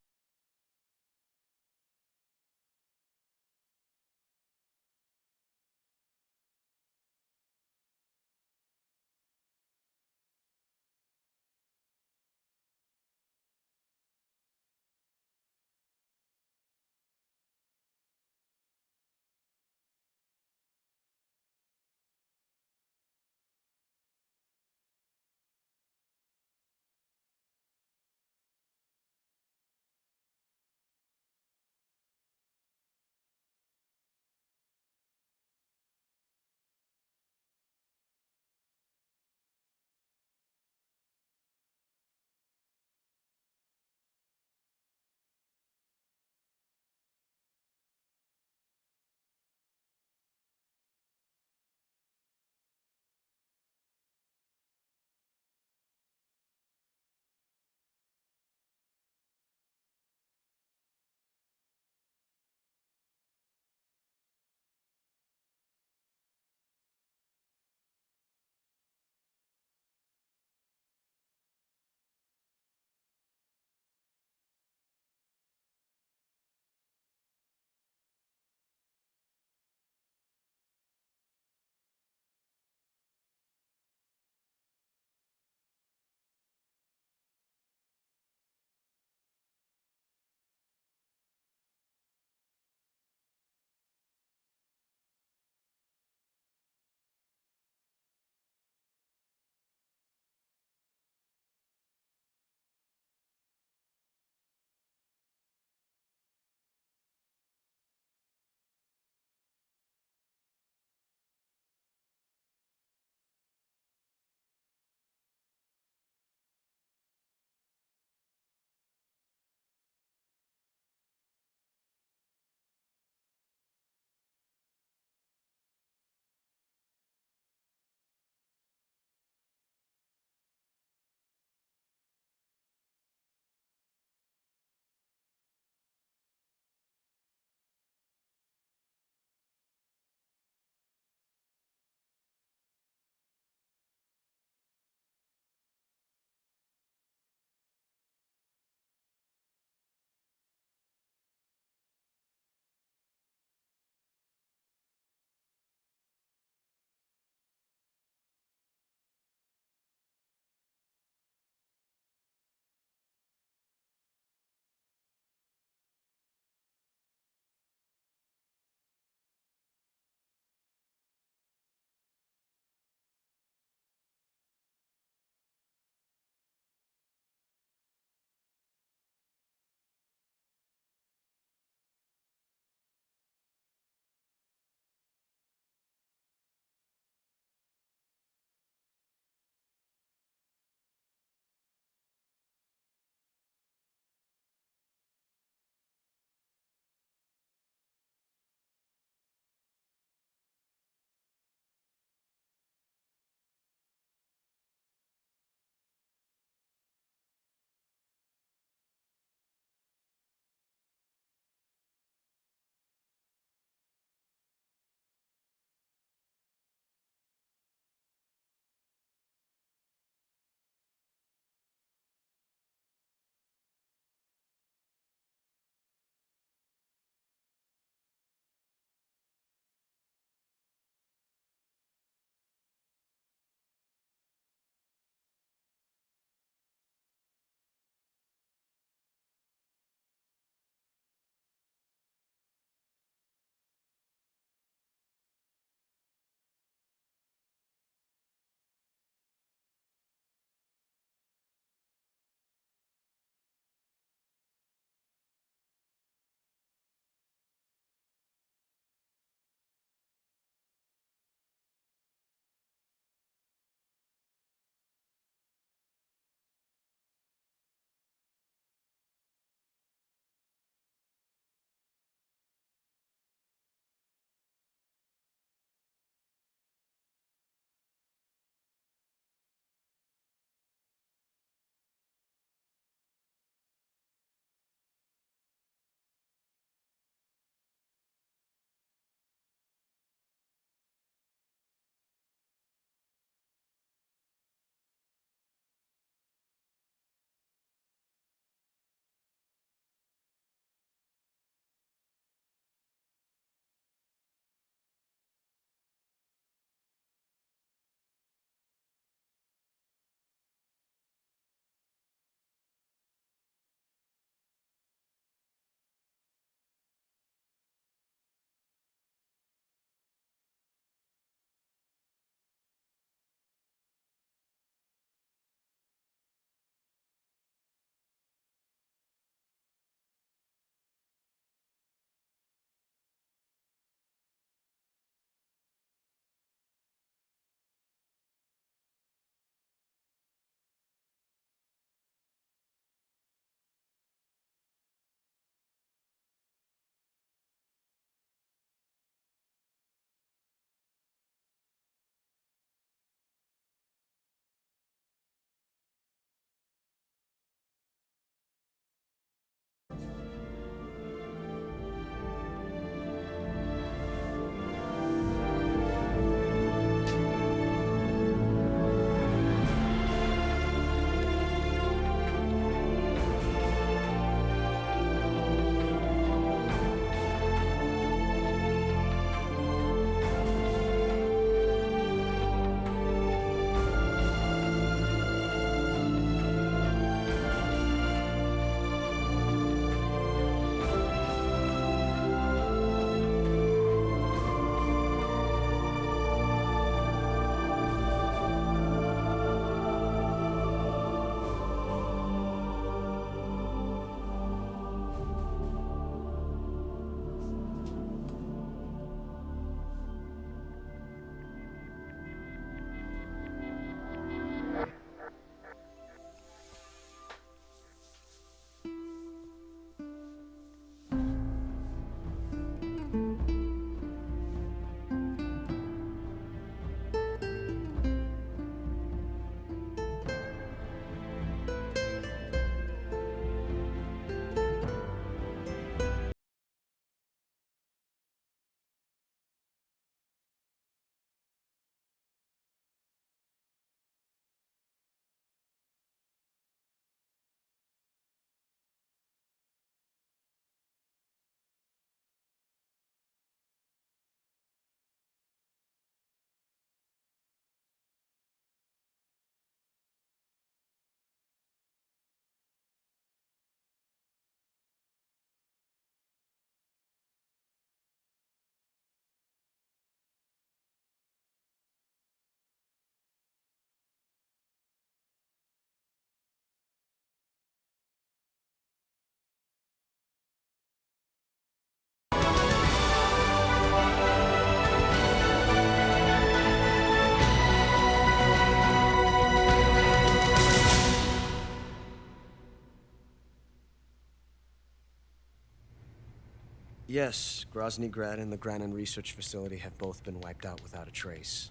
Yes, Grozny Grad and the Granin Research Facility have both been wiped out without a trace.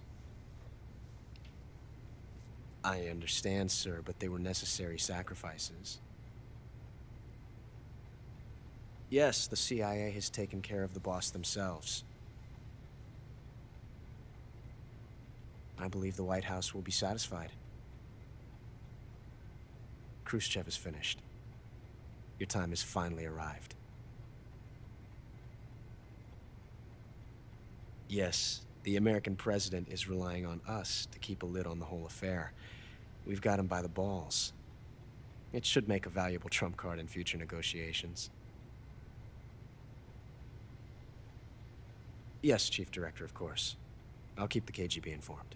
I understand, sir, but they were necessary sacrifices. Yes, the CIA has taken care of the boss themselves. I believe the White House will be satisfied. Khrushchev is finished. Your time has finally arrived. Yes, the American president is relying on us to keep a lid on the whole affair. We've got him by the balls. It should make a valuable trump card in future negotiations. Yes, Chief Director, of course. I'll keep the KGB informed.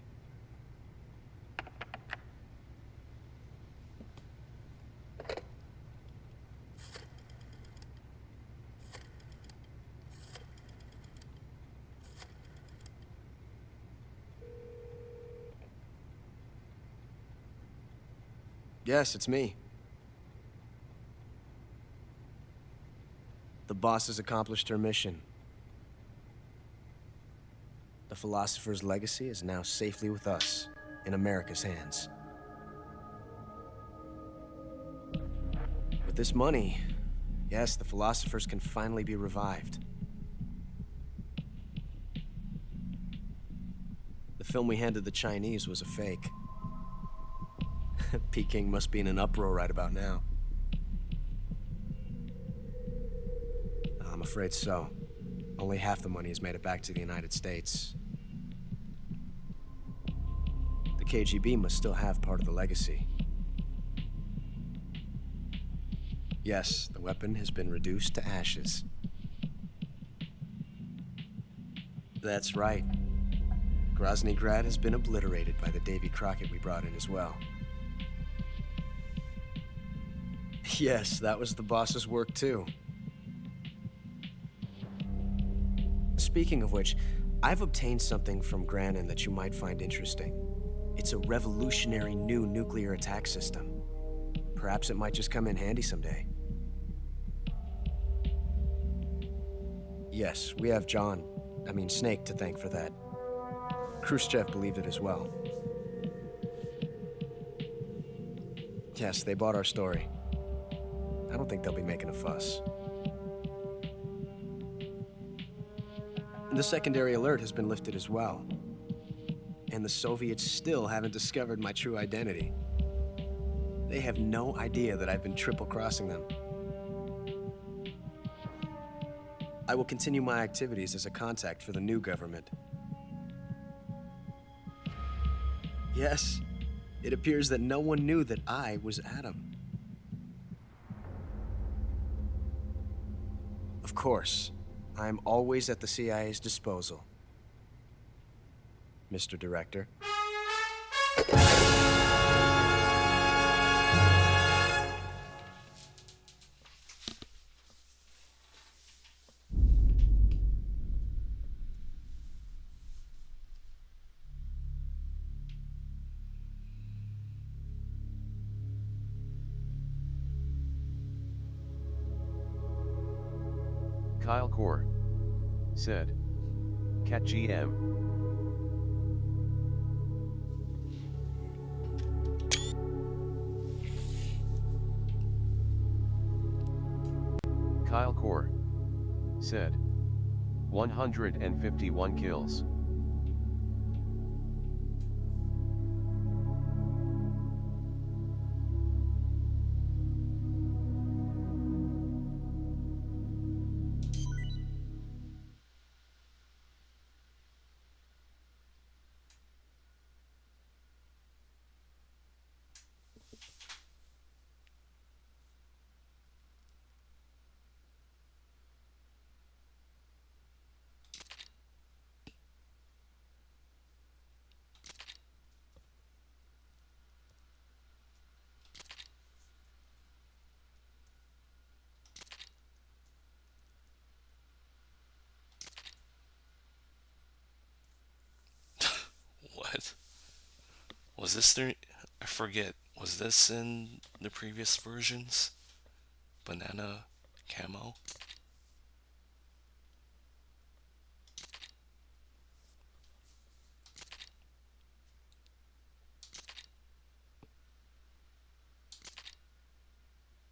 Yes, it's me. The boss has accomplished her mission. The philosopher's legacy is now safely with us, in America's hands. With this money, yes, the philosophers can finally be revived. The film we handed the Chinese was a fake. Peking must be in an uproar right about now. I'm afraid so. Only half the money has made it back to the United States. The KGB must still have part of the legacy. Yes, the weapon has been reduced to ashes. That's right. Grozny Grad has been obliterated by the Davy Crockett we brought in as well. Yes, that was the boss's work too. Speaking of which, I've obtained something from Granin that you might find interesting. It's a revolutionary new nuclear attack system. Perhaps it might just come in handy someday. Yes, we have Snake to thank for that. Khrushchev believed it as well. Yes, they bought our story. I don't think they'll be making a fuss. The secondary alert has been lifted as well. And the Soviets still haven't discovered my true identity. They have no idea that I've been triple-crossing them. I will continue my activities as a contact for the new government. Yes, it appears that no one knew that I was Adam. Of course, I'm always at the CIA's disposal, Mr. Director. Kyle Core said, Cat GM. Kyle Core said, 151 kills. What? Was this there? I forget. Was this in the previous versions? Banana camo?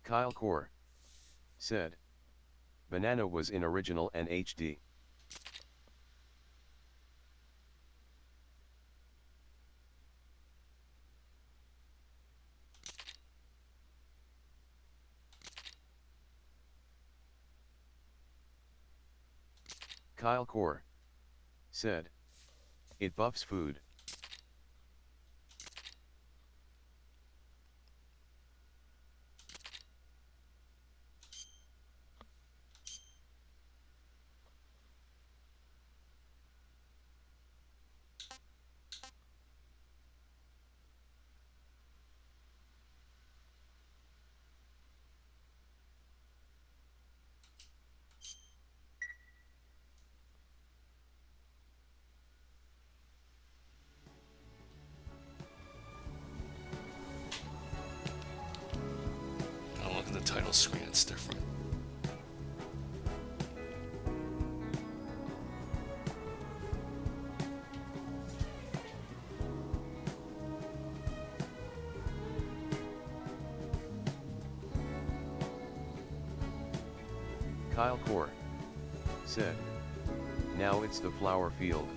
Kyle Core said. Banana was in original and HD. Kyle Core said. It buffs food. Oh, look at the title screen, it's different. Kyle Core said. Now it's the flower field.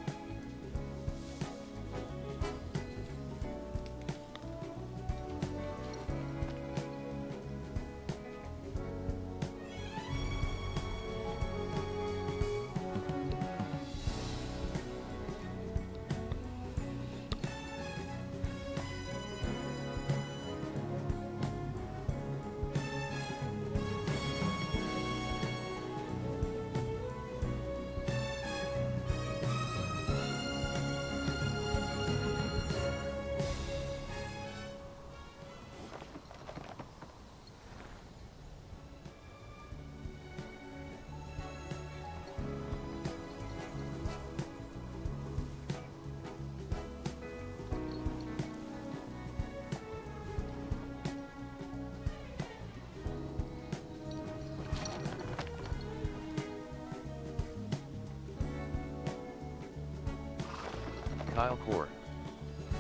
Kyle Core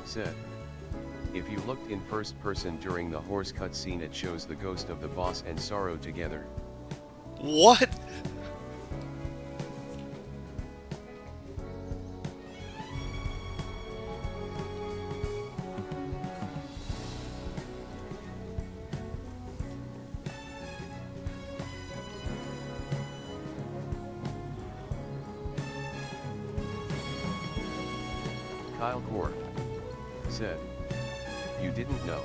said. If you looked in first person during the horse cutscene, it shows the ghost of the boss and Sorrow together. What? Kyle Core said. You didn't know.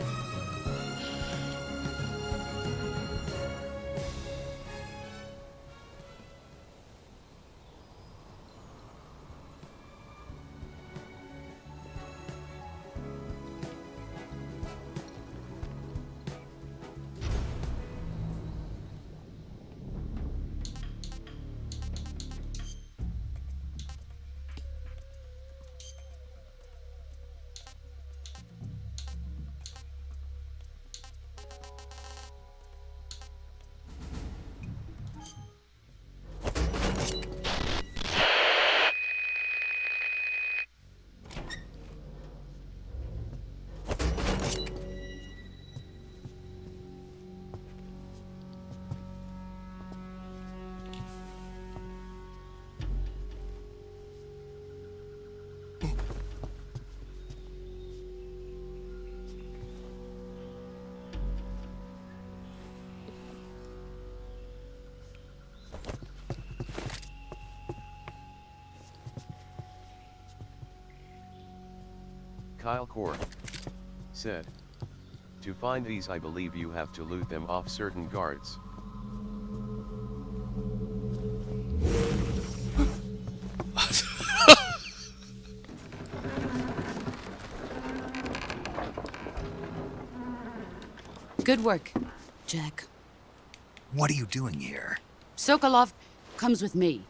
Kyle Core said. To find these, I believe you have to loot them off certain guards. Good work, Jack. What are you doing here? Sokolov comes with me.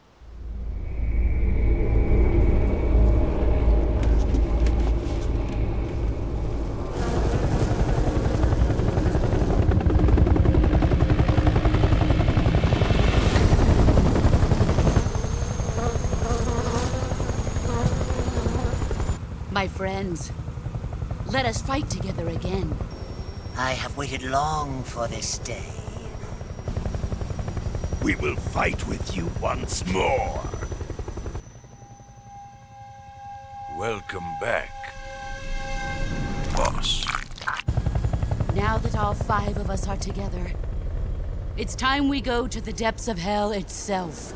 My friends, let us fight together again. I have waited long for this day. We will fight with you once more. Welcome back, boss. Now that all 5 of us are together, it's time we go to the depths of hell itself.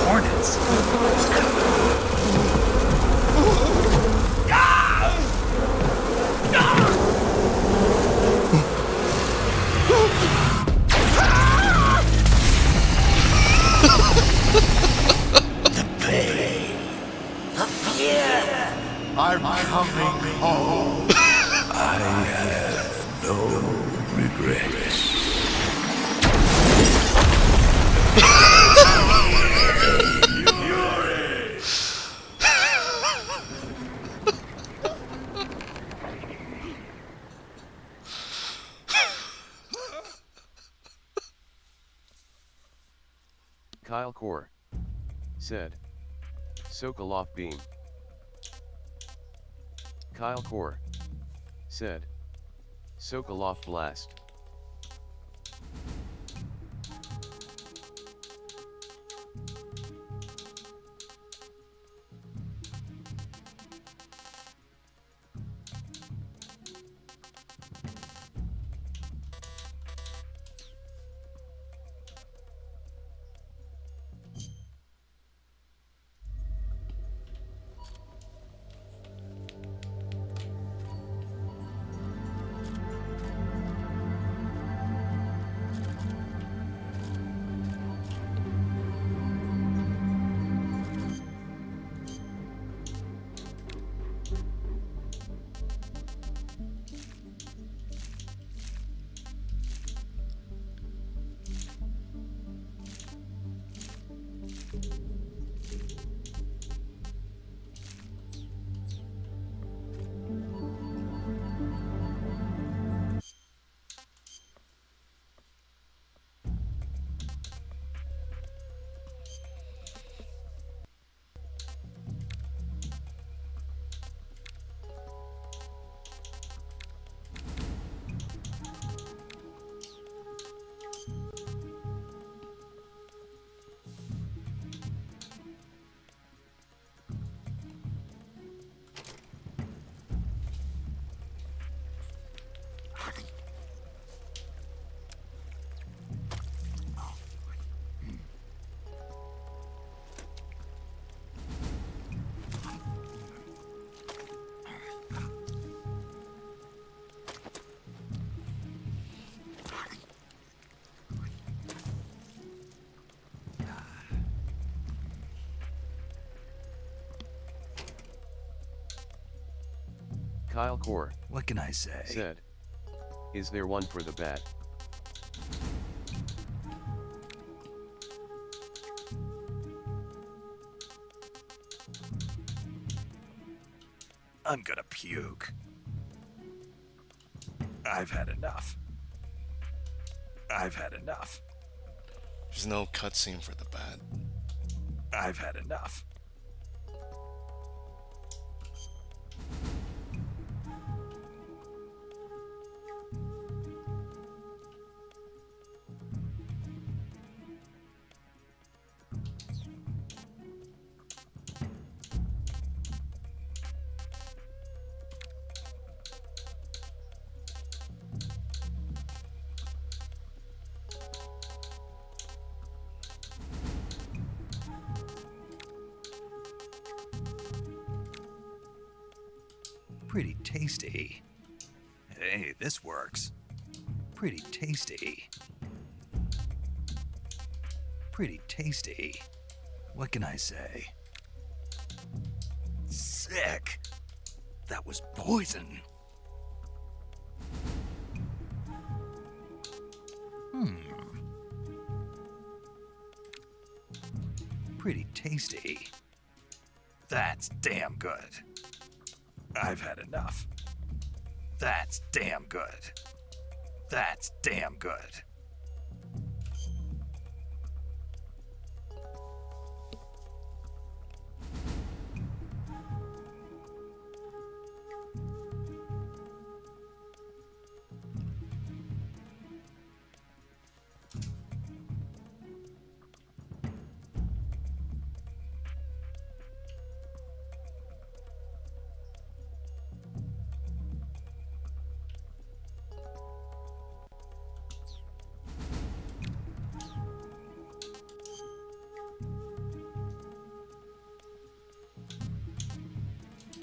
Hornets. The pain, the fear. I'm coming home. I have no regrets. Kyle Core said, Sokolov beam. Kyle Core said, Sokolov blast. Kyle Core, what can I say? Said, is there one for the bat? I'm gonna puke. I've had enough. I've had enough. There's no cutscene for the bat. I've had enough. Pretty tasty. Hey, this works. Pretty tasty. Pretty tasty. What can I say? Sick. That was poison. Pretty tasty. That's damn good. I've had enough. That's damn good. That's damn good.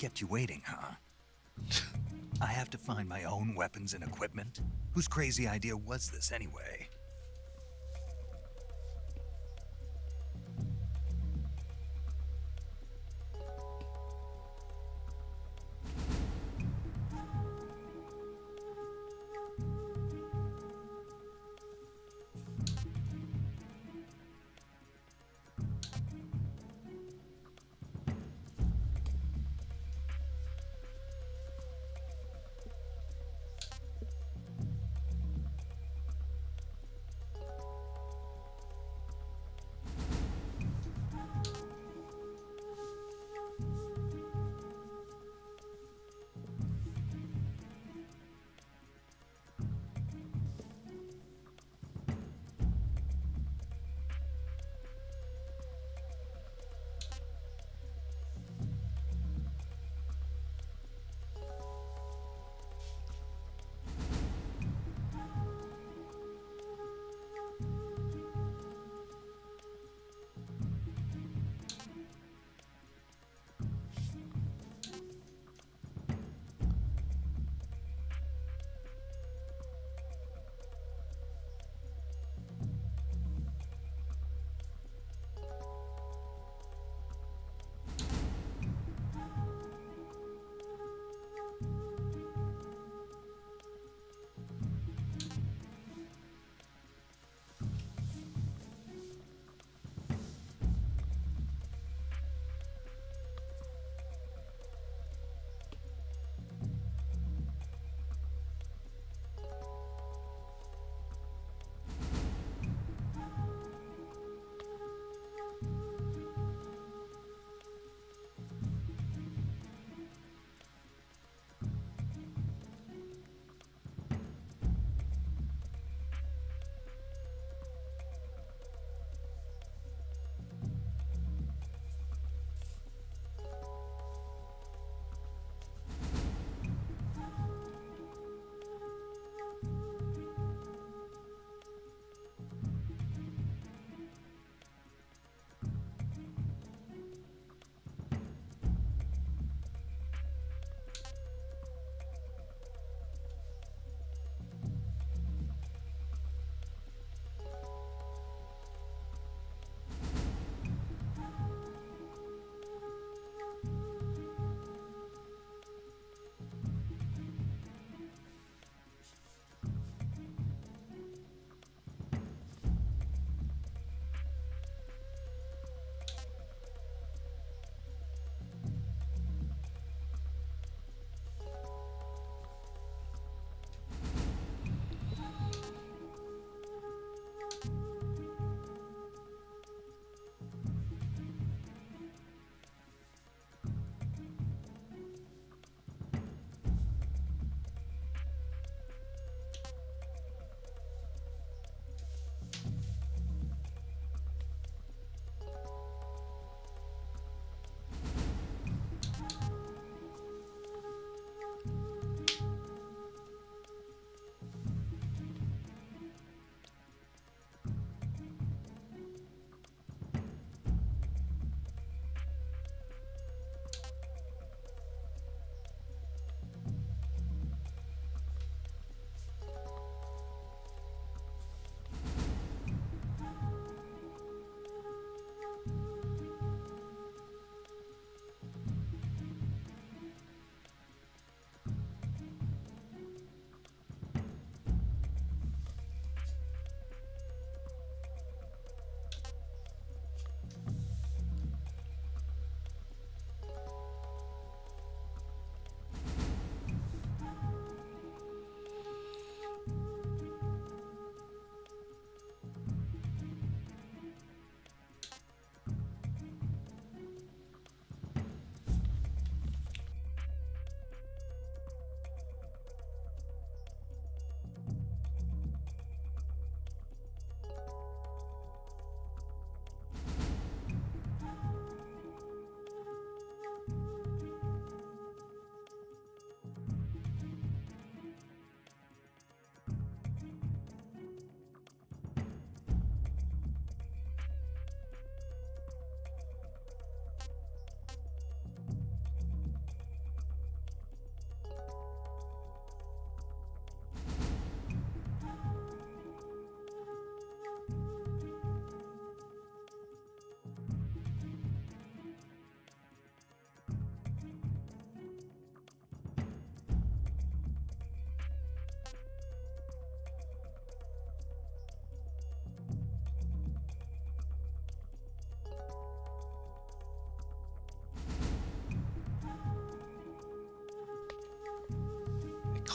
kept you waiting, huh? I have to find my own weapons and equipment? Whose crazy idea was this, anyway?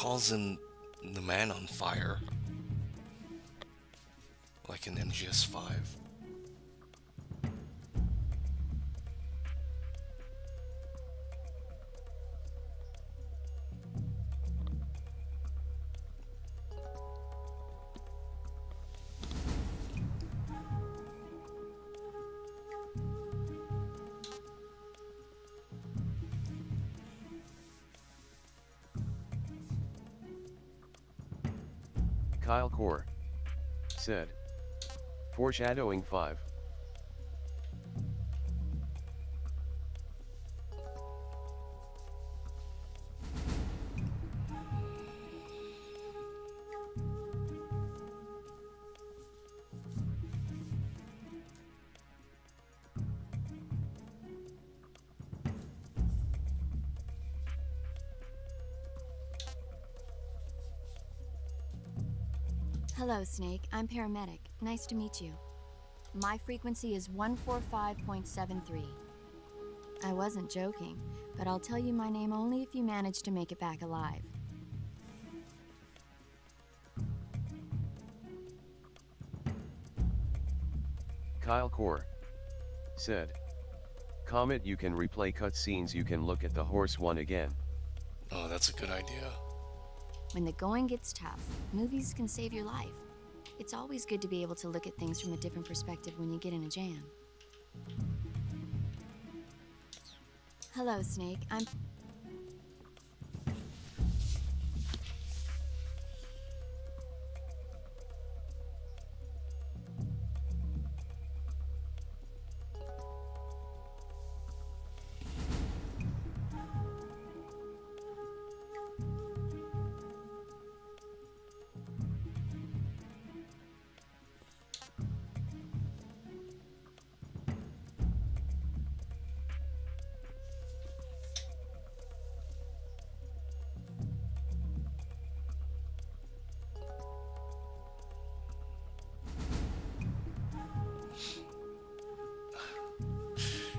calls him the man on fire. Like in MGS5. Kyle Core said. Foreshadowing 5. Hello, Snake. I'm paramedic. Nice to meet you. My frequency is 145.73. I wasn't joking, but I'll tell you my name only if you manage to make it back alive. Kyle Core said. Comet, you can replay cutscenes, you can look at the horse one again. Oh, that's a good idea. When the going gets tough, movies can save your life. It's always good to be able to look at things from a different perspective when you get in a jam. Hello, Snake. I'm...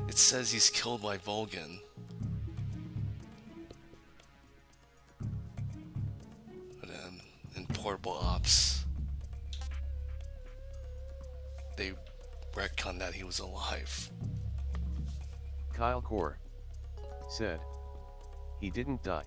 It says he's killed by Vulcan. But in Portable Ops, they retconned that he was alive. Kyle Core said. He didn't die.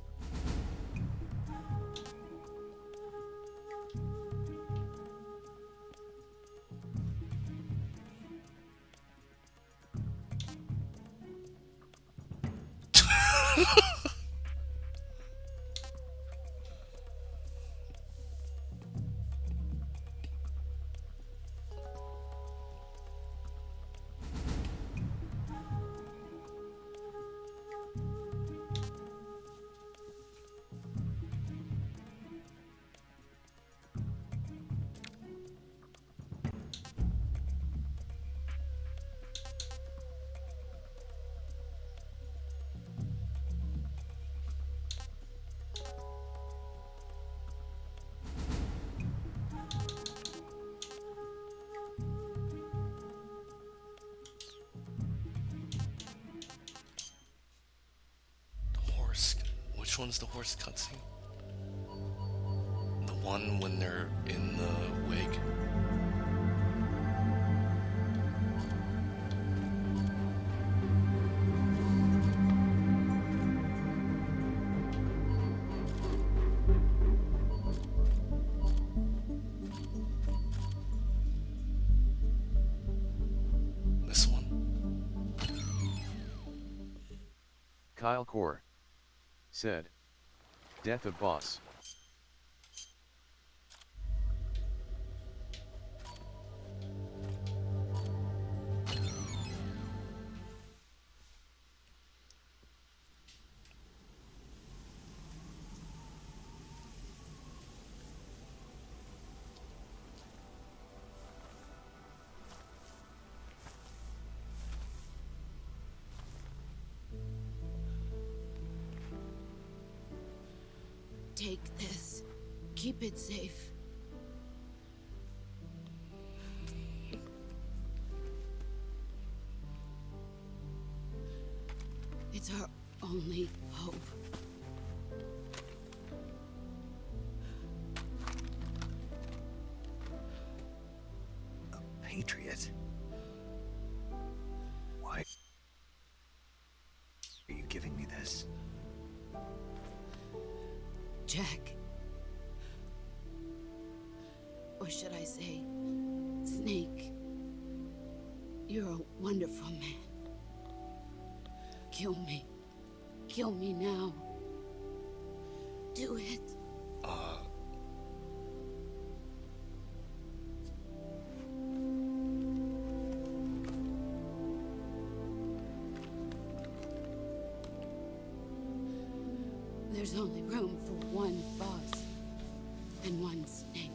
Which one's the horse cutscene? The one when they're in the wig? This one? Kyle Core said. Death of Boss. Take this. Keep it safe. It's our only hope. Patriot. Why are you giving me this? Jack. Or should I say, Snake. You're a wonderful man. Kill me. Kill me now. Do it. There's only room for one boss and one Snake.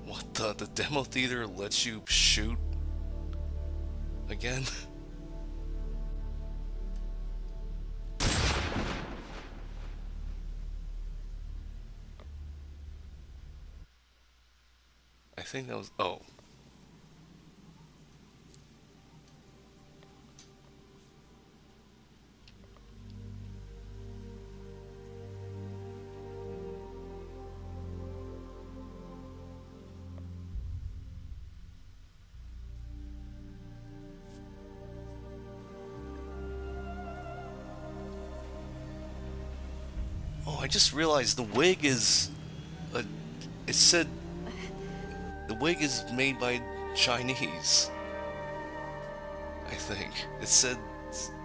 What the demo theater lets you shoot again? I think that was, oh. Oh, I just realized the wig is, it said, the wig is made by Chinese. I think. It said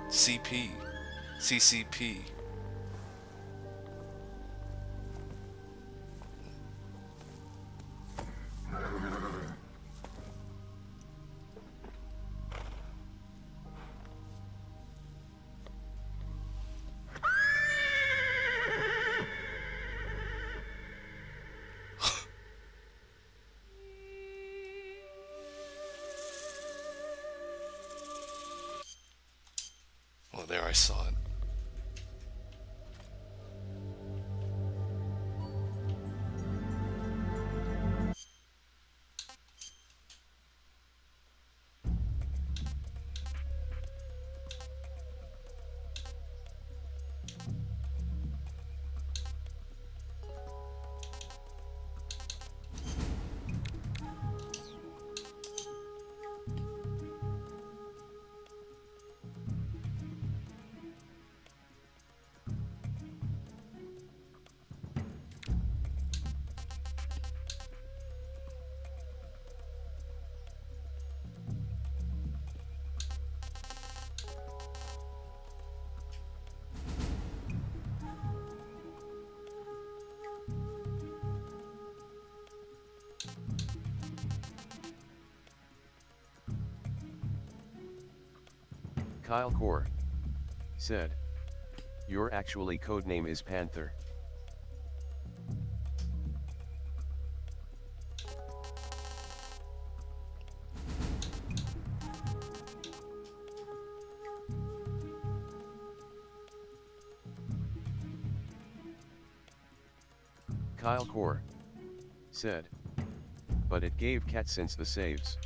CCP. Oh, there I saw it. Kyle Core said, your actually codename is Panther. Kyle Core said, but it gave cat since the saves.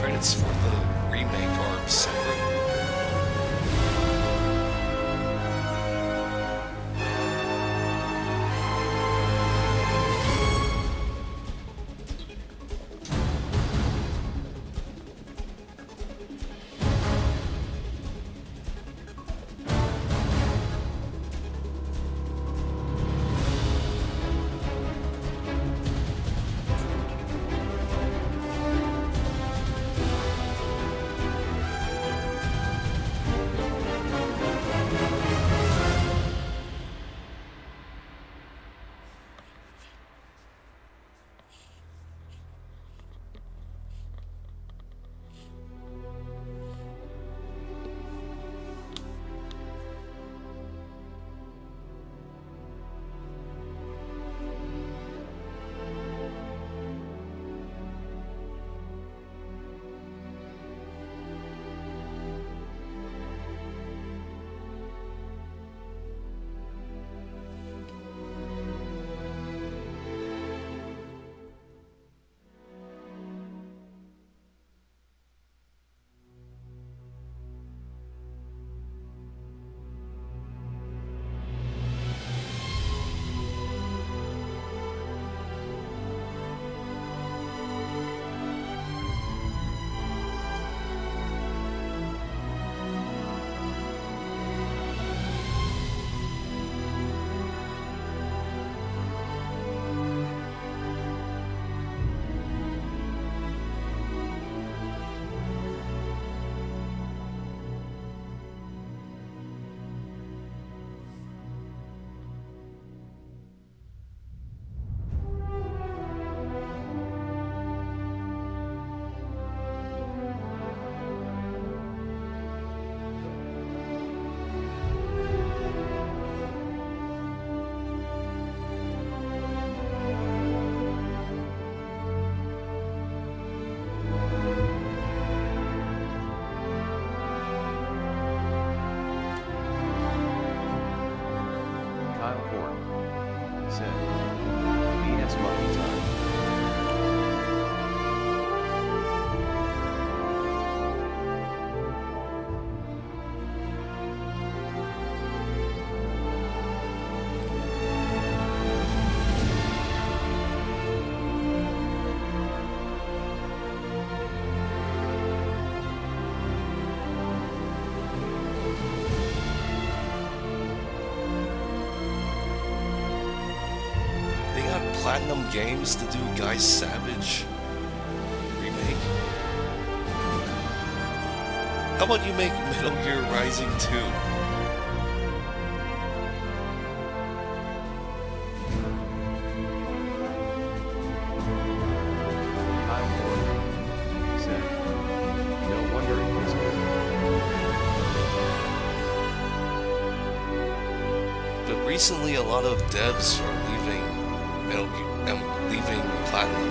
Credits for the remake are separate. Games to do Guy Savage remake? How about you make Metal Gear Rising 2? Kyle Moore said, no wonder it was good. But recently, a lot of devs are leaving leaving Platinum.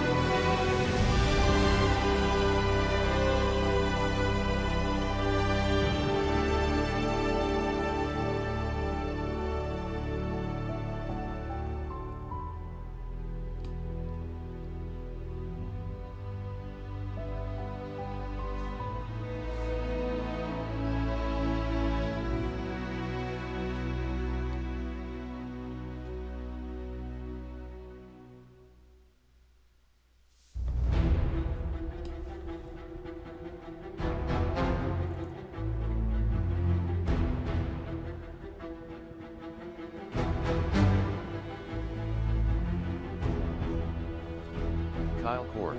Kyle Core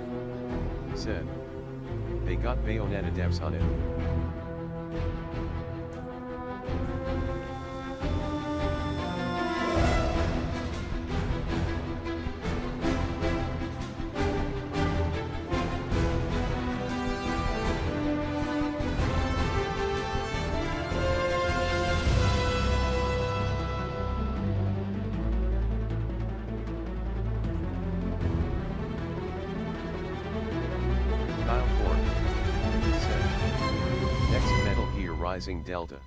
said, they got Bayonetta devs on it. Kyle Core said, next Metal Gear Rising Delta.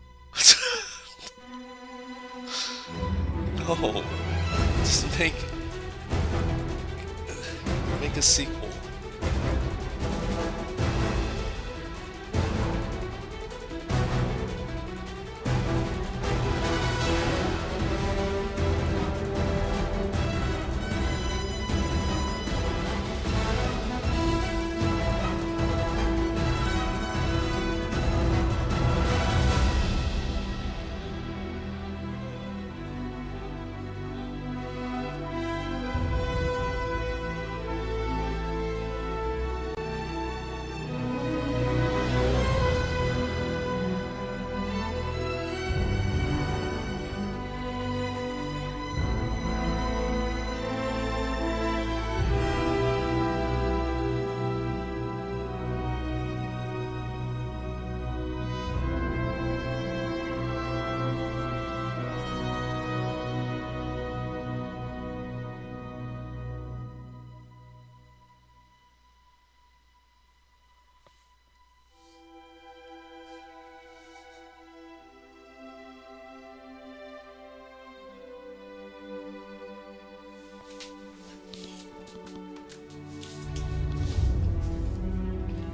No, just make a sequel.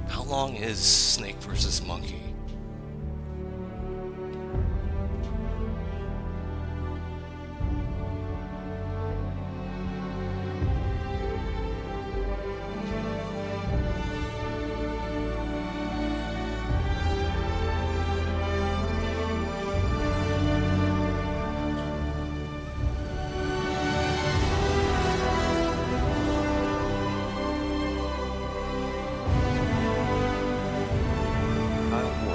How long is Snake versus Monkey? Kyle Core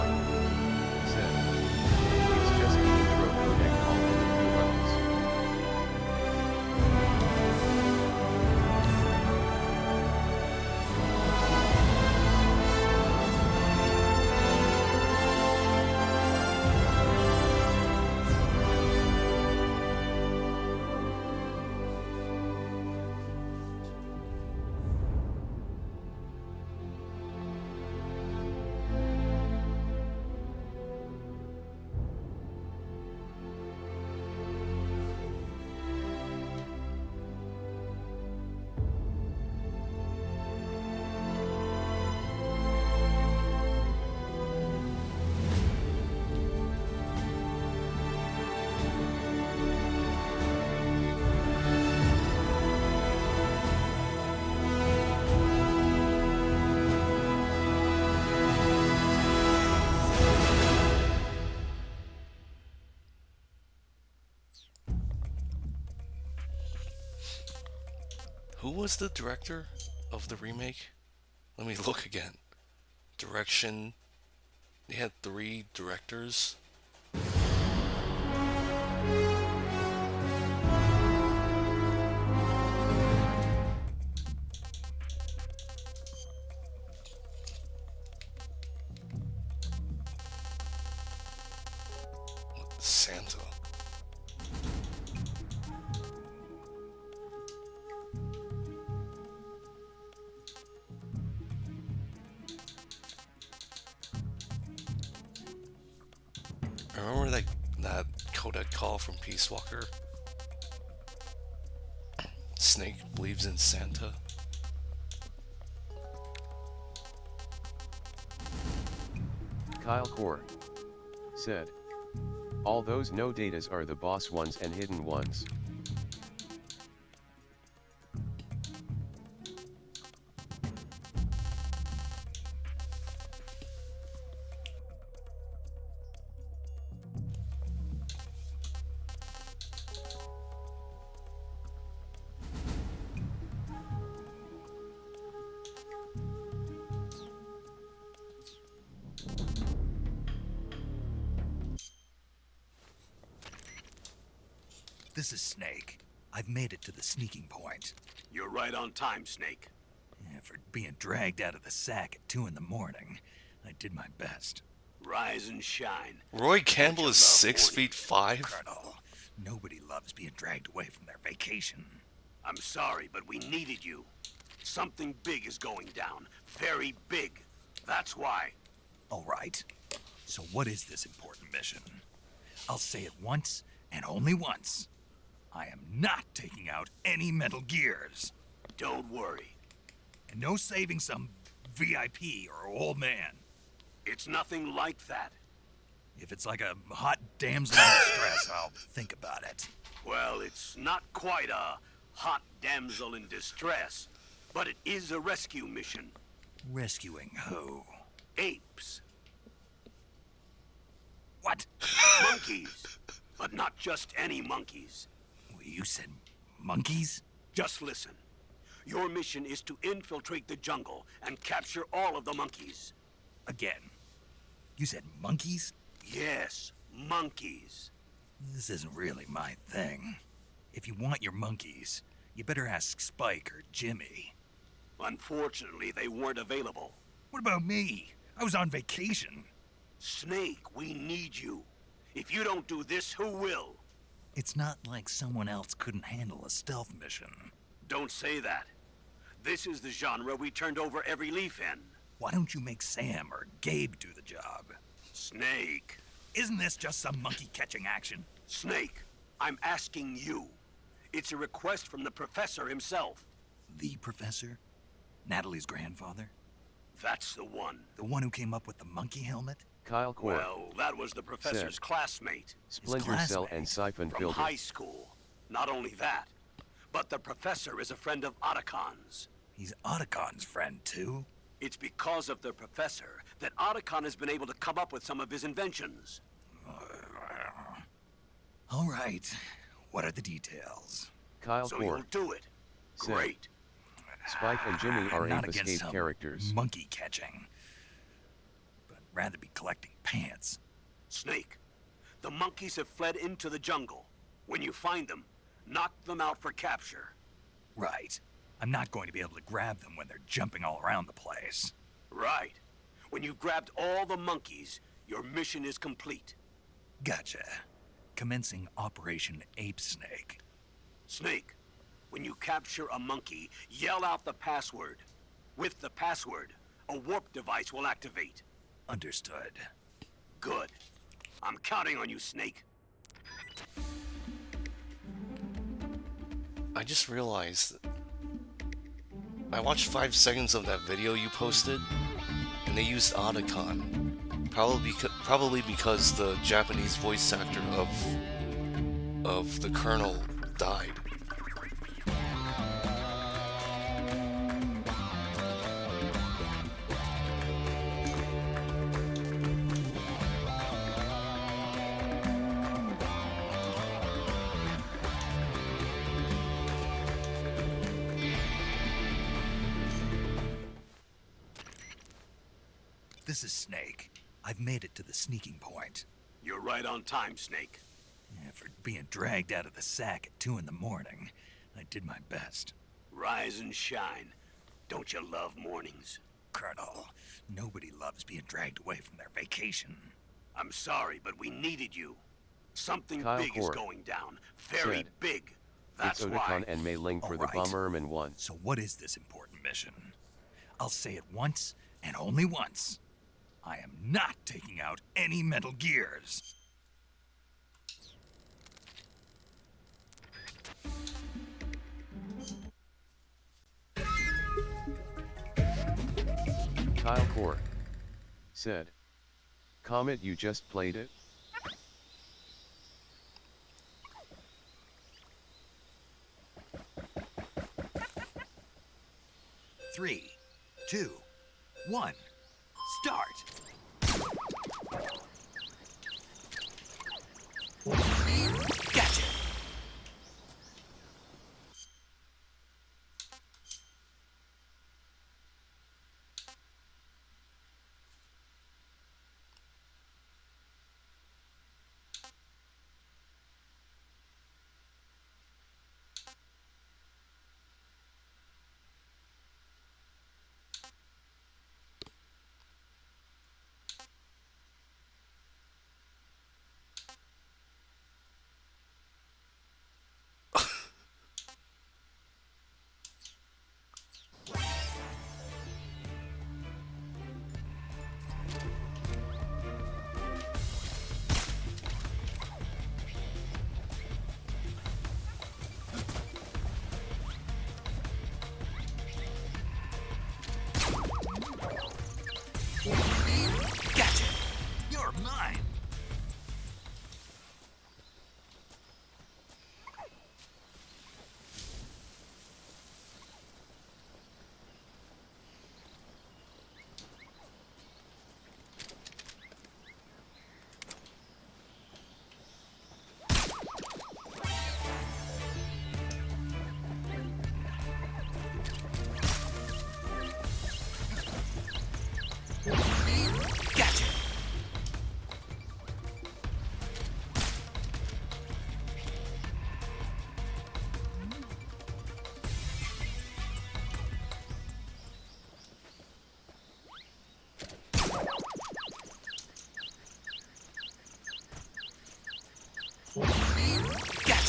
was the director of the remake? Let me look again. Direction. They had 3 directors. Santa. Remember that codec call from Peace Walker? Snake believes in Santa. Kyle Core said, all those no datas are the boss ones and hidden ones. This is Snake. I've made it to the sneaking point. You're right on time, Snake. Yeah, for being dragged out of the sack at 2 in the morning, I did my best. Rise and shine. Roy Campbell is 6'5". Colonel, nobody loves being dragged away from their vacation. I'm sorry, but we needed you. Something big is going down. Very big. That's why. All right. So what is this important mission? I'll say it once, and only once. I am not taking out any Metal Gears. Don't worry. And no saving some VIP or old man. It's nothing like that. If it's like a hot damsel in distress, I'll think about it. Well, it's not quite a hot damsel in distress, but it is a rescue mission. Rescuing who? Apes. What? Monkeys. But not just any monkeys. You said monkeys? Just listen. Your mission is to infiltrate the jungle and capture all of the monkeys. Again. You said monkeys? Yes, monkeys. This isn't really my thing. If you want your monkeys, you better ask Spike or Jimmy. Unfortunately, they weren't available. What about me? I was on vacation. Snake, we need you. If you don't do this, who will? It's not like someone else couldn't handle a stealth mission. Don't say that. This is the genre we turned over every leaf in. Why don't you make Sam or Gabe do the job? Snake. Isn't this just some monkey-catching action? Snake, I'm asking you. It's a request from the professor himself. The professor? Natalie's grandfather? That's the one. The one who came up with the monkey helmet? Kyle Core. Well, that was the professor's said, classmate. Splinter Cell and Siphon From Filter. high school. Not only that, but the professor is a friend of Otacon's. He's Otacon's friend, too? It's because of the professor that Otacon has been able to come up with some of his inventions. All right. What are the details? Kyle So Core. you'll do it. said, Great. Spike and Jimmy are Not ape against escape some characters. monkey catching. But rather be collecting pants. Snake, the monkeys have fled into the jungle. When you find them, knock them out for capture. Right. I'm not going to be able to grab them when they're jumping all around the place. Right. When you've grabbed all the monkeys, your mission is complete. Gotcha. Commencing Operation Ape Snake. Snake, when you capture a monkey, yell out the password. With the password, a warp device will activate. Understood. Good. I'm counting on you, Snake. I just realized that I watched 5 seconds of that video you posted, and they used Otacon. Probably because the Japanese voice actor of the Colonel died. this is Snake. I've made it to the sneaking point. You're right on time, Snake. Yeah, for being dragged out of the sack at 2 in the morning, I did my best. Rise and shine. Don't you love mornings? Colonel, nobody loves being dragged away from their vacation. I'm sorry, but we needed you. Something Kyle big is Core going down. Very said, big. That's it's why. Otakon and Mei Ling for All the right. Bomberman 1. So what is this important mission? I'll say it once, and only once. I am not taking out any Metal Gears. Kyle Core said, Comet, you just played it? Three, 2, 1, start! Gotcha! Gotcha! You're mine! Gotcha! Gotcha!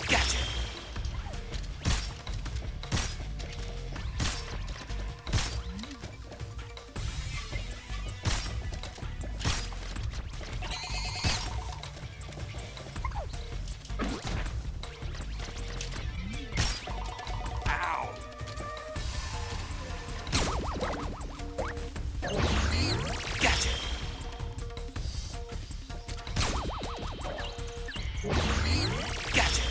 Gotcha! Ow! Gotcha! Gotcha!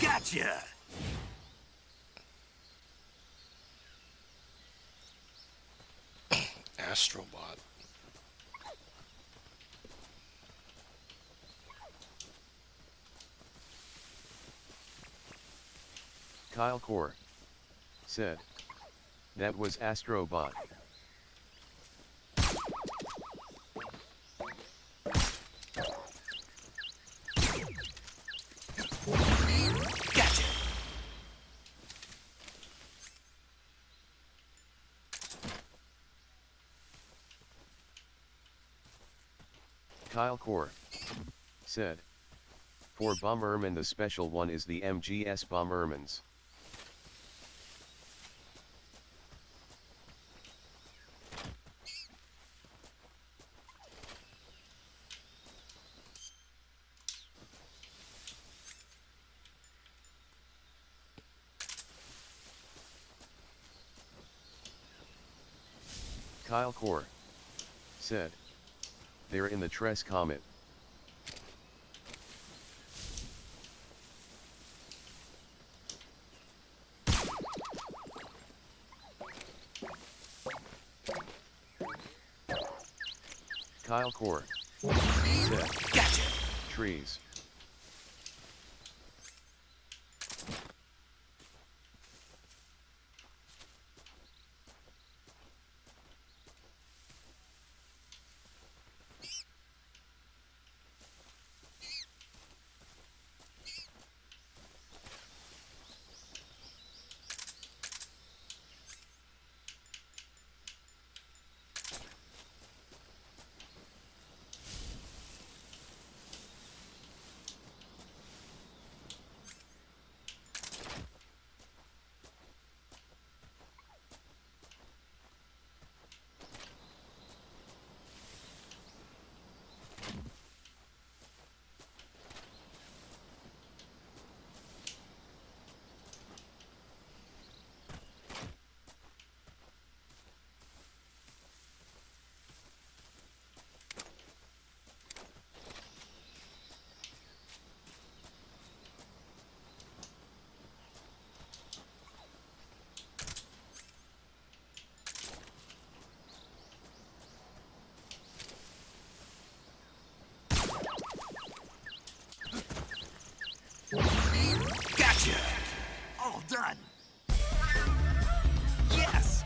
Gotcha! Astrobot. Kyle Core said, that was Astrobot. Gotcha! Kyle Core said, for Bomberman the special one is the MGS Bombermans. Kyle Core said. They're in the Tres Comet. Kyle Core said. Gotcha! Trees. Gotcha! All done. Yes!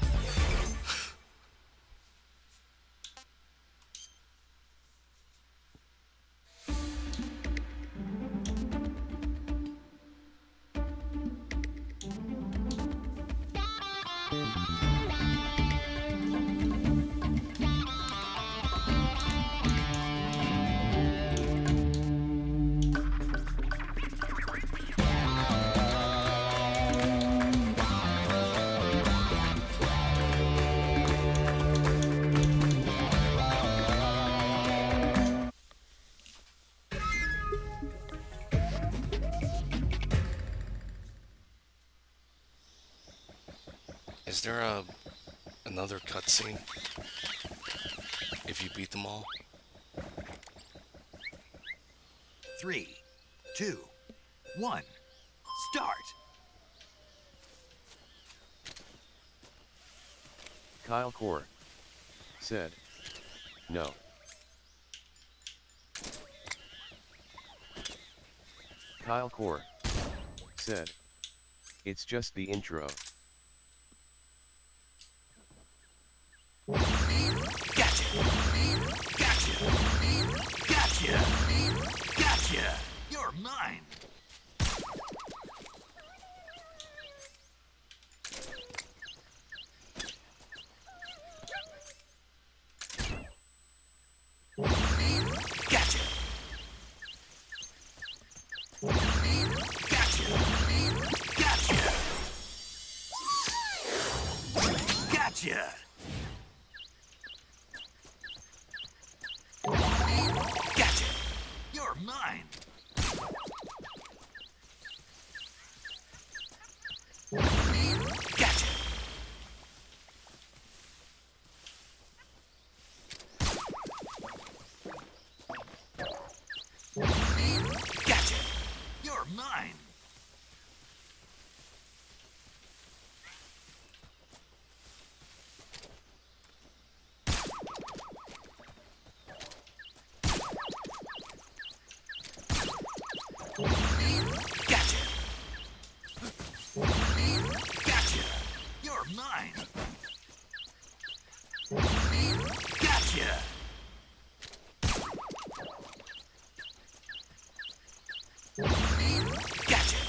Is there another cutscene if you beat them all? 3, 2, 1, start! Kyle Core said. No. Kyle Core said. It's just the intro. Gotcha! Gotcha! Gotcha! Gotcha! You're mine! Gotcha! Gotcha! Gotcha! Gotcha! Gotcha! You're mine! Gotcha! Gotcha! You're mine! Gotcha! Gotcha! You're mine! Gotcha! Gotcha!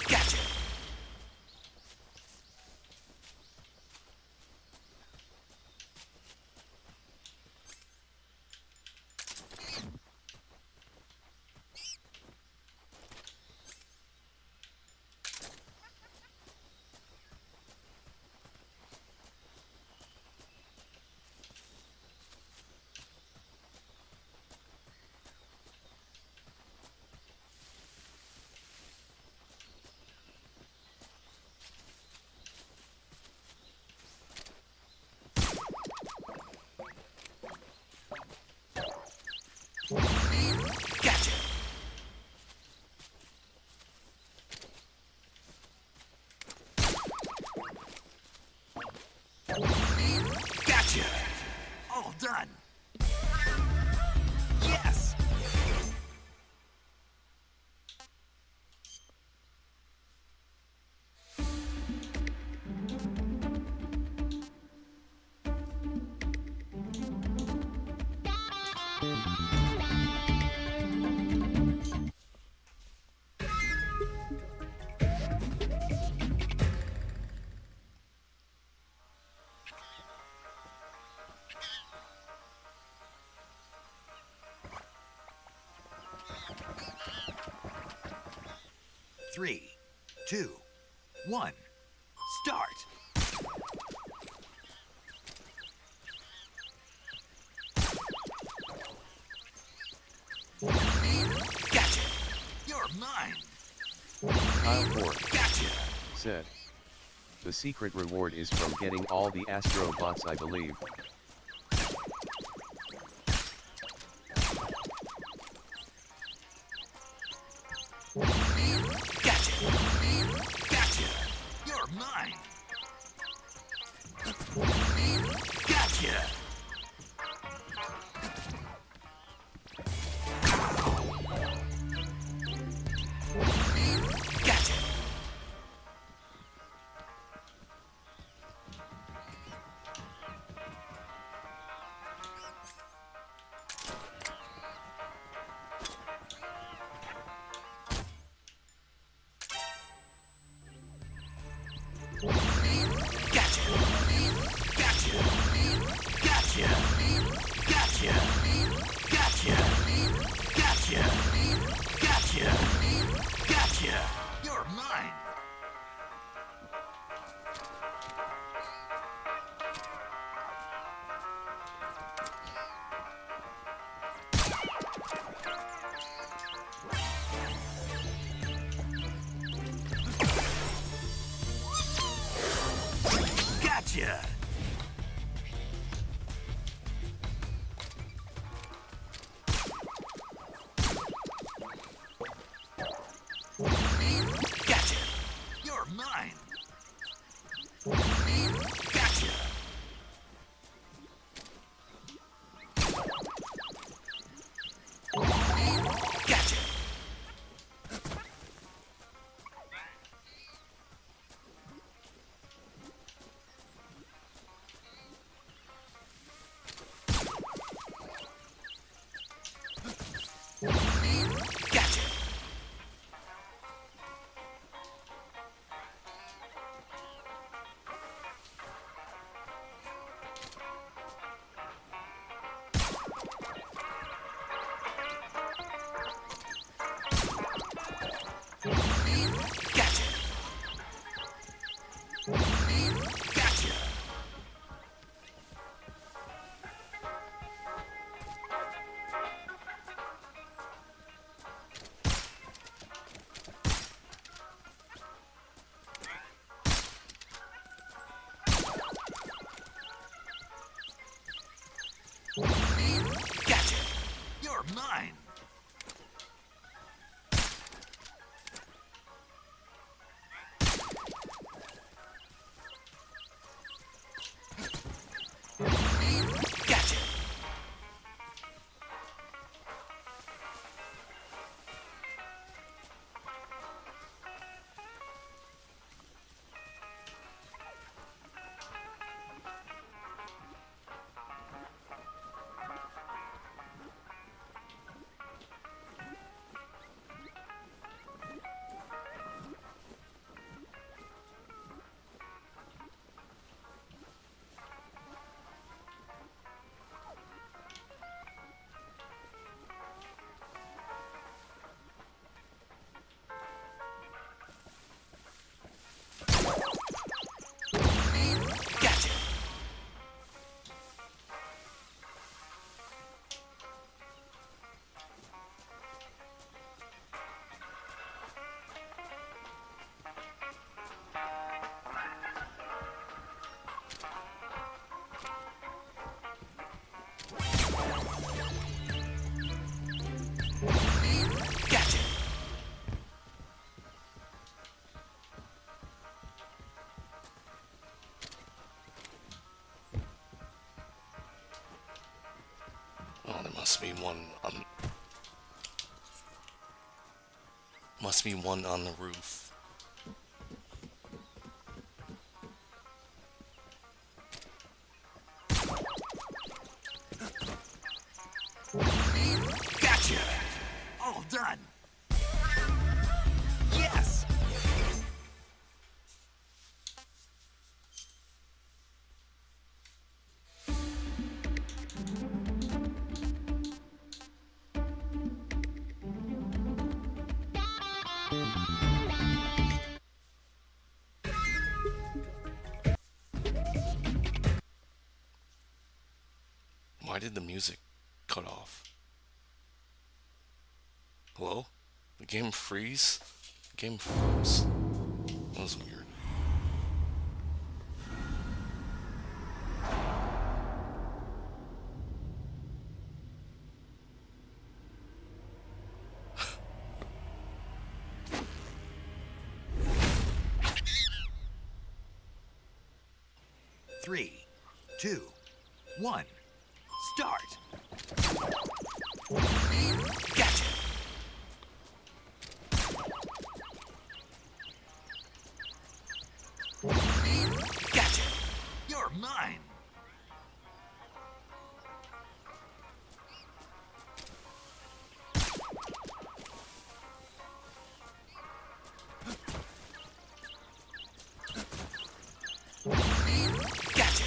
Gotcha! 3, 2, 1, start! Gotcha! You're mine! Kyle 4 Gotcha! said, the secret reward is from getting all the astrobots, I believe. Gotcha! Gotcha! You're mine! Gotcha! Gotcha! Gotcha! Gotcha! Gotcha! Gotcha! Gotcha! Gotcha! Gotcha! Gotcha! You're mine! Gotcha! Gotcha! You're mine! Gotcha! Gotcha! Gotcha! Gotcha! Gotcha! Gotcha! You're mine! Gotcha! Gotcha! Gotcha! Oh, there must be one on... Must be one on the roof. Gotcha! All done! Yes! Why did the music cut off? Hello? The game freeze? The game froze. That was weird. Three, two, one, start. Gotcha. Gotcha. You're mine. Gotcha.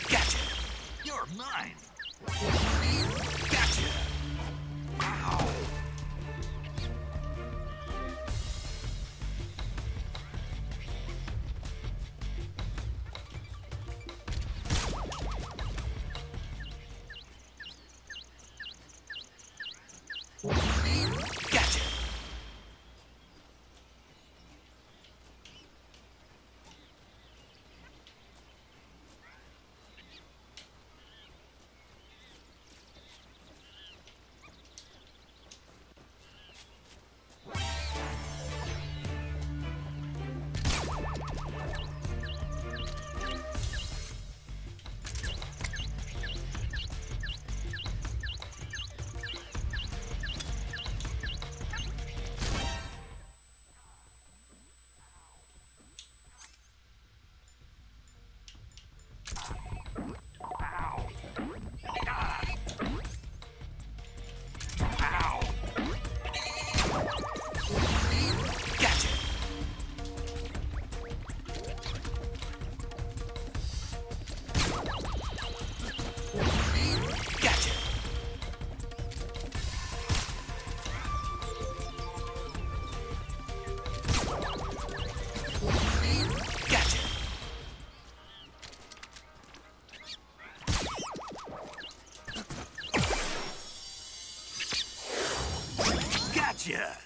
Gotcha. You're mine. Gotcha. Ow. Gotcha. Gotcha!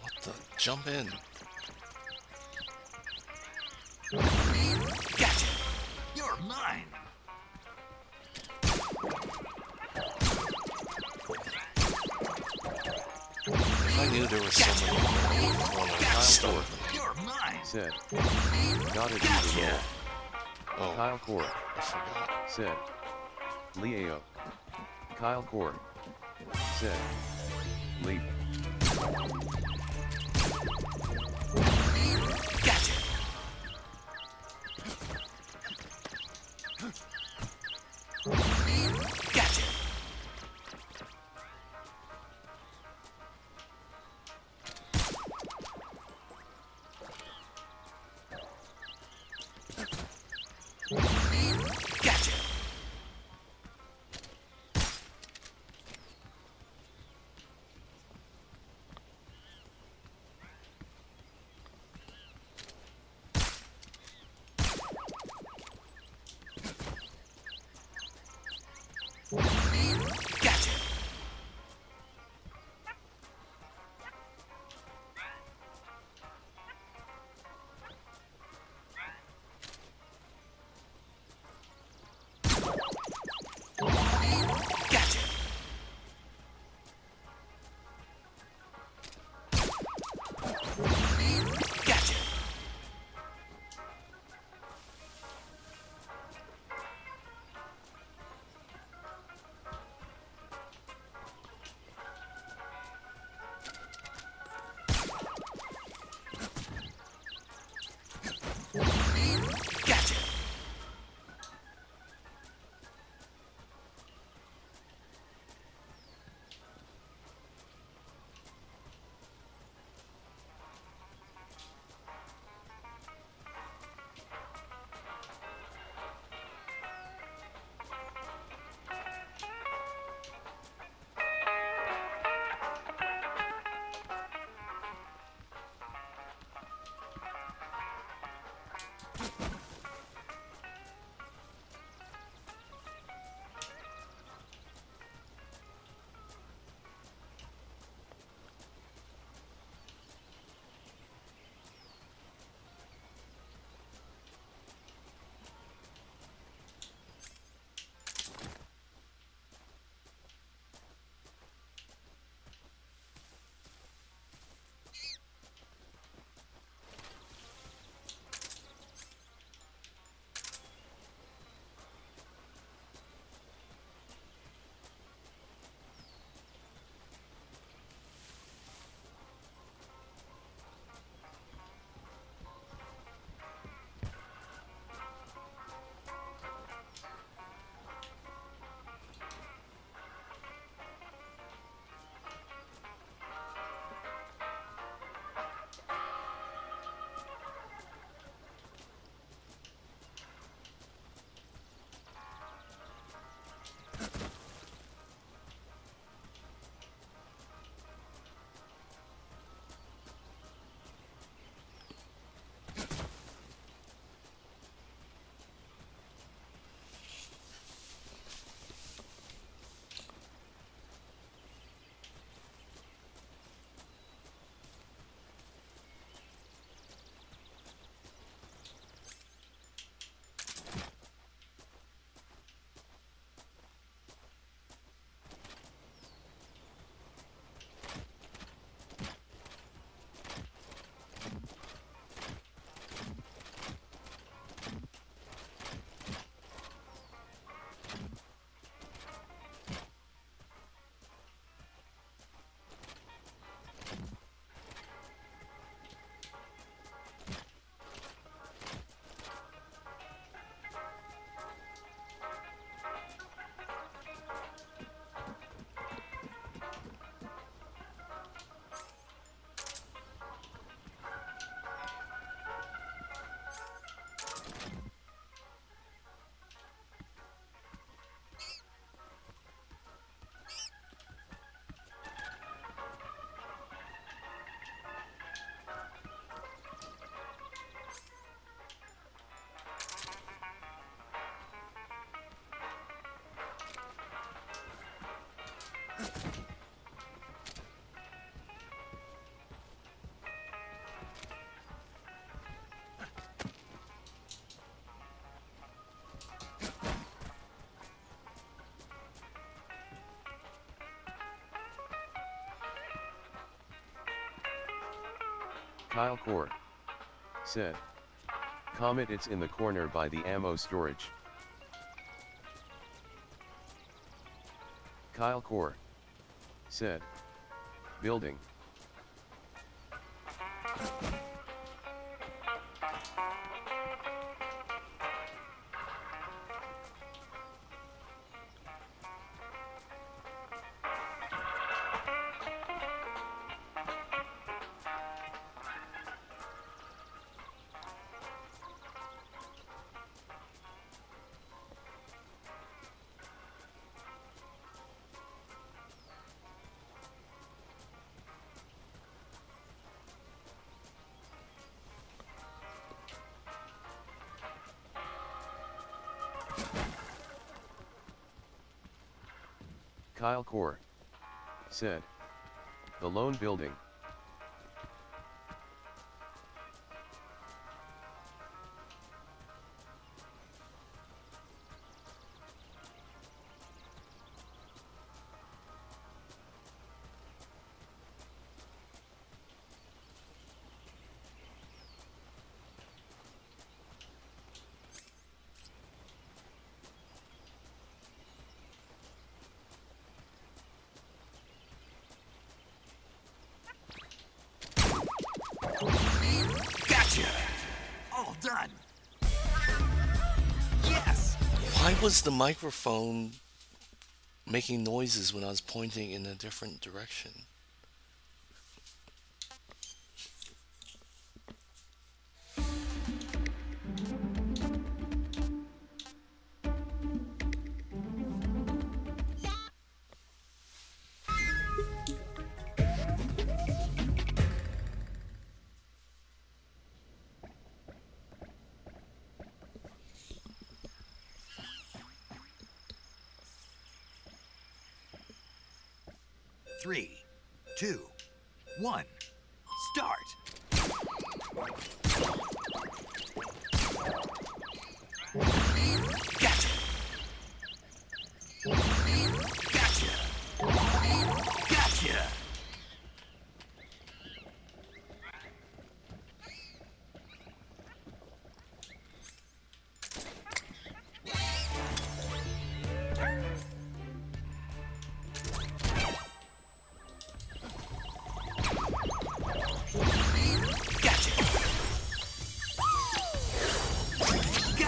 What the? Jump in. Gotcha! You're mine! If I knew there was someone I'd start with them. You're mine! Said. Gotta do the roll. Oh, Kyle Core. I forgot. Said. Leo. Kyle Core. Said. Leap. Gotcha! Gotcha! Gotcha! Gotcha! Kyle Core said. Comet, it's in the corner by the ammo storage. Kyle Core said. Building. Kyle Core said. The lone building. Gotcha! All done! Yes! Why was the microphone making noises when I was pointing in a different direction? Three, 2, 1, start! Gotcha! Gotcha! Gotcha! Gotcha!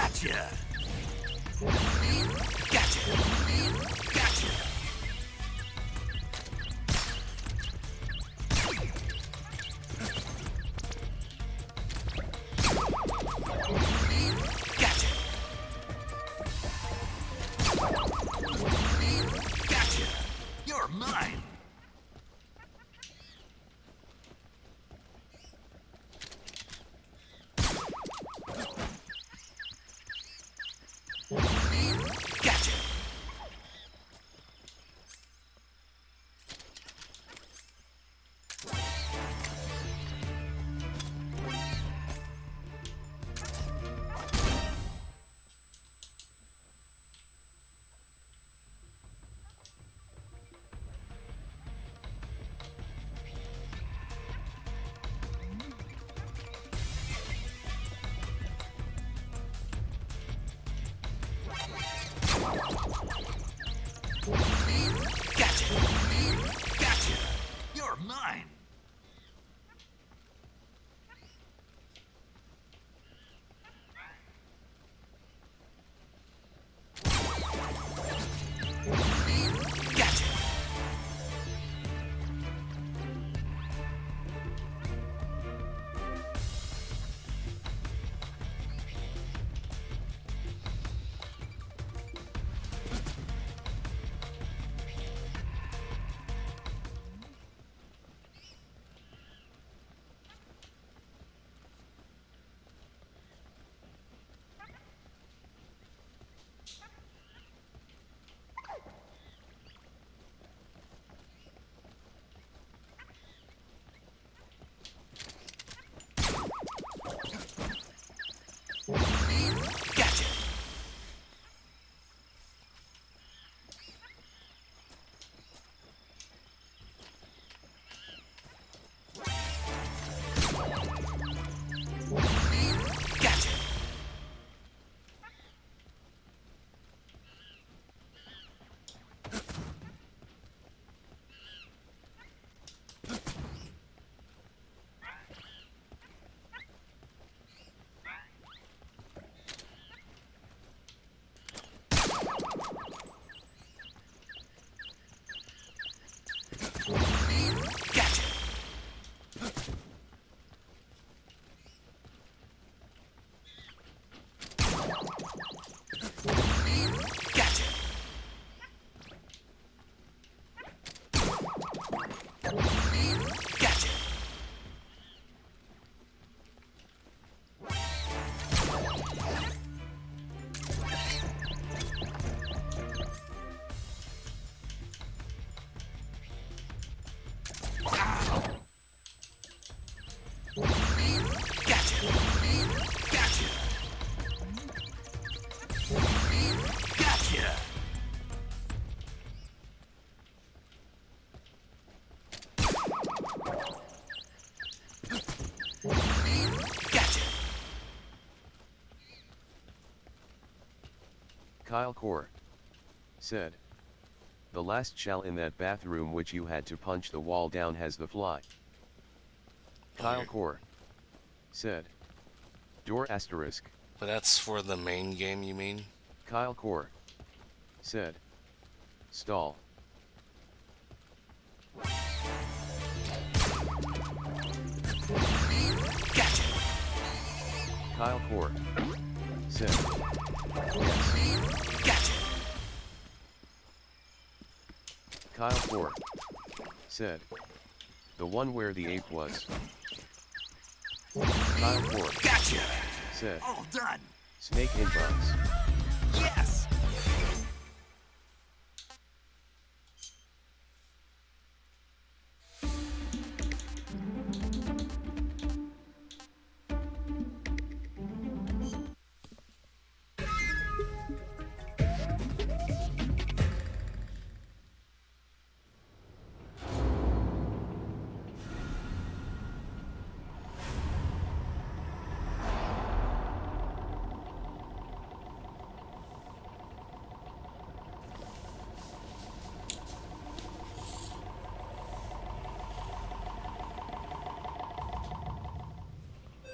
Gotcha! Gotcha! Gotcha! Gotcha! You're mine! Gotcha! Kyle Core said. The last shell in that bathroom which you had to punch the wall down has the fly. Kyle Core said. Door asterisk. But that's for the main game, you mean? Kyle Core said. Stall. Gotcha! Kyle Core said. Yes. Gotcha! Kyle Core said. The one where the ape was. Kyle Core Gotcha! said. All done! Snake inbox. Yes!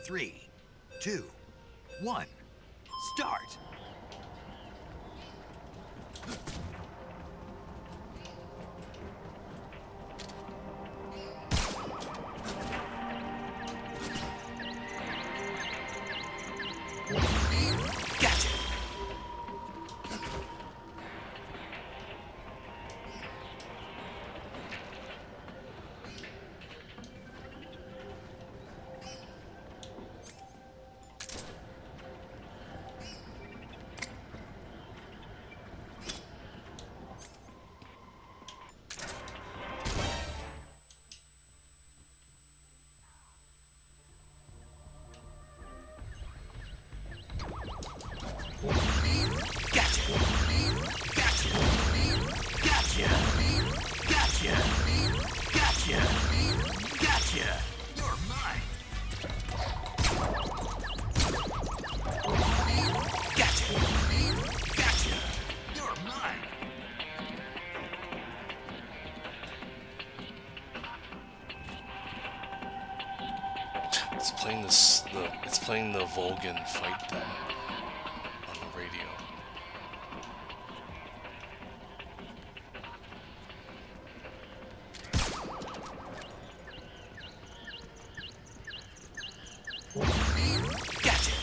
Three, two, one, start! Gotcha! Gotcha! Gotcha! Gotcha! Gotcha! Gotcha! Gotcha! You're mine! Gotcha! Gotcha! You're mine! It's playing the Volgan fight theme on the radio. Gotcha!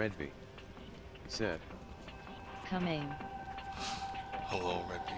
Redby said. Coming. Hello, Redby.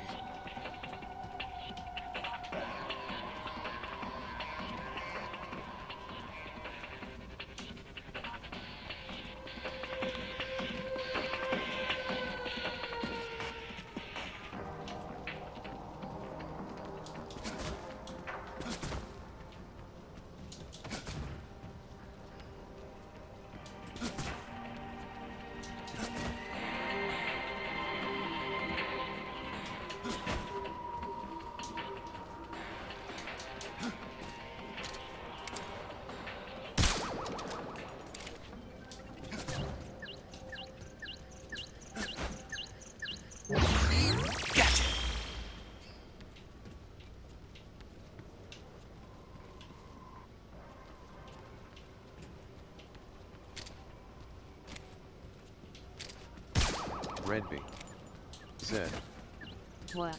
Redby said. What?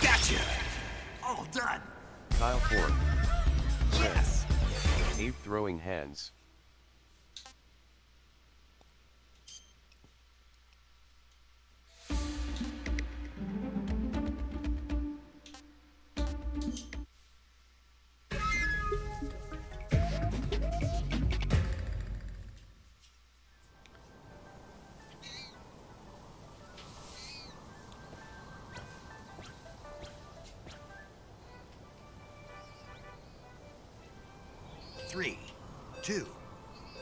Gotcha! All done! Kyle Ford said. Ape throwing hands. Three, two,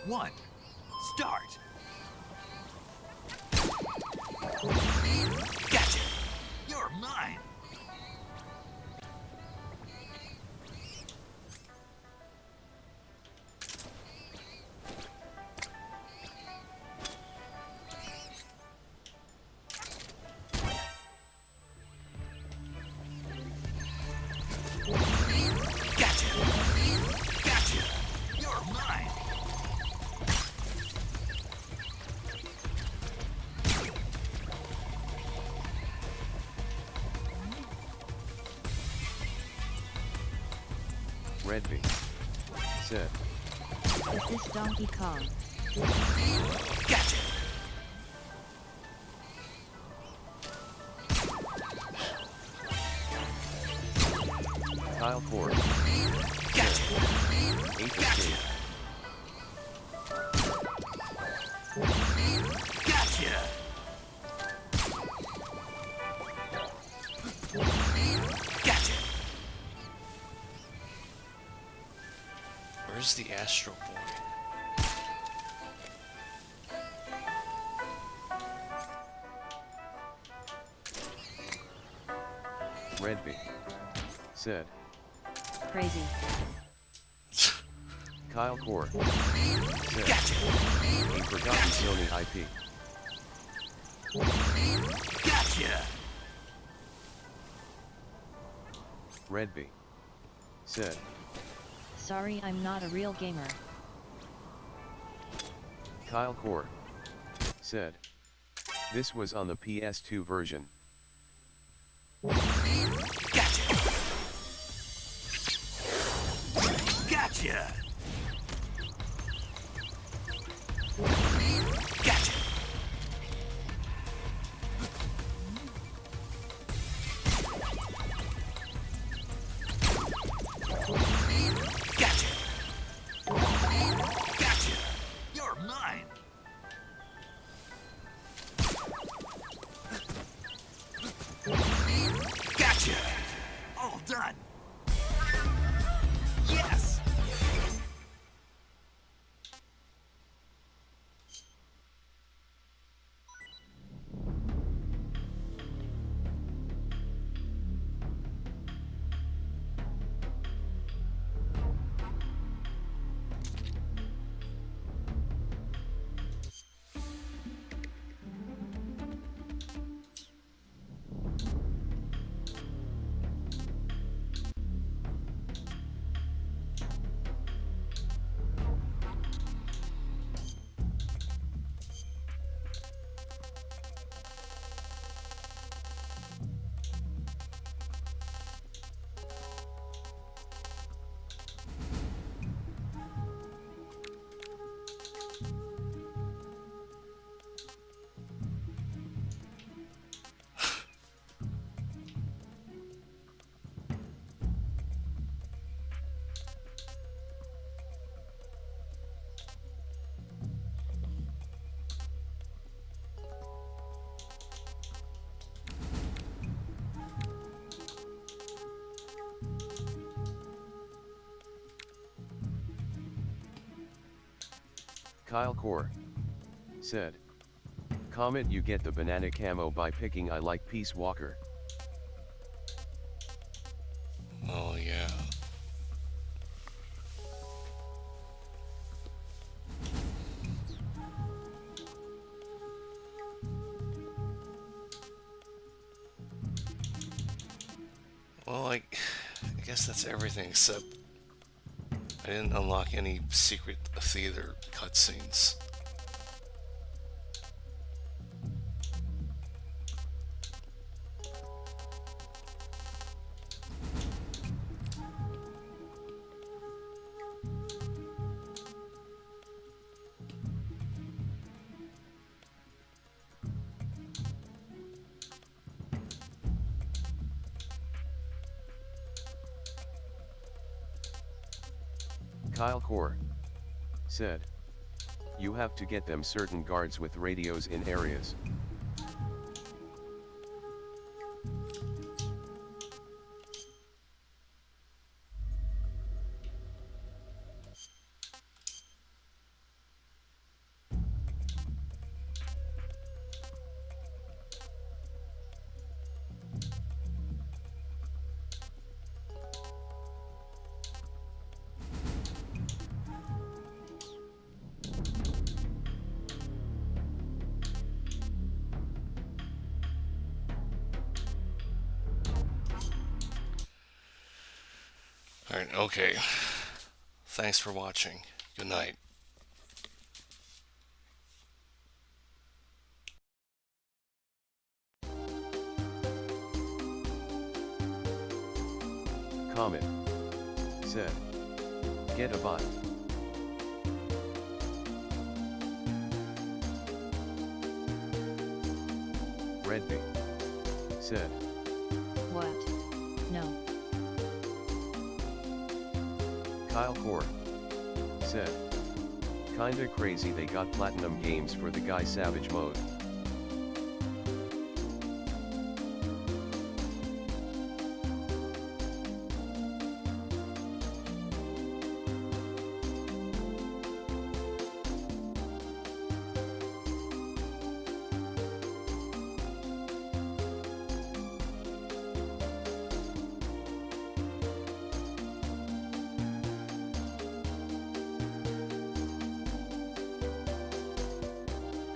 one, start! Gotcha! You're mine! Redby said. Is this Donkey Kong? Gotcha! Kyle Ford Gotcha! Ape escape. Gotcha! Gotcha! Where's the Astro Boy? Redby said. Crazy. Kyle Core said. Gotcha! A forgotten Sony IP. Gotcha! Redby said. Sorry, I'm not a real gamer. Kyle Core said. This was on the PS2 version. Gotcha! Gotcha! Gotcha! Gotcha! Gotcha! You're mine! Gotcha! All done! Yes! Kyle Core said, Comet, you get the banana camo by picking I like Peace Walker. Oh yeah. Well, I guess that's everything except I didn't unlock any secret theater cutscenes. Kyle Core said, you have to get them certain guards with radios in areas. Alright, okay. Thanks for watching. Good night. Comet said, get a bot. Redby said, What? No. Kyle Core said, kinda crazy they got platinum games for the Guy Savage mode.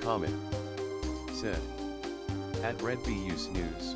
Comet said, at Redby Use News.